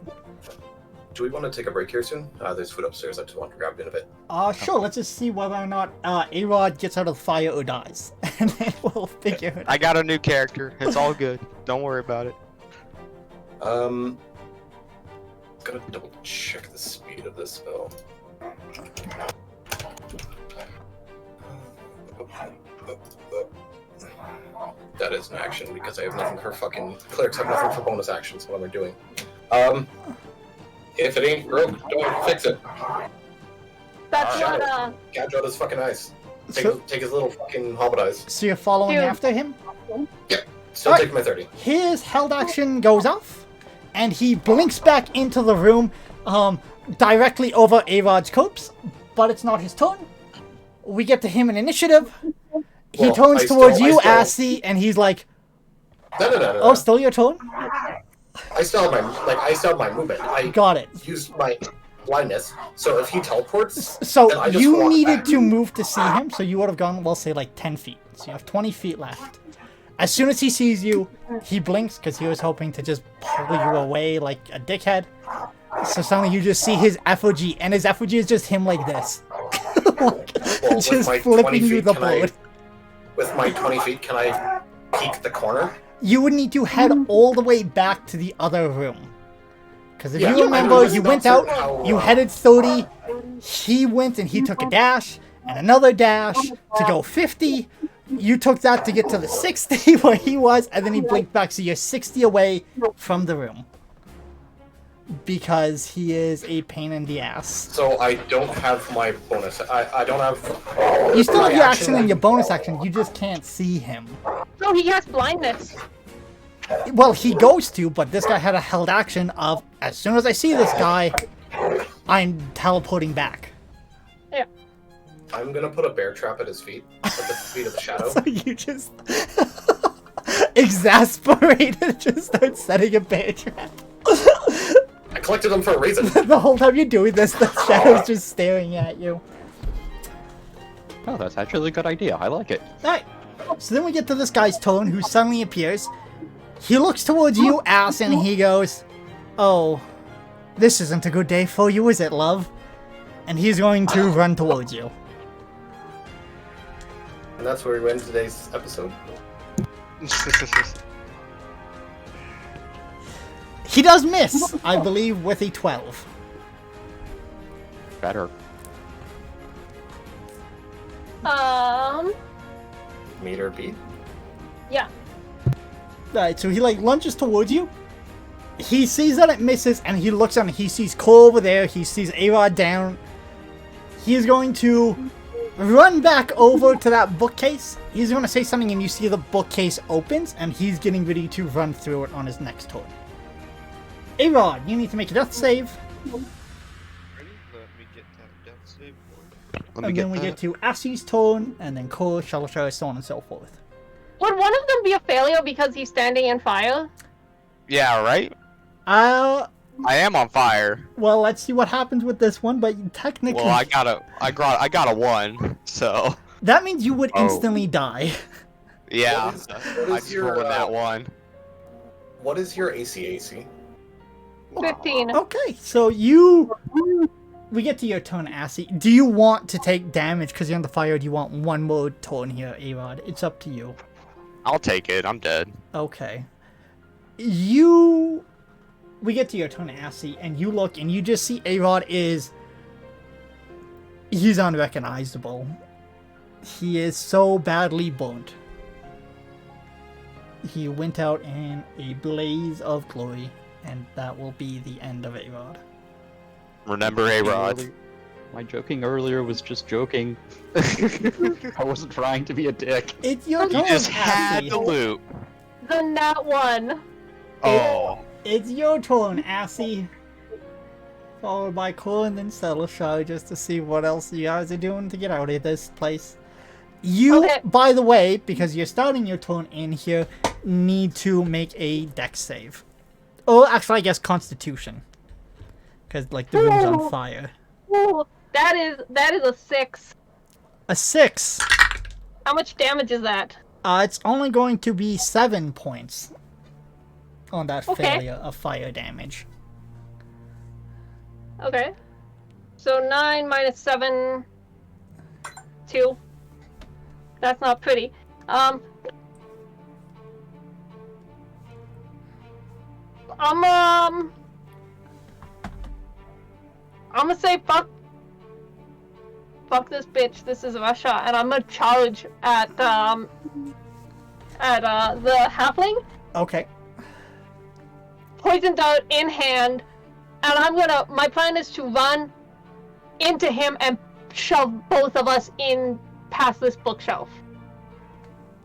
do we want to take a break here soon? There's food upstairs. I just want to grab it a bit. Sure, let's just see whether or not A-Rod gets out of the fire or dies. And then we'll figure it out. I got a new character. It's all good. Don't worry about it. Gotta double check the speed of this spell. That is an action because I have nothing for fucking clerics have nothing for bonus actions. What am I doing? If it ain't broke, don't fix it. That's Shut what, it. Catch out his fucking eyes. So, Take his little fucking hobbit eyes. so you're following Dude. after him? Still Alright. take my 30. His held action goes off, and he blinks back into the room, directly over A-Rod's corpse, but it's not his turn. We get to him in initiative. He Well, turns I towards still- you, I still- Assy, and he's like, No. "Oh, still your turn? I still have my movement. I Got it." used my blindness, so if he teleports, So then I just you walk needed back. to move to see him, so you would have gone, well, say like 10 feet. So you have 20 feet left. As soon as he sees you, he blinks because he was hoping to just pull you away like a dickhead. So suddenly you just see his effigy, and his effigy is just him like this. Well, with just my 20 flipping you feet, the can I- board. With my 20 feet, can I peek the corner? You would need to head all the way back to the other room. Because if Yeah, you I remember, was you not went out, certain how, you headed 30, he went and he took a dash, and another dash to go 50. You took that to get to the 60 where he was, and then he blinked back, so you're 60 away from the room. Because he is a pain in the ass. So I don't have my bonus. I don't have. You still my have your action and your bonus action, you just can't see him. No, he has blindness. Well, he goes to, but this guy had a held action of, as soon as I see this guy, I'm teleporting back. Yeah. I'm gonna put a bear trap at his feet, at the feet of the shadow. So you just exasperated, just start setting a bear trap. I collected them for a reason. The whole time you're doing this, the shadow's just staring at you. Oh, that's actually a good idea. I like it. Alright, so then we get to this guy's turn who suddenly appears. He looks towards you, Ass, and he goes, "Oh, this isn't a good day for you, is it, love?" And he's going to run towards you. And that's where we end today's episode. He does miss, I believe, with a 12. Better. Meet or beat? Yeah. Alright, so he like lunges towards you. He sees that it misses, and he looks down and he sees Cole over there. He sees A-Rod down. He's going to run back over to that bookcase. He's going to say something, and you see the bookcase opens, and he's getting ready to run through it on his next turn. A-Rod, you need to make a death save. Ready? Let me get that death save. Let me And get then we that. get to Assie's turn, and then Cole, Shalashar, so on and so forth. Would one of them be a failure because he's standing in fire? Yeah, right? Uh, I am on fire. well, let's see what happens with this one, but technically... Well, I got a 1, so that means you would Oh. instantly die. yeah. What is I just your, rolled that 1. What is your AC? 15. Okay, so we get to your turn, Assie. Do you want to take damage because you're on the fire, or do you want one more turn here, A-Rod? It's up to you. I'll take it. I'm dead. Okay. We get to your turn, Assie, and you look, and you just see A-Rod he's unrecognizable. He is so badly burnt. He went out in a blaze of glory, and that will be the end of A-Rod. Remember, A-Rod. My joking earlier was just joking. I wasn't trying to be a dick. It's your You turn, just had Assie. to loot. The nat 1. Oh. It's your turn, Assie. Followed by Cole and then Celestia, just to see what else you guys are doing to get out of this place. You, Okay. by the way, because you're starting your turn in here, need to make a dex save. Oh, actually, I guess Constitution. Because, like, the room's on fire. Ooh, that is a 6. A 6. How much damage is that? It's only going to be 7 points on that Okay. failure of fire damage. Okay. So 9 minus 7, 2. That's not pretty. I'm gonna say fuck this bitch. This is Russia, and I'm gonna charge at the halfling, Okay. poison dart in hand, and my plan is to run into him and shove both of us in past this bookshelf.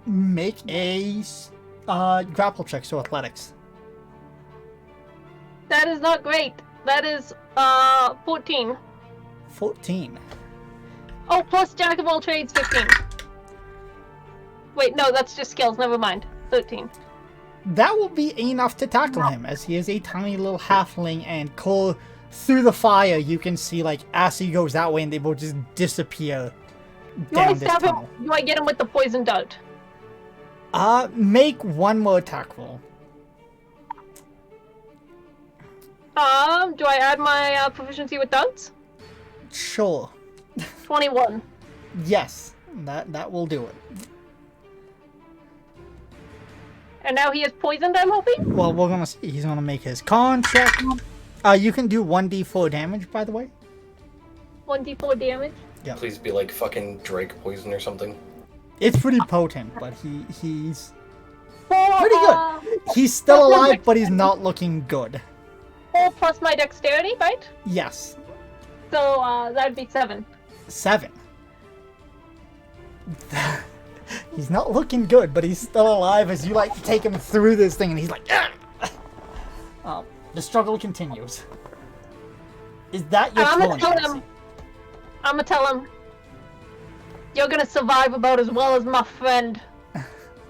Make a grapple check, so athletics. That is not great. That is 14. 14. Oh, plus jack of all trades, 15. Wait, no, that's just skills. Never mind. 13. That will be enough to tackle him, as he is a tiny little halfling, and Cole, through the fire, you can see, like, as he goes that way, and they will just disappear Do I down this stab him? tunnel. Do I get him with the poison dart? Make one more attack roll. Do I add my proficiency with darts? Sure. 21. Yes, that will do it. And now he is poisoned, I'm hoping? Well, we're gonna see. He's gonna make his con check. You can do 1d4 damage, by the way. 1d4 damage. Please be like fucking Drake poison or something. It's pretty potent, but he's Four, pretty good. He's still alive, but he's not looking good. 4 plus my dexterity, right? Yes. So, that'd be 7. 7. He's not looking good, but he's still alive as you, like, take him through this thing, and he's like, "Ugh!" The struggle continues. Is that your I'm turn, gonna tell Nancy? him. I'm gonna tell him. You're gonna survive about as well as my friend.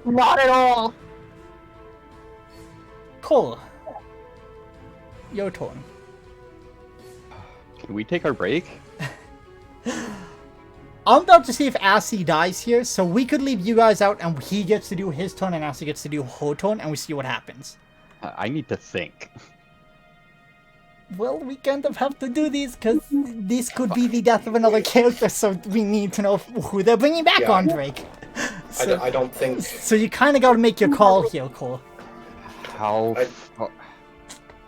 Not at all. Cole. Your turn. Can we take our break? I'm about to see if Assie dies here, so we could leave you guys out, and he gets to do his turn, and Assie gets to do her turn, and we see what happens. I need to think. Well, we kind of have to do this, because this could be the death of another character, so we need to know who they're bringing back Yeah. on Drake. I don't think... So you kind of got to make your call here, Cole. How I-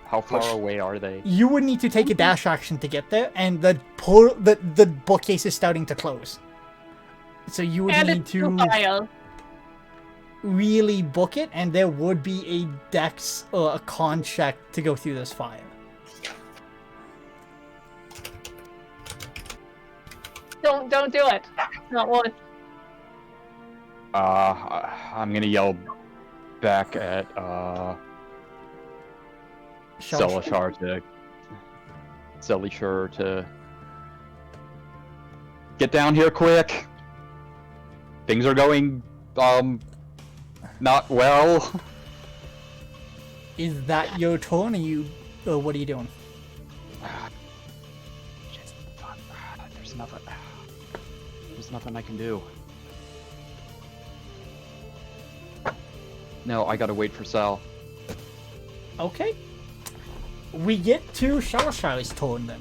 how far away are they? You would need to take a dash action to get there, and the bookcase is starting to close. So you would And need it's too to high. really book it, and there would be a dex or a con check to go through this fire. Don't do it. Not worth. I'm gonna yell back at Selishar to get down here quick. Things are going not well. Is that your turn, or what are you doing? Shit, fuck. There's nothing I can do. No, I gotta wait for Sal. Okay. We get to Shalashari's turn then.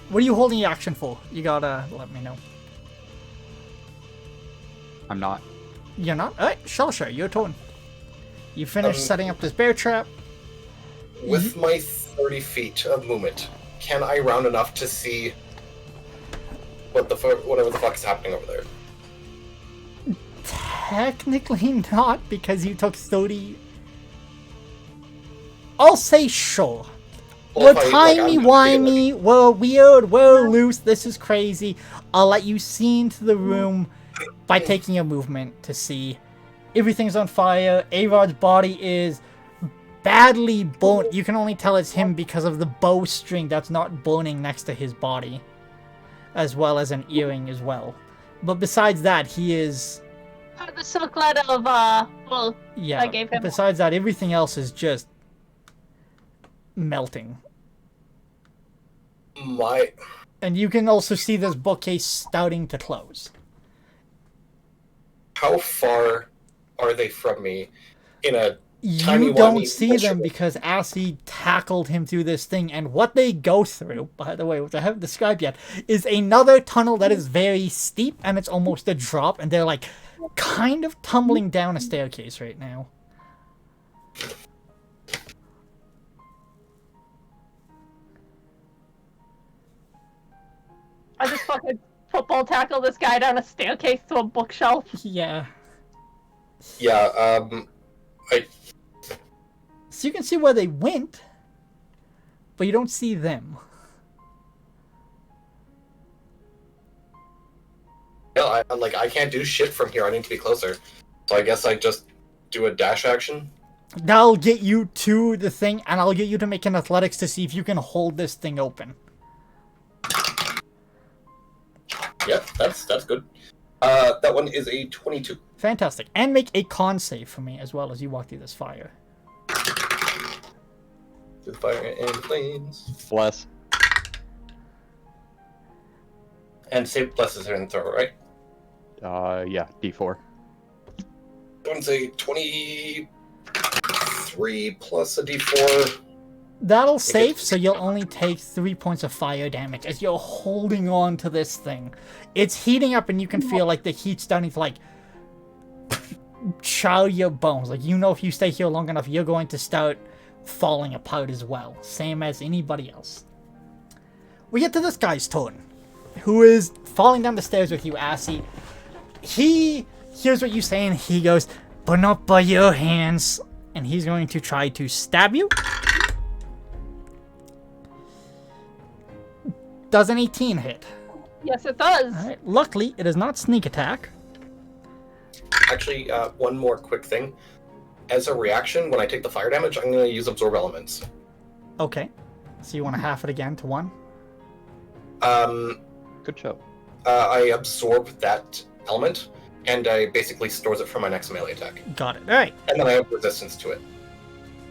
What are you holding your action for? You gotta let me know. I'm not. You're not? Alright, Shalashar, your turn. You finished setting up this bear trap. With my 30 feet of movement, can I round enough to see whatever the fuck is happening over there? Technically not, because you took 30... I'll say sure. Well, We're if I- like, I'm just timey-wimey, we're weird, we're loose, this is crazy. I'll let you see into the room by taking your movement to see. Everything's on fire, A-Rod's body is badly burnt. You can only tell it's him because of the bowstring that's not burning next to his body. As well as an earring as well. But besides that, he is... The circlet of well, Yeah, I gave him. besides that, everything else is just... melting. My... And you can also see this bookcase starting to close. How far are they from me in a tiny You don't whiny see bullshit? them because Assy tackled him through this thing, and what they go through, by the way, which I haven't described yet, is another tunnel that is very steep, and it's almost a drop, and they're like kind of tumbling down a staircase right now. I just fucking football tackle this guy down a staircase to a bookshelf. Yeah. Yeah, So you can see where they went, but you don't see them. yeah, I can't do shit from here. I need to be closer. So I guess I just do a dash action. That'll get you to the thing, and I'll get you to make an athletics to see if you can hold this thing open. Yep, that's good. That one is a 22. Fantastic. And make a con save for me as well as you walk through this fire. Through the fire and flames. Bless. And save pluses are in throw, right? Yeah, D4. That one's a 23 plus a d4. That'll save, so you'll only take 3 points of fire damage as you're holding on to this thing. It's heating up and you can feel like the heat's starting to like chow your bones. Like, you know, if you stay here long enough, you're going to start falling apart as well. Same as anybody else. We get to this guy's turn, who is falling down the stairs with you, Assy. He hears what you say and he goes, "But not by your hands." And he's going to try to stab you. Does an 18 hit? Yes, it does. Alright, luckily, it is not sneak attack. Actually, one more quick thing. As a reaction, when I take the fire damage, I'm going to use Absorb Elements. Okay. So you want to half it again to 1? Good show. I absorb that element, and I basically stores it for my next melee attack. Got it. Alright. And then I have resistance to it.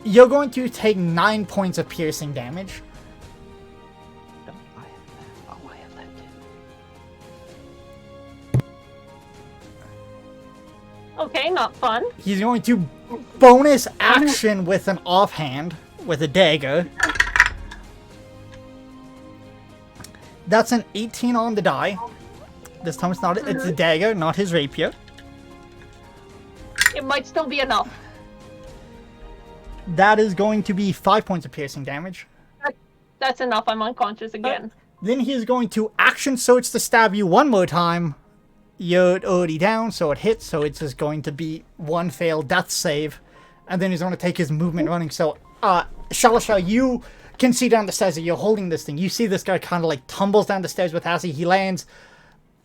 You're going to take 9 points of piercing damage. I have that too. Okay, not fun. He's going to bonus action with an offhand, with a dagger. That's an 18 on the die. This time it's not. It's a dagger, not his rapier. It might still be enough. That is going to be 5 points of piercing damage. That's enough. I'm unconscious again. Then he is going to action surge to stab you one more time. You're already down, so it hits. So it's just going to be one failed death save, and then he's going to take his movement running. So, Shalasha, you can see down the stairs that you're holding this thing. You see this guy kind of like tumbles down the stairs with Assy. He lands.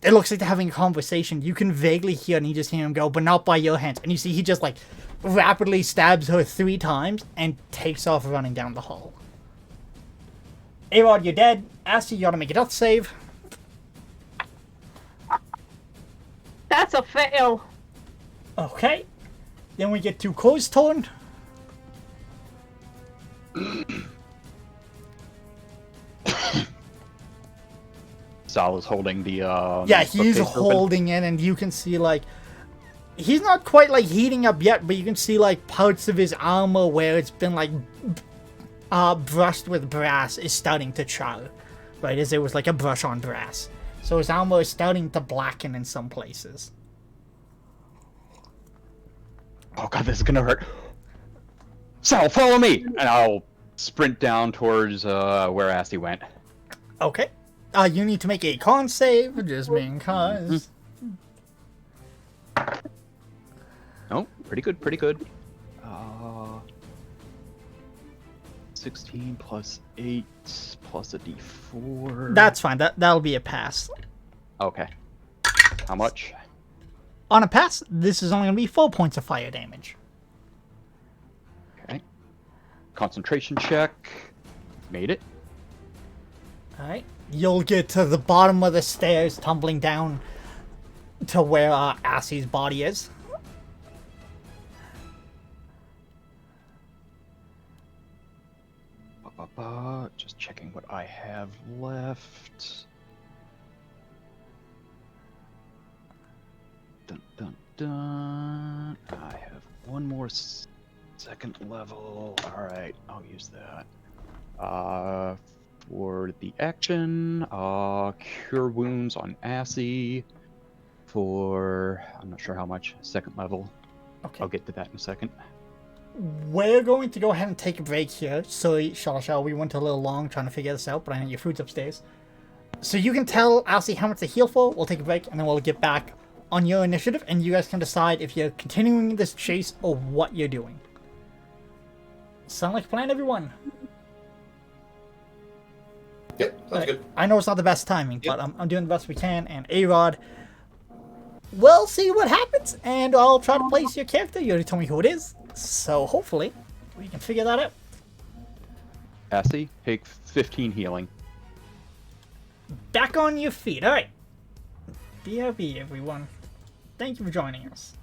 It looks like they're having a conversation. You can vaguely hear, and you just hear him go, but not by your hands. And you see he just like rapidly stabs her 3 times and takes off running down the hall. Arod, you're dead. Assy, you ought to make a death save. That's a fail. Okay. Then we get to Ko's turn. Sal is holding the Yeah, he's bookcase open. holding it, and you can see, like, he's not quite, like, heating up yet, but you can see, like, parts of his armor where it's been, like, brushed with brass is starting to char. Right, as there was, like, a brush on brass. So his armor is starting to blacken in some places. Oh god, this is gonna hurt. Sal, follow me! And I'll sprint down towards where Assy went. Okay. You need to make a con save, just because. Oh, pretty good, pretty good. 16 plus 8 plus a d4. That's fine. That'll be a pass. Okay. How much? On a pass, this is only going to be 4 points of fire damage. Okay. Concentration check. Made it. Alright. You'll get to the bottom of the stairs, tumbling down to where Assy's body is. Just checking what I have left. Dun dun dun. I have one more second level. Alright, I'll use that. For the action, cure wounds on Assy. For I'm not sure how much, second level. Okay. I'll get to that in a second. We're going to go ahead and take a break here. Sorry, Shalasha, we went a little long trying to figure this out, but I know your food's upstairs. So you can tell Assy how much to heal for. We'll take a break, and then we'll get back on your initiative, and you guys can decide if you're continuing this chase or what you're doing. Sound like a plan, everyone? Yep, that's good. I know it's not the best timing, but I'm doing the best we can, and A-Rod, we'll see what happens, and I'll try to place your character. You already told me who it is, so hopefully we can figure that out. Assy, take 15 healing. Back on your feet. Alright. BRB, everyone. Thank you for joining us.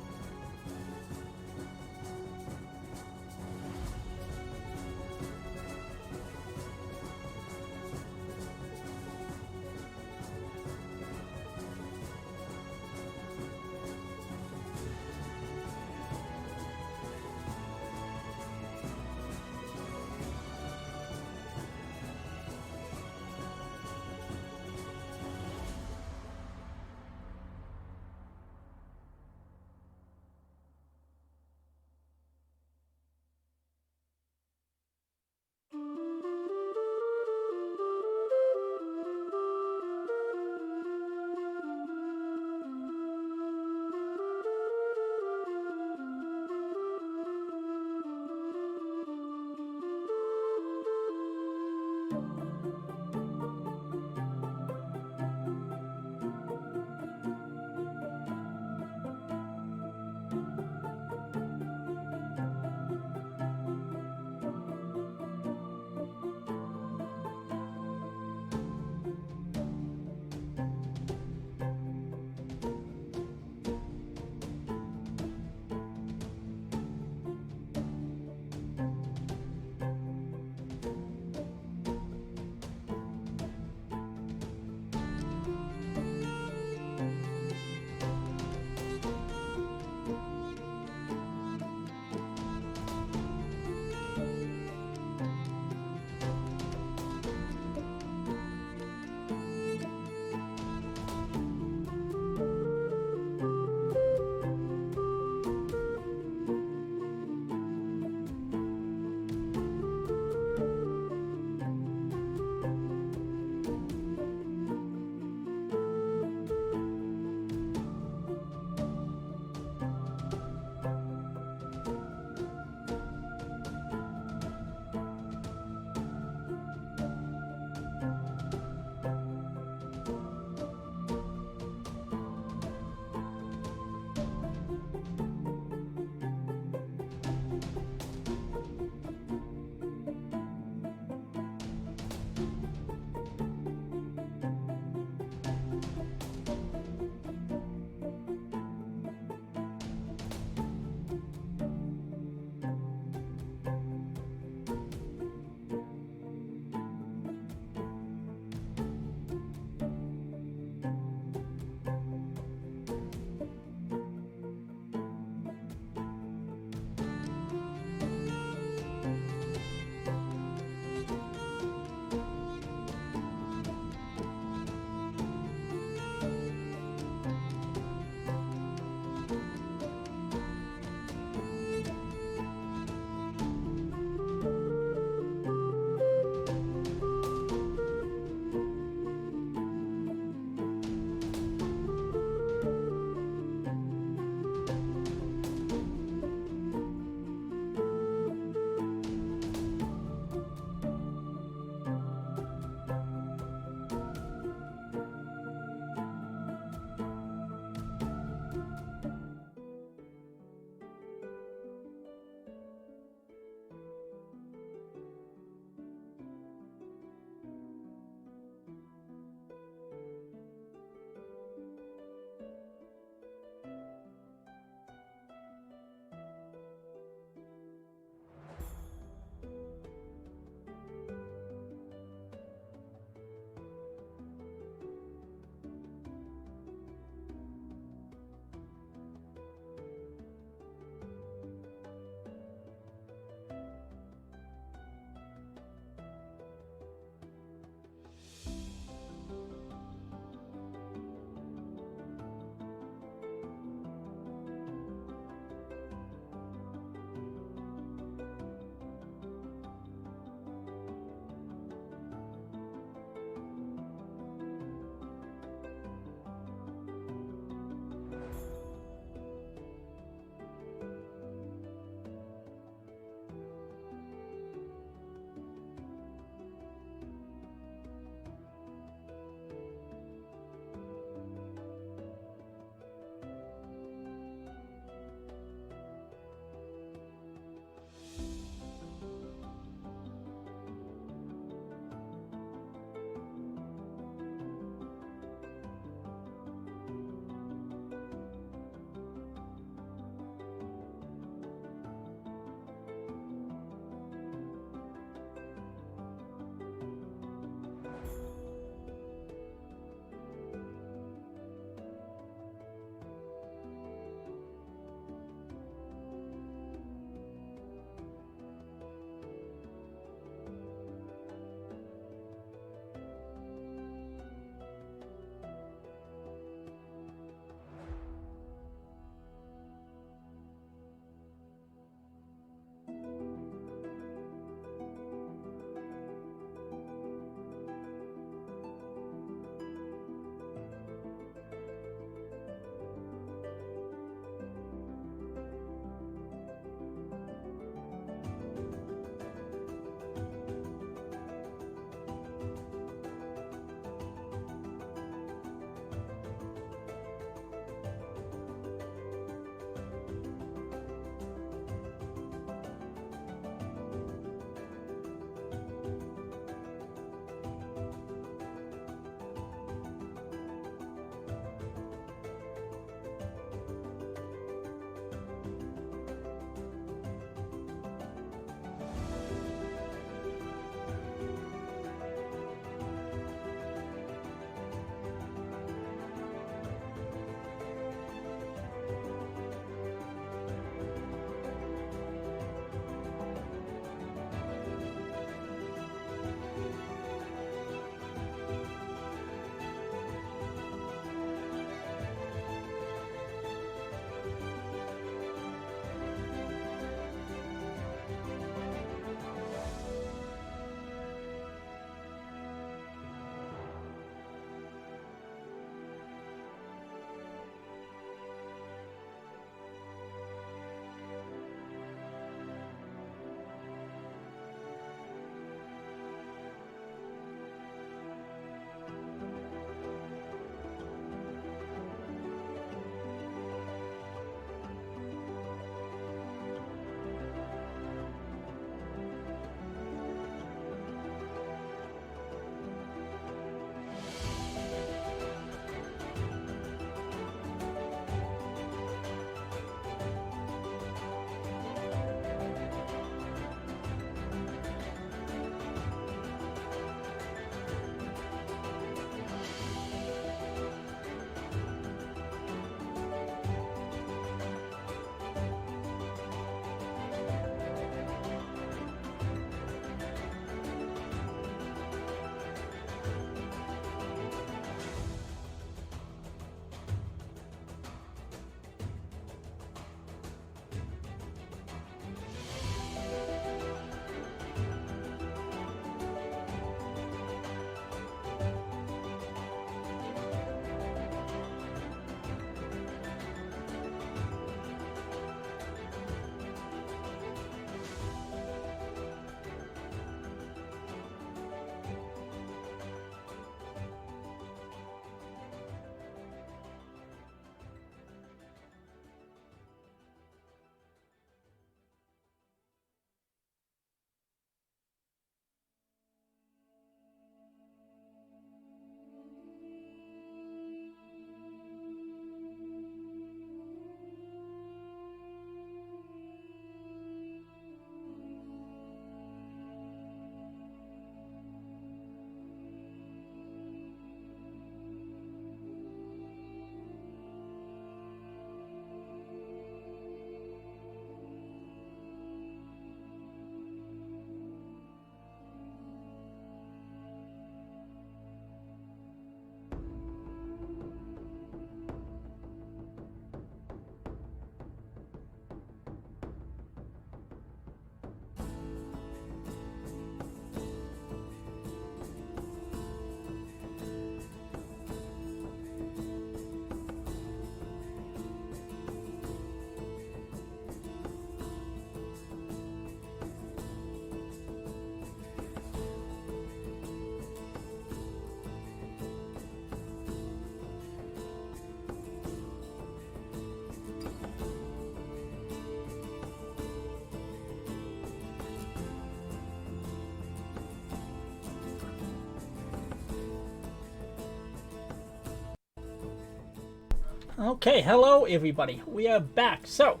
Okay, hello everybody. We are back. So,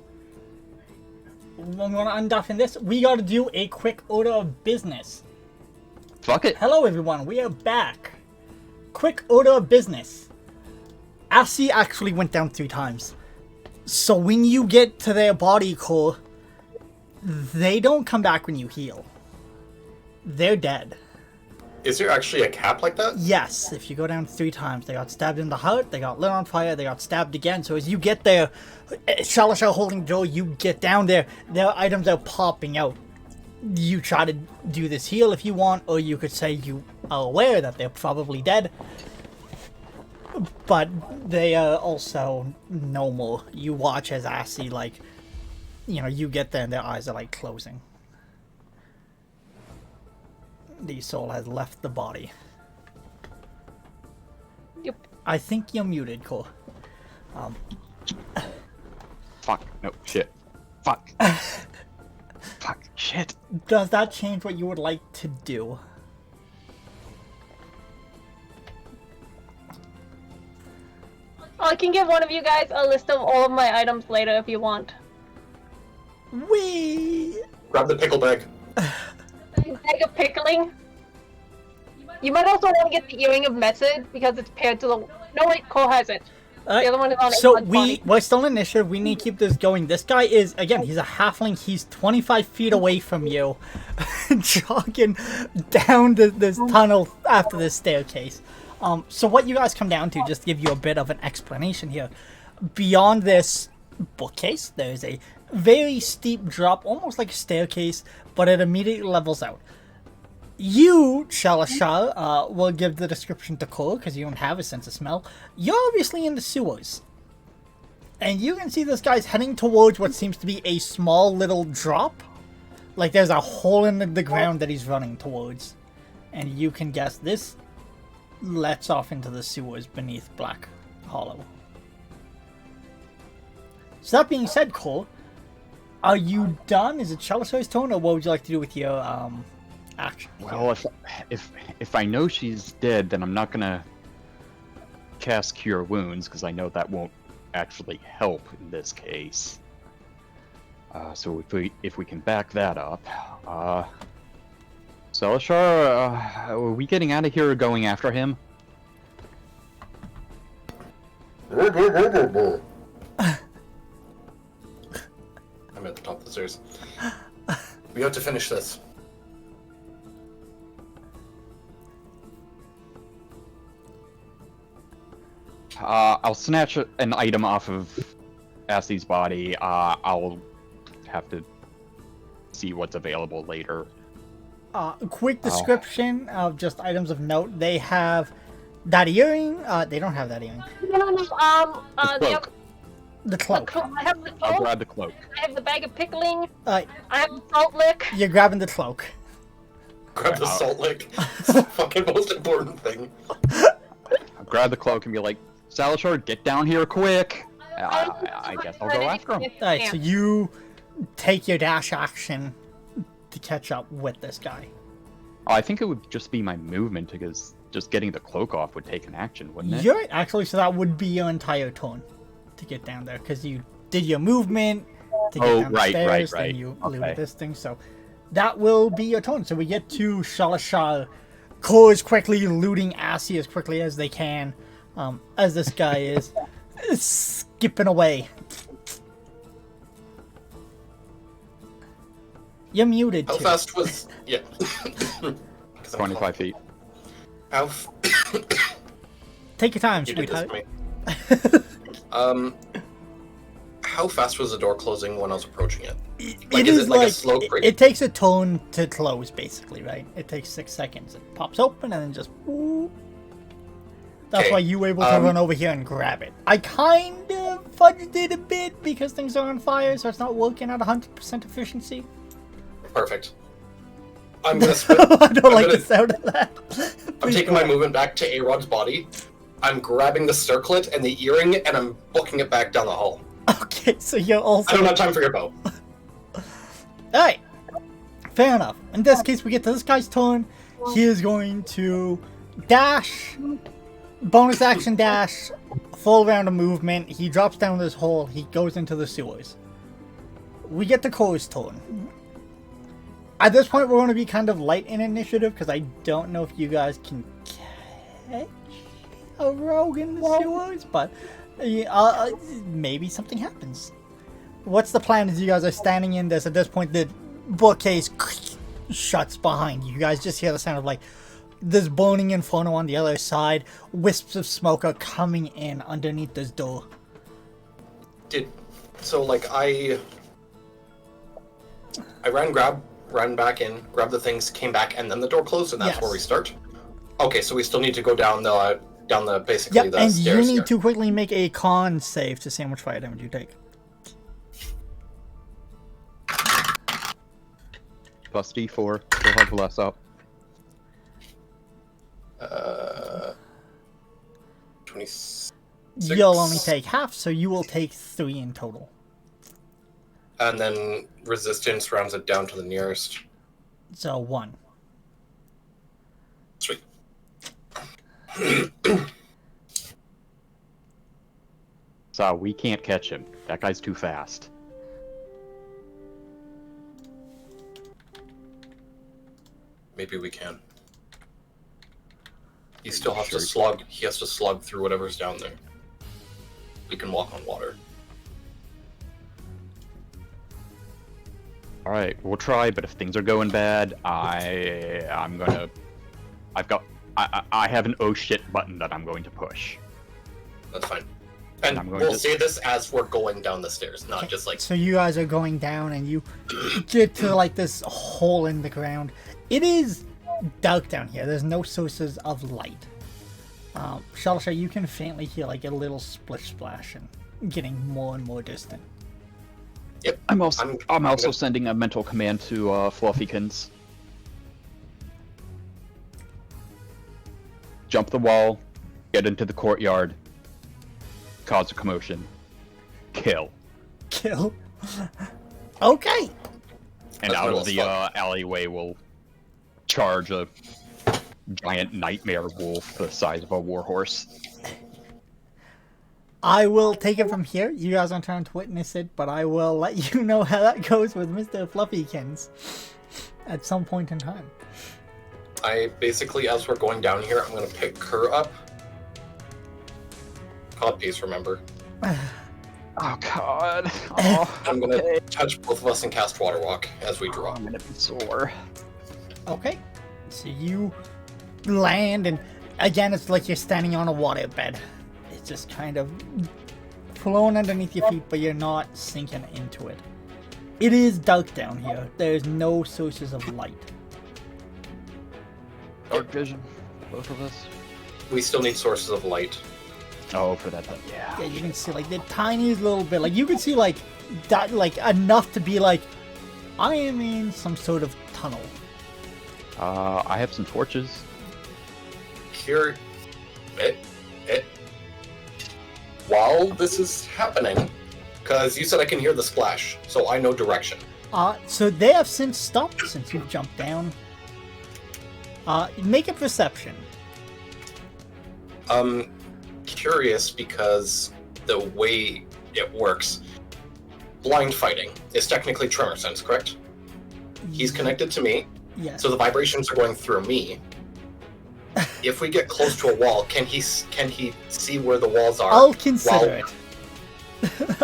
I'm gonna undeafen this. We gotta do a quick order of business. Fuck it. Hello everyone, we are back. Quick order of business. Assi actually went down 3 times. So when you get to their body core, they don't come back when you heal. They're dead. Is there actually a cap like that? Yes, if you go down 3 times, they got stabbed in the heart, they got lit on fire, they got stabbed again. So as you get there, Shalashar holding Joe, you get down there, their items are popping out. You try to do this heal if you want, or you could say you are aware that they're probably dead. But they are also normal. You watch as Assi, like, you know, you get there and their eyes are like closing. The soul has left the body. Yep. I think you're muted, Cole. Fuck. No, shit. Fuck. Fuck. Shit. Does that change what you would like to do? I can give one of you guys a list of all of my items later if you want. Wee! Grab the pickle bag. Bag of pickling. You might also want to get the earring of message because it's paired to the. No wait, Cole has it. The other one is on So Edward's body. we're still in initiative. We need to keep this going. This guy is, again, he's a halfling. He's 25 feet away from you, jogging down this tunnel after this staircase. So what you guys come down to, just to give you a bit of an explanation here. Beyond this bookcase, there's a very steep drop, almost like a staircase, but it immediately levels out. You, Shalashar, will give the description to Cole because you don't have a sense of smell. You're obviously in the sewers. And you can see this guy's heading towards what seems to be a small little drop. Like there's a hole in the ground that he's running towards. And you can guess this lets off into the sewers beneath Black Hollow. So that being said, Cole, are you done? Is it Shalashar's turn, or what would you like to do with your action? Well, if I know she's dead, then I'm not gonna cast Cure Wounds because I know that won't actually help in this case. So if we can back that up, Celashar, are we getting out of here or going after him? I'm at the top of the stairs. We have to finish this. I'll snatch an item off of Assi's body. I'll have to see what's available later. Quick description of just items of note. They have that earring. They don't have that earring. No. The cloak. I have the I'll cloak. grab the cloak. I have the bag of pickling. Uh, I have the salt lick. you're grabbing the cloak. Grab the salt lick. It's the fucking most important thing. I'll grab the cloak and be like, Salashar, get down here quick! I guess I'll go after him. Alright, so you take your dash action to catch up with this guy. Oh, I think it would just be my movement because just getting the cloak off would take an action, wouldn't it? You're right, actually, so that would be your entire turn to get down there, because you did your movement to get down the stairs, then you looted this thing, so that will be your turn. So we get to Shalashar. Core is quickly looting Assi as quickly as they can, as this guy is skipping away. You're muted, How too. fast was... Yeah. 25 feet. How... Take your time, You did this sweetheart. to me. How fast was the door closing when I was approaching it? Like, It is is it like a like slow it, break? it takes a turn to close, basically, right? It takes 6 seconds. It pops open and then just. Whoop. That's Okay, why you were able to run over here and grab it. I kind of fudged it a bit because things are on fire, so it's not working at 100% efficiency. Perfect. I'm gonna sprint. I don't like gonna- the sound of that. I'm Please taking go my on. movement back to A-Rod's body. I'm grabbing the circlet and the earring, and I'm booking it back down the hall. Okay, so you're also. I don't have time for your bow. Alright. Fair enough. In this case, we get to this guy's turn. He is going to dash bonus action dash, full round of movement. He drops down this hole. He goes into the sewers. We get the Core's turn. At this point, we're going to be kind of light in initiative because I don't know if you guys can catch a rogue in the sewers, but maybe something happens. What's the plan as you guys are standing in this? At this point, the bookcase shuts behind you. You guys just hear the sound of like this burning inferno on the other side. Wisps of smoke are coming in underneath this door. I ran back in, grabbed the things, came back, and then the door closed, and that's where we start. Okay, so we still need to go down the basically the and stairs. You need to quickly make a con save to see how much fire damage you take. Plus D4. We'll have less up. 26. You'll only take half, so you will take 3 in total. And then resistance rounds it down to the nearest. So 1. Sweet. So we can't catch him. That guy's too fast. Maybe we can. He still has to slug. He has to slug through whatever's down there. We can walk on water. All right, we'll try. But if things are going bad, I have an oh shit button that I'm going to push. That's fine. And we'll say this as we're going down the stairs, not just like... So you guys are going down and you get to like this hole in the ground. It is dark down here. There's no sources of light. Shalisha, you can faintly hear like a little splish splash and getting more and more distant. Yep. I'm also sending a mental command to Fluffykins. Jump the wall, get into the courtyard, cause a commotion, kill. Kill. Okay. And out of the alleyway will charge a giant nightmare wolf the size of a warhorse. I will take it from here. You guys aren't trying to witness it, but I will let you know how that goes with Mr. Fluffykins at some point in time. I basically, as we're going down here, I'm going to pick her up. God, please remember. Oh god. Oh, I'm going to touch both of us and cast Water Walk as we drop. I'm going to be sore. Okay. So you land, and again, it's like you're standing on a waterbed. It's just kind of flowing underneath your feet, but you're not sinking into it. It is dark down here. There's no sources of light. Dark vision, both of us. We still need sources of light. Oh, for that, yeah. Yeah, you can see like the tiniest little bit. Like you can see like that, like enough to be like, I am in some sort of tunnel. I have some torches. Here, while this is happening, because you said I can hear the splash, so I know direction. So they have since stopped since you've jumped down. Make a perception. Curious because the way it works, blind fighting is technically tremor sense, correct? He's connected to me, Yes. so the vibrations are going through me. If we get close to a wall, can he see where the walls are? I'll consider it.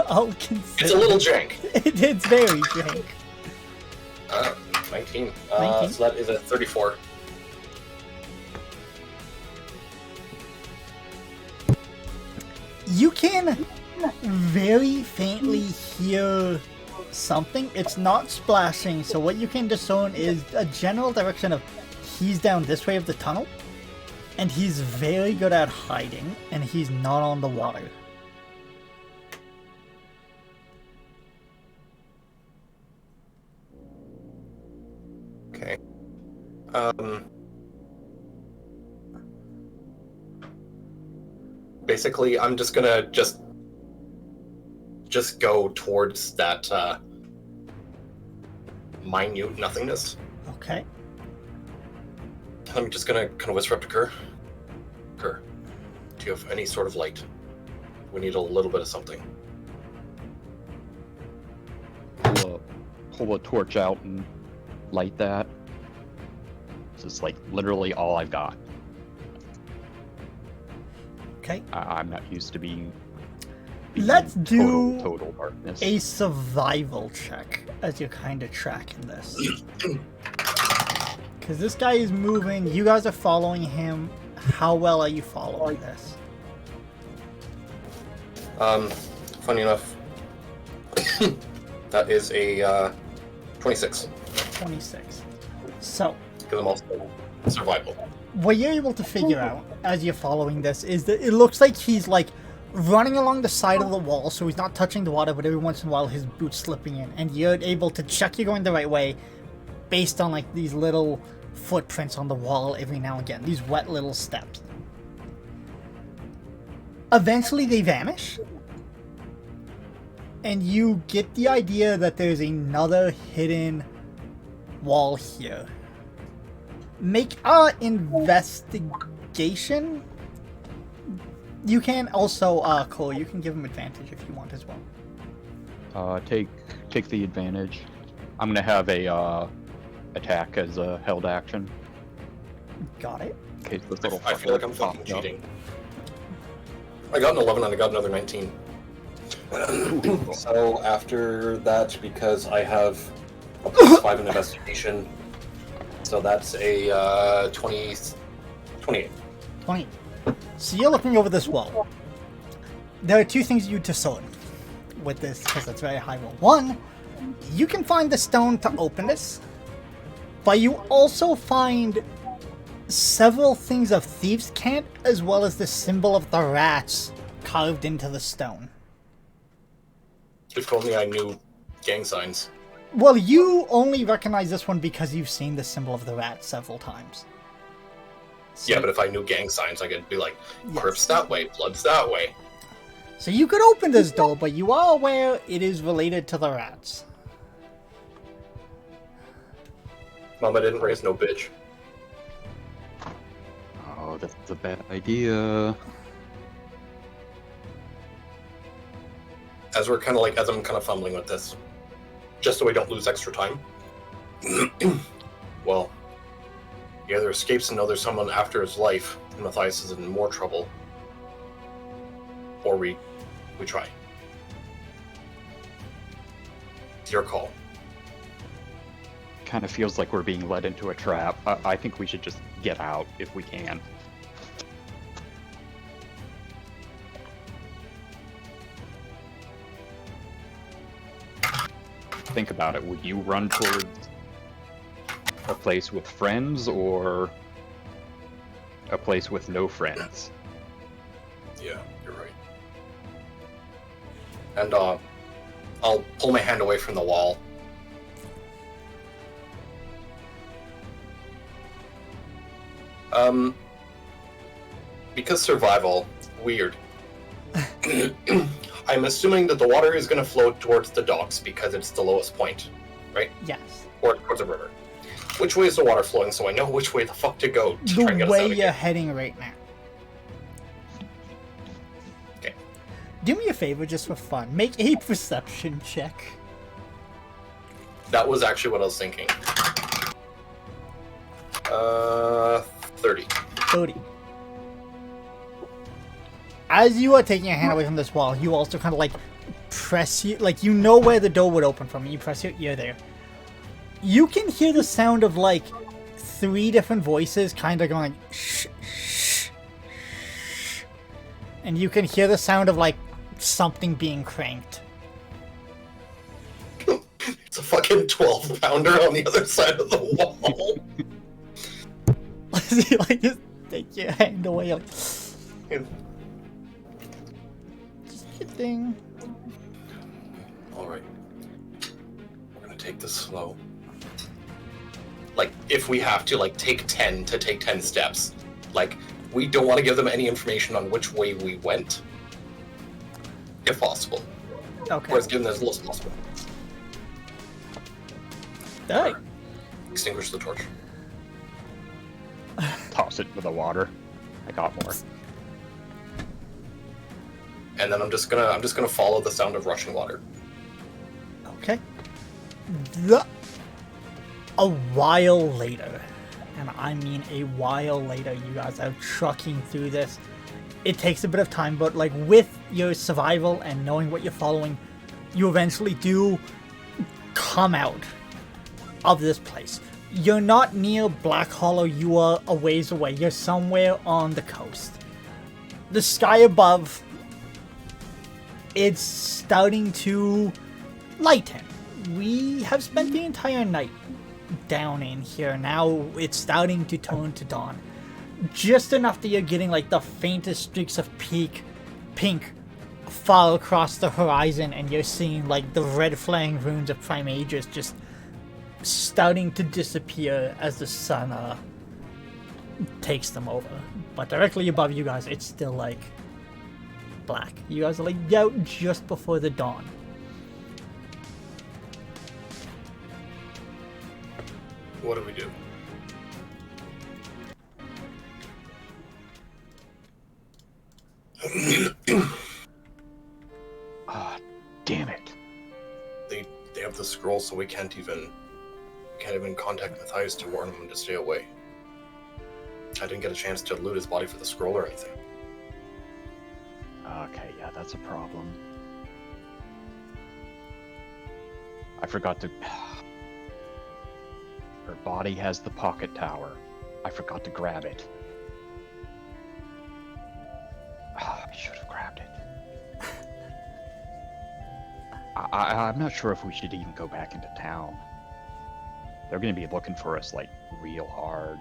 I'll consider. It's a little jank. It's very jank. 19. 19. So that is a 34. You can very faintly hear something. It's not splashing, so what you can discern is a general direction of he's down this way of the tunnel, and he's very good at hiding, and he's not on the water. Okay. Basically, I'm just gonna just go towards that minute nothingness. Okay. I'm just gonna kind of whisper up to Kerr. Kerr, Do you have any sort of light? We need a little bit of something. Pull a torch out and light that. This is like literally all I've got. Okay. I'm not used to being Let's in do total darkness. a survival check as you're kind of tracking this. Because this guy is moving, you guys are following him. How well are you following this? Funny enough, that is a 26. 26. So, Because I'm also survival. what you're able to figure out as you're following this is that it looks like he's like running along the side of the wall, so he's not touching the water, but every once in a while his boot's slipping in, and you're able to check you're going the right way based on like these little footprints on the wall every now and again, these wet little steps. Eventually they vanish, and you get the idea that there's another hidden wall here. Make a investigation. You can also, Cole, you can give him advantage if you want as well. Take the advantage. I'm gonna have a attack as a held action. Got it. In case this little I feel like I'm fucker fucking pops up. cheating. I got an 11 and I got another 19. So after that, because I have a +5 in investigation, so that's a 28. 20. So you're looking over this wall. There are two things you discern with this, because it's very high roll. One, you can find the stone to open this, but you also find several things of thieves' cant, as well as the symbol of the rats carved into the stone. If only I knew gang signs. Well, you only recognize this one because you've seen the symbol of the rat several times. So, Yeah, but if I knew gang signs, I could be like, Yes. crypts that way, bloods that way. So you could open this door, but you are aware it is related to the rats. Mama didn't raise no bitch. Oh, that's a bad idea. As I'm kind of fumbling with this, just so we don't lose extra time. Well, he either escapes and know there's someone after his life, and Matthias is in more trouble, or we try. It's your call. Kind of feels like we're being led into a trap. I think we should just get out if we can. Think about it. Would you run towards a place with friends or a place with no friends? Yeah, you're right. And I'll pull my hand away from the wall. Because survival, weird. I'm assuming that the water is going to flow towards the docks because it's the lowest point, right? Yes. Or towards the river. Which way is the water flowing so I know which way the fuck to go to try and The get us way out of you're here? heading right now. Okay. Do me a favor just for fun. Make a perception check. That was actually what I was thinking. 30. 30. As you are taking your hand away from this wall, you also kind of like press you, like you know where the door would open from, and you press your ear there. You can hear the sound of like 3 different voices kind of going shh, shh, shh. And you can hear the sound of like something being cranked. It's a fucking 12-pounder on the other side of the wall. You like just take your hand away like just kidding. Alright. We're gonna take this slow. Like, if we have to, like, take 10 steps. Like, we don't want to give them any information on which way we went. If possible. Okay. Or as give them as little as possible. Alright. Extinguish the torch. Toss it into the water. I got more. and then I'm just gonna follow the sound of rushing water. Okay. A while later, and I mean a while later, you guys are trucking through this. It takes a bit of time, but like with your survival and knowing what you're following, you eventually do come out of this place. You're not near Black Hollow, you are a ways away. You're somewhere on the coast. The sky above, it's starting to lighten. We have spent the entire night down in here. Now it's starting to turn to dawn. Just enough that you're getting like the faintest streaks of pink fall across the horizon, and you're seeing like the red flaring runes of Primages just starting to disappear as the sun takes them over. But directly above you guys, it's still like black. You guys are like out just before the dawn. What do we do? Ah, damn it. They have the scroll, so we can't even contact Matthias to warn him to stay away. I didn't get a chance to loot his body for the scroll or anything. Okay, yeah, that's a problem. I forgot to... Her body has the pocket tower. I forgot to grab it. I should have grabbed it. I'm not sure if we should even go back into town. They're gonna be looking for us, like, real hard.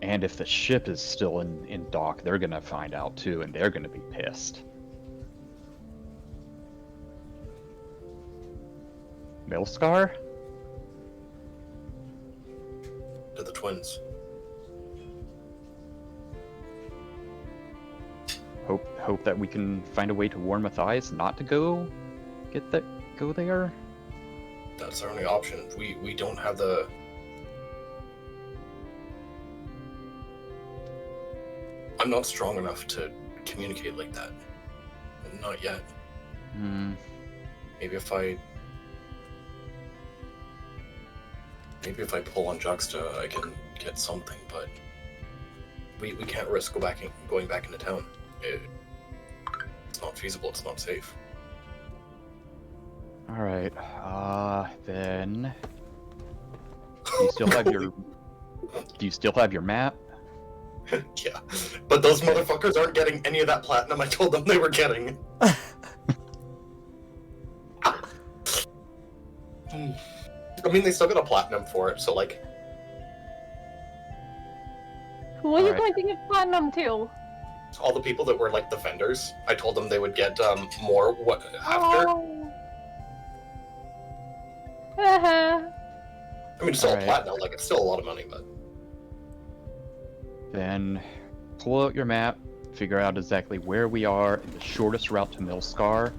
And if the ship is still in dock, they're gonna find out too, and they're gonna be pissed. Milscar? To the twins. Hope that we can find a way to warn Matthias not to go there. That's our only option. We don't have the... I'm not strong enough to communicate like that. Not yet. Maybe if I pull on Juxta, I can get something, but we can't risk going back into town. It's not feasible, it's not safe. Alright, then... Do you still have your map? Yeah, but those motherfuckers aren't getting any of that platinum I told them they were getting. I mean, they still got a platinum for it, so like... Who are you Alright. going to give platinum to? All the people that were like the vendors, I told them they would get more after. Oh. Uh-huh. I mean, it's still Alright. platinum, like it's still a lot of money, but... Then pull out your map, figure out exactly where we are, and the shortest route to Milscar.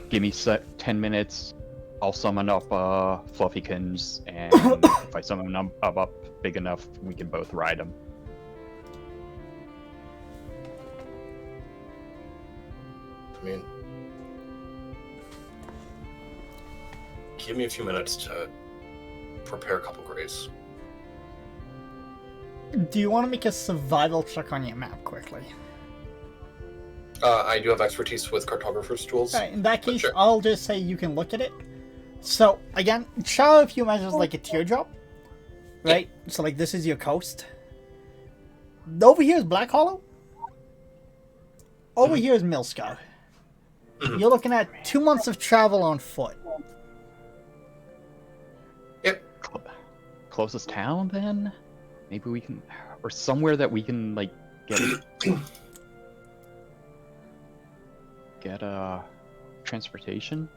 Give me 10 minutes, I'll summon up Fluffykins, and if I summon them up big enough, we can both ride them. I mean... Give me a few minutes to prepare a couple grays. Do you want to make a survival check on your map quickly? I do have expertise with cartographer's tools. Alright, in that case, Sure. I'll just say you can look at it. So, again, shower if you measures like a teardrop. Right? So, like, this is your coast. Over here is Black Hollow. Over here is Milscar. Mhm. You're looking at 2 months of travel on foot. Yep. Closest town, then? Maybe we can... Or somewhere that we can, like, get transportation?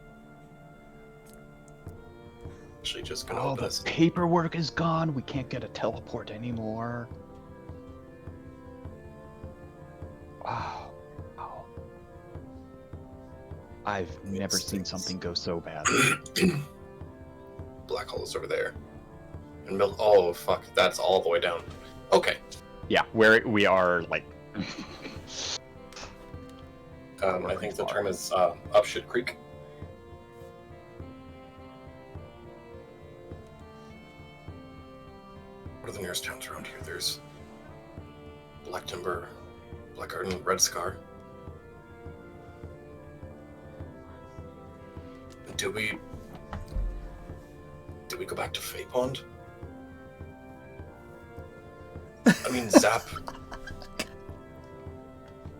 Actually, just gonna Oh, open the this. paperwork is gone. We can't get a teleport anymore. Wow. Wow. I've never seen something go so bad. Black Hole's over there. And oh fuck, that's all the way down. Okay. Yeah, where we are, like... I think the term is up shit creek. What are the nearest towns around here? There's Black Timber, Black Garden, Red Scar. Do we go back to Fey Pond? I mean, Zap.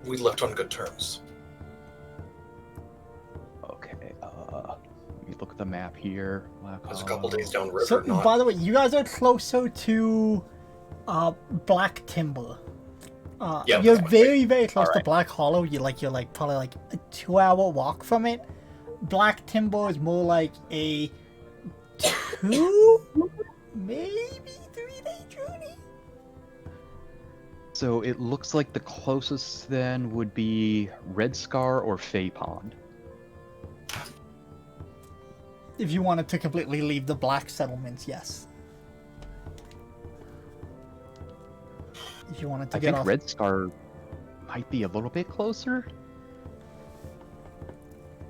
We left on good terms. Okay, let me look at the map here. There's a couple days downriver. So, by the way, you guys are closer to Black Timber. Yeah, you're that's very, very close to Alright. Black Hollow. You're probably like a 2-hour walk from it. Black Timber is more like a 2, maybe 3-day journey. So it looks like the closest then would be Red Scar or Fey Pond. If you wanted to completely leave the black settlements, yes. If you wanted to I get think off... Red Scar might be a little bit closer.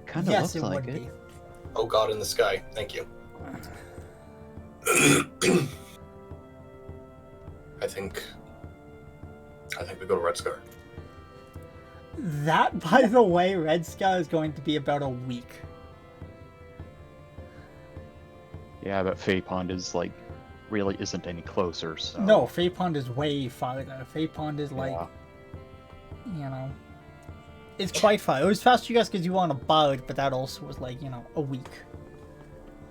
Kind of Yes, looks it like would it. be. Oh God in the sky. Thank you. I think we go to Red Scar. That, by the way, Red Sky is going to be about a week. Yeah, but Fey Pond is like really isn't any closer. So No, Fey Pond is way farther. Fey Pond is like, Yeah. you know, it's quite far. It was fast, you guys, because you were on a boat, but that also was like, you know, a week.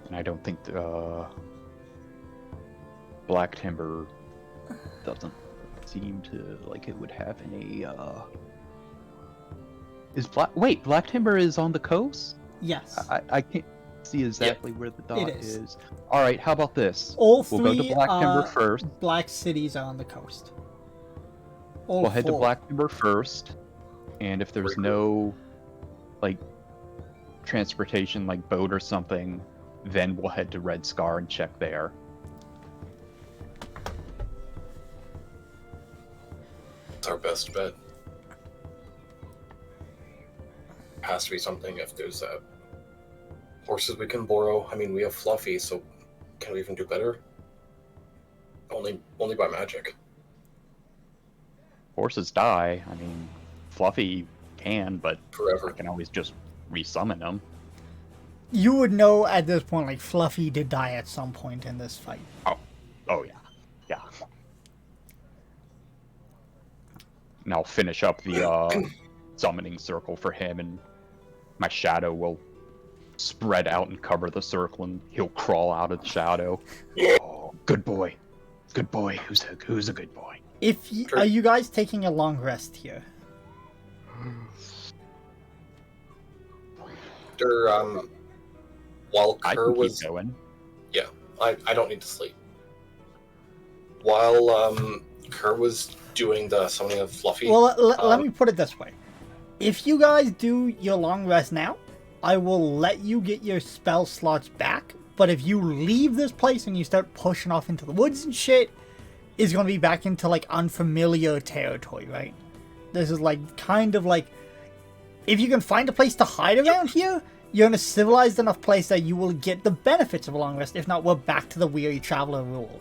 And I don't think Black Timber doesn't seem to like it would have any. Is Black Timber is on the coast? Yes. I can't see exactly where the dot is. is. All right, how about this? All We'll three go to Black Timber first. black cities are on the coast. All We'll head to four. Black Timber first, and if there's no like transportation, like boat or something, then we'll head to Red Scar and check there. It's our best bet. Has to be something if there's horses we can borrow. I mean, we have Fluffy, so can we even do better? Only by magic. Horses die. I mean, Fluffy can, but Forever. I can always just resummon them. You would know at this point, like, Fluffy did die at some point in this fight. Oh yeah, yeah. And I'll finish up the summoning circle for him, and my shadow will spread out and cover the circle, and he'll crawl out of the shadow. Oh, good boy, good boy. Who's a good boy? Are you guys taking a long rest here? After, while I Kerr can was... keep going. Yeah, I don't need to sleep. While Kerr was doing the summoning of Fluffy... Well, let me put it this way. If you guys do your long rest now, I will let you get your spell slots back, but if you leave this place and you start pushing off into the woods and shit, it's going to be back into, like, unfamiliar territory, right? This is, like, kind of like... If you can find a place to hide around here, you're in a civilized enough place that you will get the benefits of a long rest. If not, we're back to the weary traveler rule.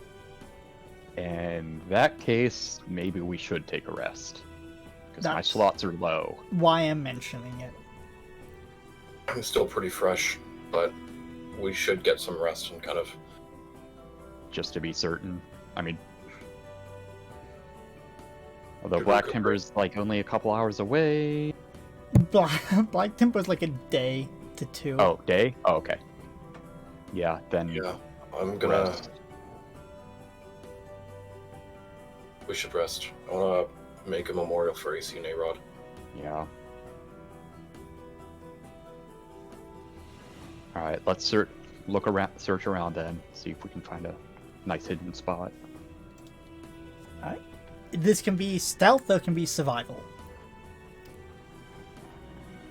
In that case, maybe we should take a rest. Because my That's- slots are low. Why I'm mentioning it. I'm still pretty fresh, but we should get some rest and kind of... Just to be certain. I mean... Although Good Black work, Timber is like only a couple hours away. Black Timber's like a day to 2. Oh, day? Oh, okay. Yeah, then Yeah, I'm gonna... rest. We should rest. I wanna make a memorial for AC and A-Rod. Yeah. Alright, let's search around then. See if we can find a nice hidden spot. This can be stealth or it can be survival.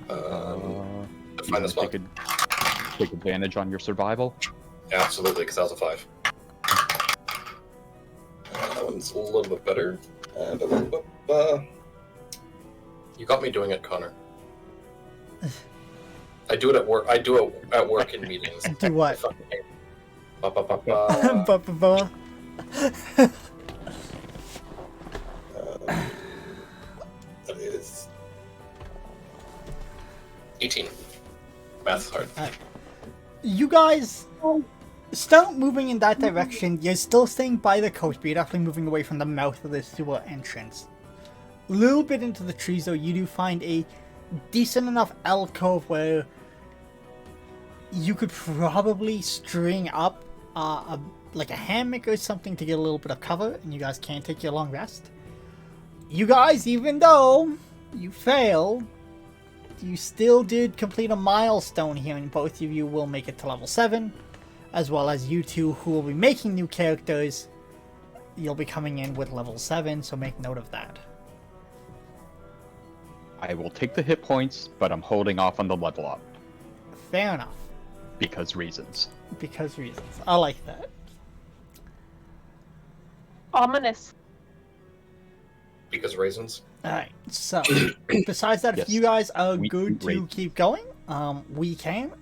You Find the wanna spot. take advantage on your survival? Yeah, absolutely, because that was a 5. sounds a little bit better. You got me doing it, Connor. I do it at work. I do it at work in meetings. Do what? Ba-ba-ba-ba. That is 18. Math's hard. You guys start moving in that direction. You're still staying by the coast, but you're definitely moving away from the mouth of the sewer entrance. A little bit into the trees, though, you do find a decent enough alcove where you could probably string up like a hammock or something to get a little bit of cover, and you guys can take your long rest. You guys, even though you failed, you still did complete a milestone here, and both of you will make it to level 7, as well as you two who will be making new characters. You'll be coming in with level 7, so make note of that. I will take the hit points, but I'm holding off on the level up. Fair enough. Because reasons. Because reasons. I like that. Ominous. Because raisins. Alright, so, besides that, Yes. if you guys are We good to rate. keep going, we can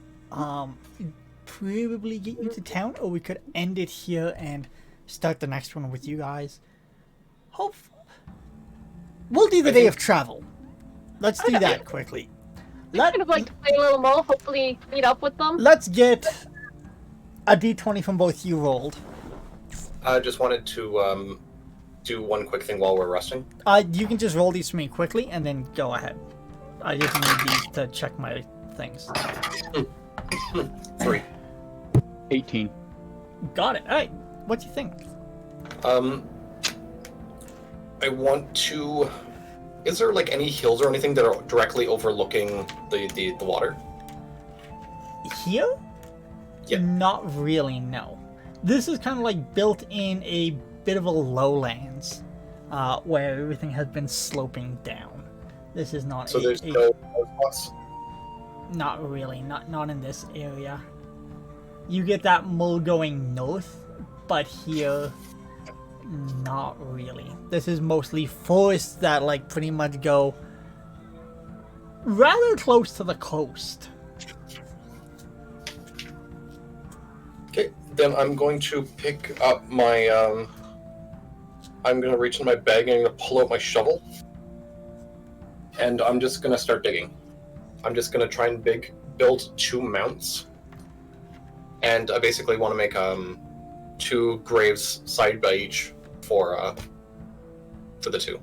probably get you to town, or we could end it here and start the next one with you guys. We'll do the day of travel. Let's do that quickly. I kind of like to play a little more, hopefully meet up with them. Let's get a d20 from both you rolled. I just wanted to do one quick thing while we're resting. You can just roll these for me quickly, and then go ahead. I just need these to check my things. 3. 18. Got it. Alright, what do you think? I want to. Is there like any hills or anything that are directly overlooking the water? Here? Yeah. Not really, no. This is kind of like built in a bit of a lowlands, where everything has been sloping down. This is not So there's no spots? Not really, not in this area. You get that mull going north, but here, not really. This is mostly forests that like pretty much go rather close to the coast. Okay, then I'm going to pick up my. I'm going to reach in my bag and I'm going to pull out my shovel. And I'm just going to start digging. I'm just going to try and build 2 mounts. And I basically want to make 2 graves side by each for the 2.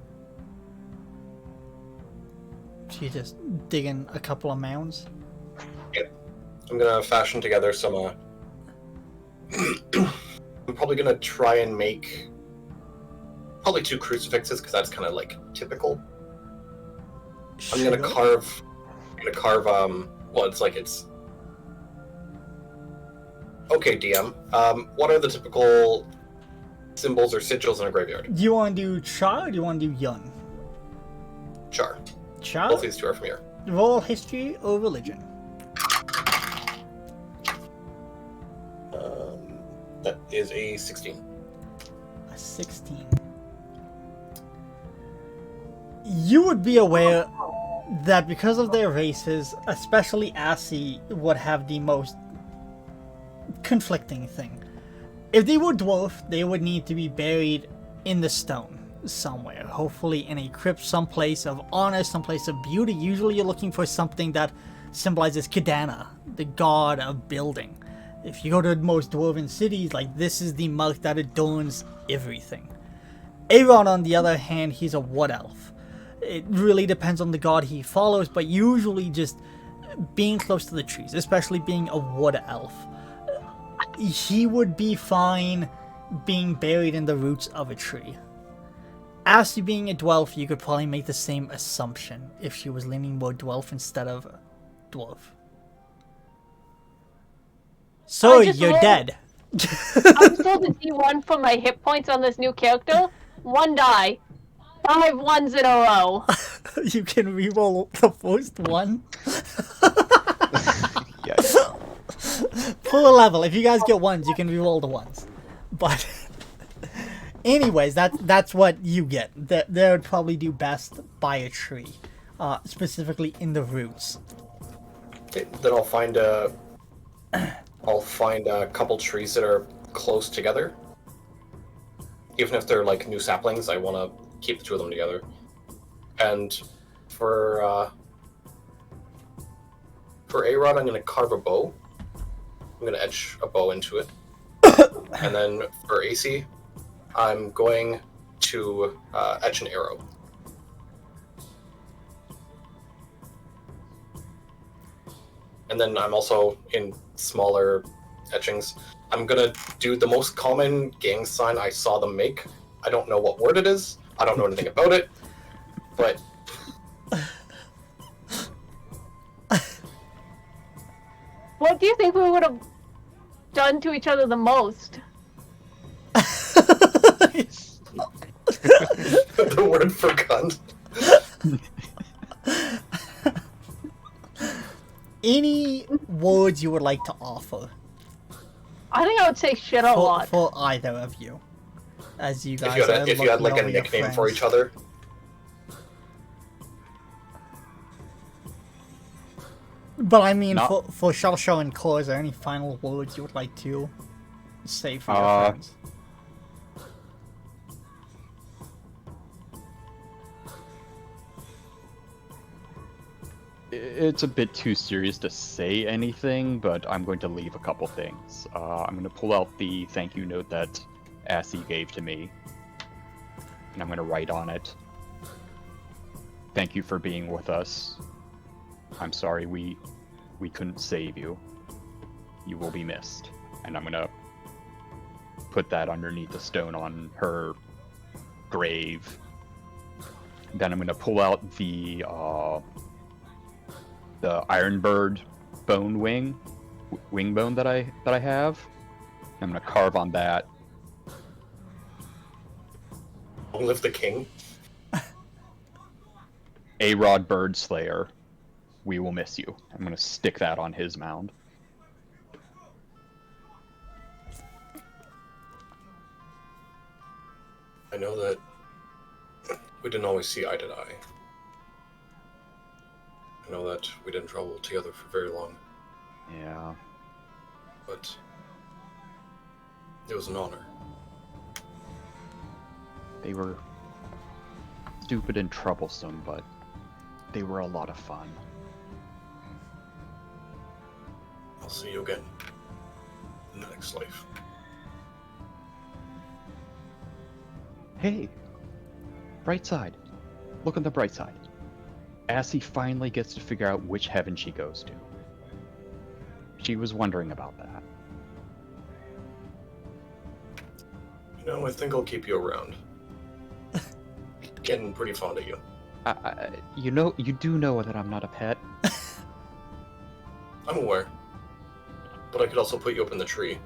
So you just digging a couple of mounds. I'm going to fashion together some. I'm probably going to try and make probably 2 crucifixes because that's kind of like typical. I'm gonna carve. Well, it's. Okay, DM. What are the typical symbols or sigils in a graveyard? Do you want to do Char or do you want to do Yun? Char. Char? Both these 2 are from here. Roll history or religion. That is a 16. A 16. You would be aware that because of their races, especially Assi would have the most conflicting thing. If they were dwarf, they would need to be buried in the stone somewhere, hopefully in a crypt, someplace of honor, someplace of beauty. Usually you're looking for something that symbolizes Kadana, the god of building. If you go to most dwarven cities, like, this is the mark that adorns everything. Aaron, on the other hand, he's a wood elf. It really depends on the god he follows, but usually just being close to the trees, especially being a wood elf, he would be fine being buried in the roots of a tree. As you being a dwarf, you could probably make the same assumption if she was leaning more dwarf instead of dwarf. So you're rolled- dead. I'm still to D1 for my hit points on this new character. 1 die. 5 ones in a row. You can reroll the first one. Yes. Pull a level. If you guys get ones, you can reroll the ones. But Anyways, that's what you get. They would probably do best by a tree, specifically in the roots. Okay, then I'll find a couple trees that are close together. Even if they're like new saplings, I want to keep the two of them together. And for A-Rod, I'm going to carve a bow. I'm going to etch a bow into it. And then for AC, I'm going to etch an arrow. And then I'm also, in smaller etchings, I'm going to do the most common gang sign I saw them make. I don't know what word it is. I don't know anything about it. But... What do you think we would have done to each other the most? the word for cunt. Any words you would like to offer I think I would say shit a lot. for either of you, as you guys If you had like a over your nickname for friends. each other. But I mean, Not- for Shellshow and Core, is there any final words you would like to say for your friends? It's a bit too serious to say anything, but I'm going to leave a couple things. I'm going to pull out the thank you note that Assy gave to me, and I'm going to write on it, "Thank you for being with us. I'm sorry we couldn't save you. You will be missed." And I'm going to put that underneath the stone on her grave. Then I'm going to pull out the Ironbird bone wing bone that I have. I'm gonna carve on that. Long live the king. A-Rod Bird Slayer, we will miss you. I'm gonna stick that on his mound. I know that we didn't always see eye to eye. I know that we didn't travel together for very long, Yeah. but it was an honor. They were stupid and troublesome, but they were a lot of fun. I'll see you again in the next life. Hey! Bright side. Look on the bright side. Assy finally gets to figure out which heaven she goes to. She was wondering about that. You know, I think I'll keep you around. Getting pretty fond of you. You do know that I'm not a pet. I'm aware. But I could also put you up in the tree.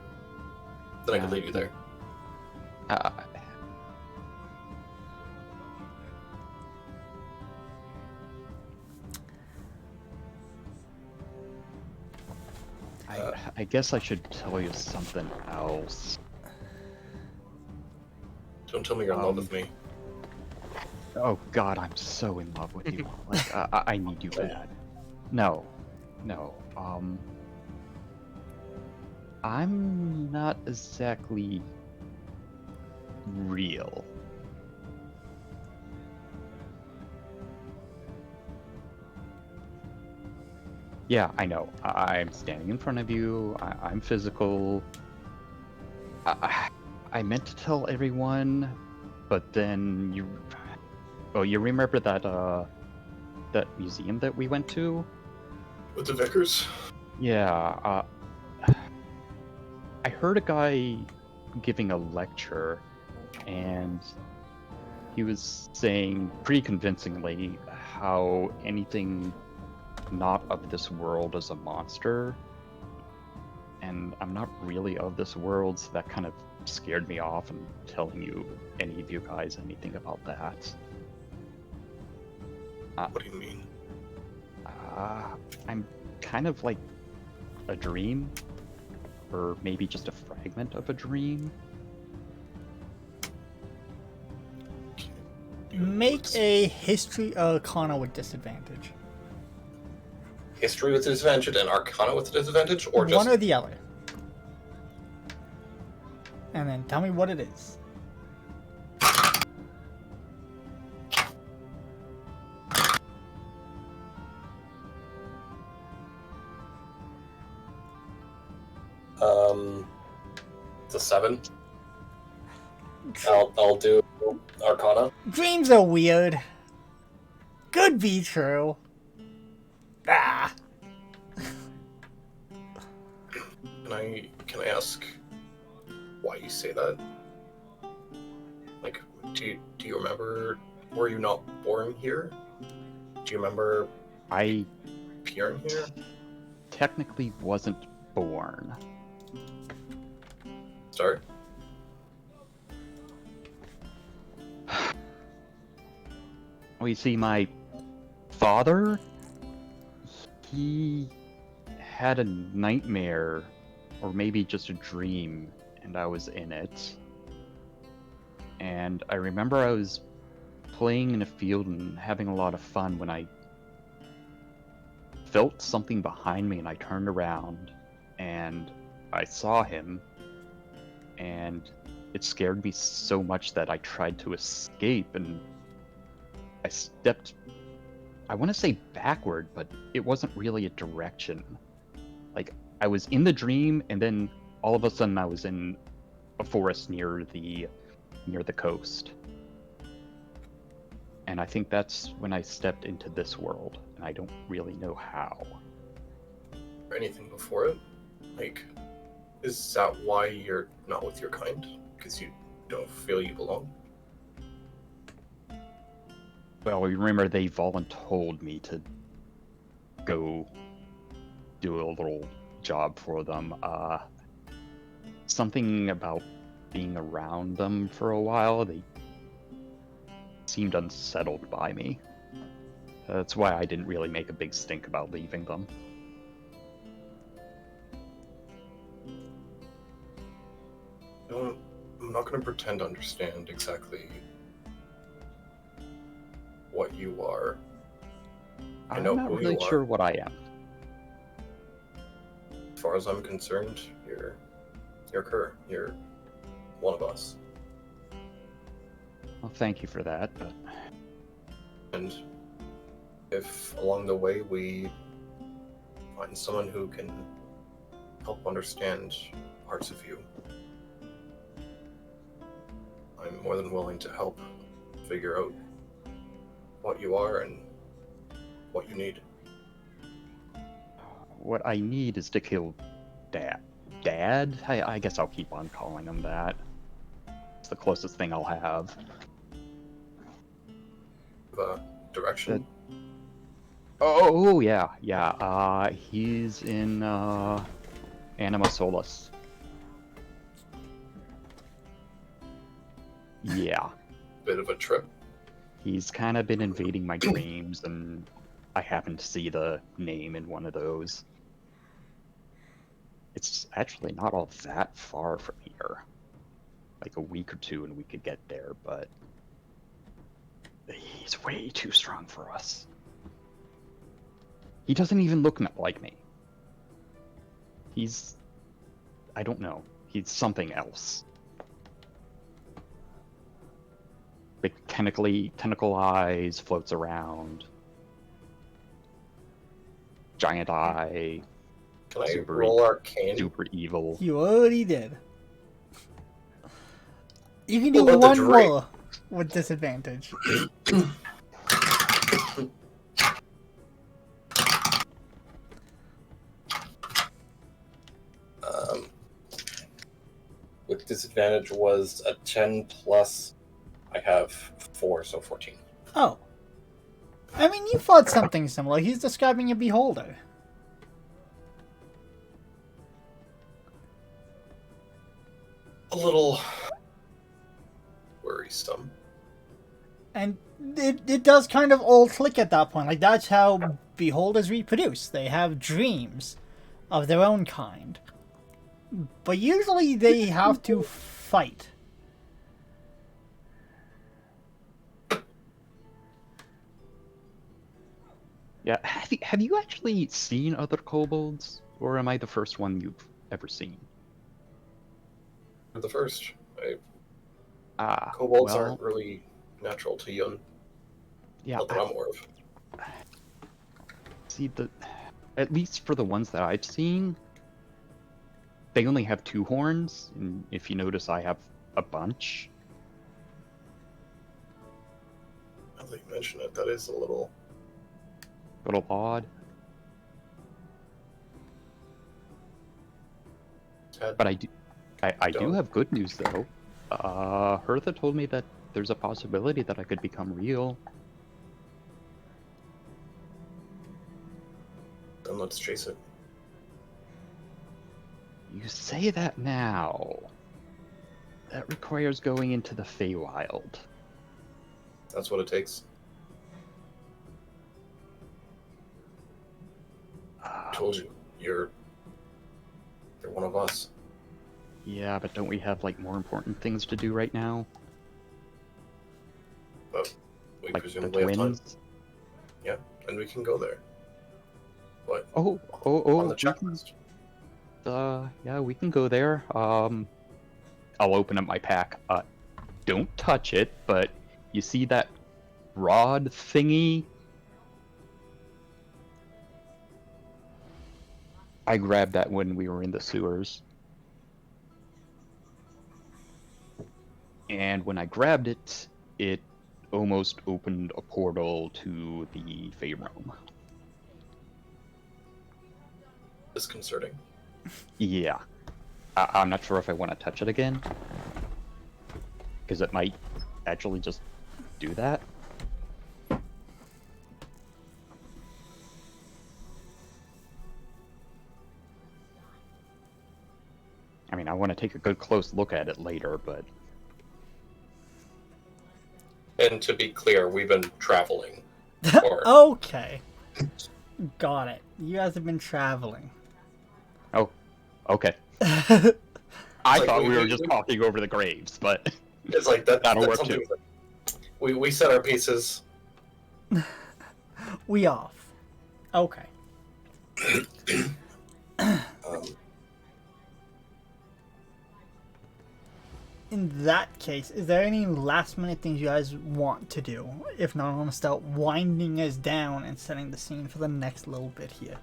Then I could Yeah. leave you there. I guess I should tell you something else. Don't tell me you're in love with me. Oh God, I'm so in love with you. Like, I need you bad. No. I'm not exactly real. Yeah, I know. I'm standing in front of you. I'm physical. I meant to tell everyone, but then you... Oh, you remember that, that museum that we went to? With the Vickers? Yeah, I heard a guy giving a lecture, and he was saying pretty convincingly how anything not of this world is a monster. And I'm not really of this world, so that kind of scared me off and telling you, any of you guys, anything about that. What do you mean? I'm kind of like a dream, or maybe just a fragment of a dream. Make a history arcana with disadvantage. History with disadvantage and Arcana with disadvantage, or just one or the other. And then tell me what it is. It's a 7. I'll do Arcana. Dreams are weird. Could be true. Ah. Can I ask why you say that? Like, do you remember? Were you not born here? Do you remember I appearing here? technically wasn't born. Start. Well, you see, my father, he had a nightmare, or maybe just a dream, and I was in it. And I remember I was playing in a field and having a lot of fun when I felt something behind me, and I turned around and I saw him, and it scared me so much that I tried to escape, and I stepped, I want to say backward, but it wasn't really a direction. Like, I was in the dream, and then all of a sudden I was in a forest near the coast. And I think that's when I stepped into this world, and I don't really know how. Or anything before it? Like, is that why you're not with your kind? Because you don't feel you belong? Well, remember they voluntold me to go do a little job for them. Something about being around them for a while, they seemed unsettled by me. That's why I didn't really make a big stink about leaving them. I'm not going to pretend to understand exactly what you are. I know I'm not who really you are. sure what I am. As far as I'm concerned, you're Kerr. You're one of us. Well, thank you for that, but And if along the way we find someone who can help understand parts of you, I'm more than willing to help figure out what you are and what you need. what I need is to kill Dad. Dad? I guess I'll keep on calling him that. It's the closest thing I'll have. Direction. Oh, yeah. He's in, Anima Solus. Yeah. Bit of a trip. He's kind of been invading my dreams, and I happened to see the name in one of those. It's actually not all that far from here. Like a week or two and we could get there, but he's way too strong for us. He doesn't even look like me. I don't know. He's something else. Big tentacle eyes, floats around. Giant eye. Can I Super roll Arcane? Super evil. You already did. You can do What about the one drink? more with disadvantage. With disadvantage was a 10 plus. I have 4, so 14. Oh. I mean, you thought something similar. He's describing a beholder. A little worrisome. And it does kind of all click at that point. Like, that's how beholders reproduce. They have dreams of their own kind. But usually they have to fight. Yeah, have you actually seen other kobolds, or am I the first one you've ever seen? You're the first. Ah, Kobolds well, aren't really natural to Yun. yeah. Not that I'm aware of. See, at least for the ones that I've seen, they only have 2 horns, and if you notice, I have a bunch. Now that you mention it, that is a little... Little odd. sad. But I do Don't. have good news, though. Hertha told me that there's a possibility that I could become real. Then let's chase it. You say that now. That requires going into the Feywild. That's what it takes. I told you, you're one of us. Yeah, but don't we have, like, more important things to do right now? But we Like the presumably have time. twins? Yeah, and we can go there. But Oh, on the we can, checklist. yeah, we can go there. I'll open up my pack. Don't touch it, but you see that rod thingy? I grabbed that when we were in the sewers. And when I grabbed it, it almost opened a portal to the Fey realm. Disconcerting. Yeah. I'm not sure if I want to touch it again. Because it might actually just do that. I mean, I want to take a good close look at it later, but... And to be clear, we've been traveling. Or Okay. Got it. You guys have been traveling. Oh, okay. Okay. I like thought we were we- just talking over the graves, but... it's like that. That'll That's work something too. that we set our pieces. We off. Okay. In that case, is there any last minute things you guys want to do? If not, I'm going to start winding us down and setting the scene for the next little bit here.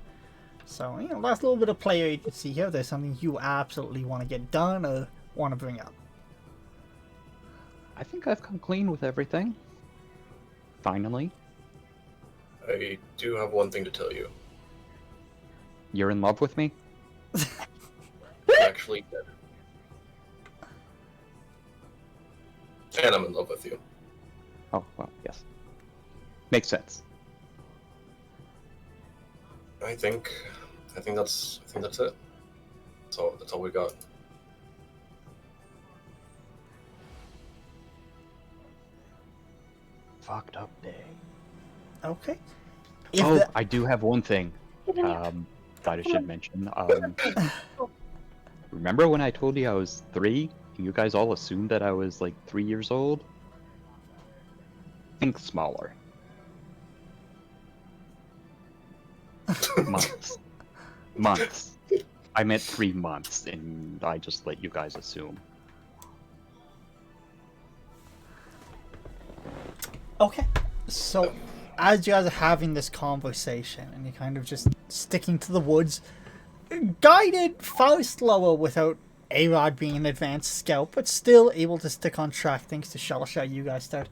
So, last little bit of player agency here. If there's something you absolutely want to get done or want to bring up. I think I've come clean with everything. Finally. I do have one thing to tell you. You're in love with me? Actually, and I'm in love with you. Oh, well, yes. Makes sense. I think that's it. So that's all we got. Fucked up day. Okay. I do have one thing that I should mention. Remember when I told you I was 3 and you guys all assumed that I was like 3 years old? Think smaller. Months. Months. I meant 3 months, and I just let you guys assume. Okay. So, as you guys are having this conversation and you're kind of just sticking to the woods, guided far slower without A-Rod being an advanced scout, but still able to stick on track thanks to Shalashar, you guys start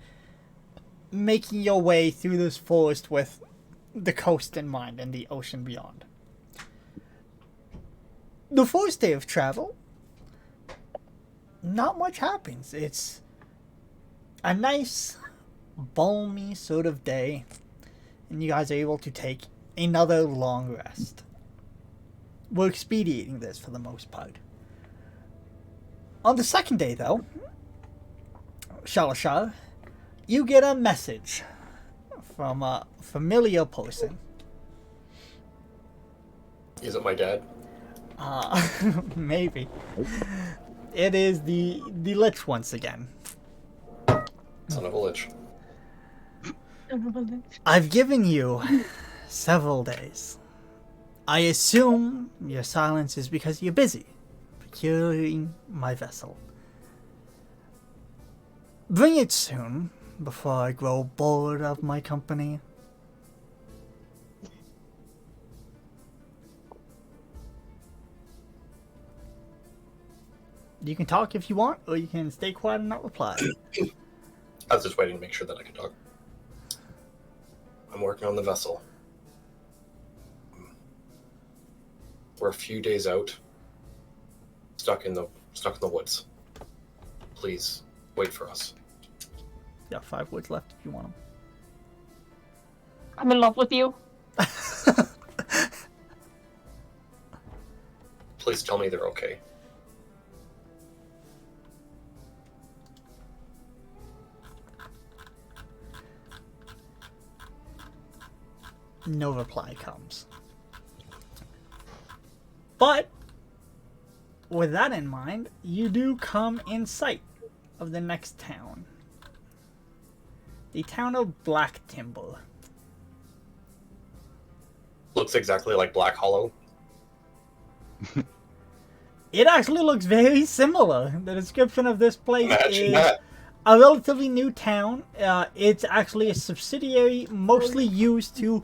making your way through this forest with the coast in mind and the ocean beyond. The first day of travel, not much happens. It's a nice, balmy sort of day, and you guys are able to take another long rest. We're expediting this for the most part. On the second day, though, Shalashar, you get a message from a familiar person. Is it my dad? Maybe. It is the Lich once again. Son of a lich. I've given you several days. I assume your silence is because you're busy procuring my vessel. Bring it soon, before I grow bored of my company. You can talk if you want, or you can stay quiet and not reply. I was just waiting to make sure that I could talk. I'm working on the vessel. We're a few days out. Stuck in the woods. Please wait for us. You got 5 words left if you want them. I'm in love with you. Please tell me they're okay. No reply comes. But, with that in mind, you do come in sight of the next town. The town of Black Timber. Looks exactly like Black Hollow. It actually looks very similar. The description of this place Imagine is that. a relatively new town. It's actually a subsidiary mostly used to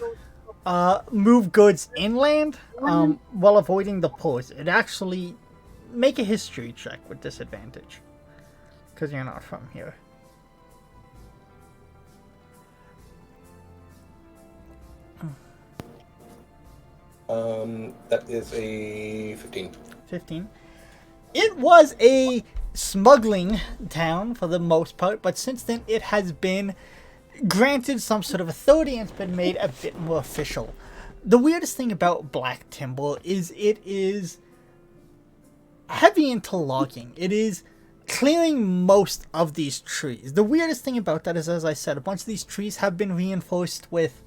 move goods inland while avoiding the ports. It actually make a history check with disadvantage because you're not from here. That is a 15. 15. It was a smuggling town for the most part, but since then it has been granted some sort of authority and it's been made a bit more official. The weirdest thing about Black Timber is it is heavy into logging. It is clearing most of these trees. The weirdest thing about that is, as I said, a bunch of these trees have been reinforced with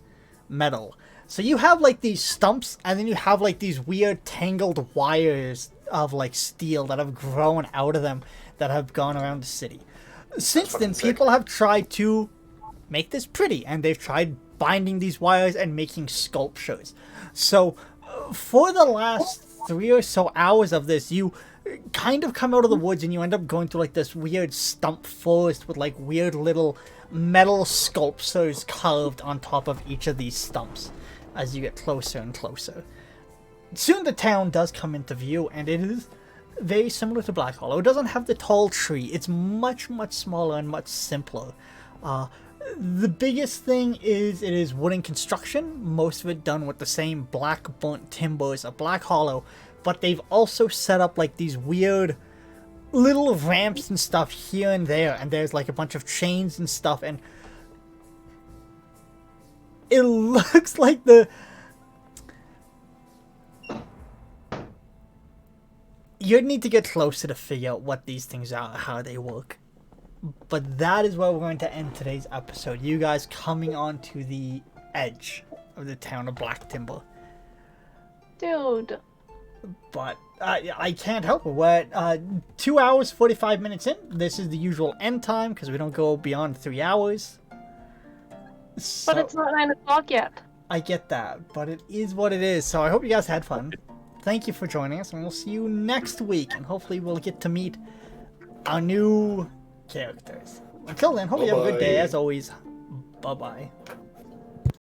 metal. So you have like these stumps, and then you have like these weird tangled wires of like steel that have grown out of them that have gone around the city. Since then, people have tried to make this pretty, and they've tried binding these wires and making sculptures. So for the last 3 or so hours of this, you kind of come out of the woods and you end up going through like this weird stump forest with like weird little metal sculptures carved on top of each of these stumps as you get closer and closer. Soon the town does come into view, and it is very similar to Black Hollow. It doesn't have the tall tree. It's much, much smaller and much simpler. The biggest thing is it is wooden construction, most of it done with the same black burnt timbers of Black Hollow, but they've also set up like these weird little ramps and stuff here and there, and there's like a bunch of chains and stuff, and it looks like you'd need to get closer to figure out what these things are, how they work. But that is where we're going to end today's episode. You guys coming on to the edge of the town of Black Timber. Dude. But I can't help it. We're at 2 hours, 45 minutes in. This is the usual end time because we don't go beyond 3 hours. So, But it's not 9 o'clock yet. I get that, but it is what it is. So I hope you guys had fun. Thank you for joining us, and we'll see you next week. And hopefully we'll get to meet our new characters. Until then, hope you have a good day. As always, bye-bye.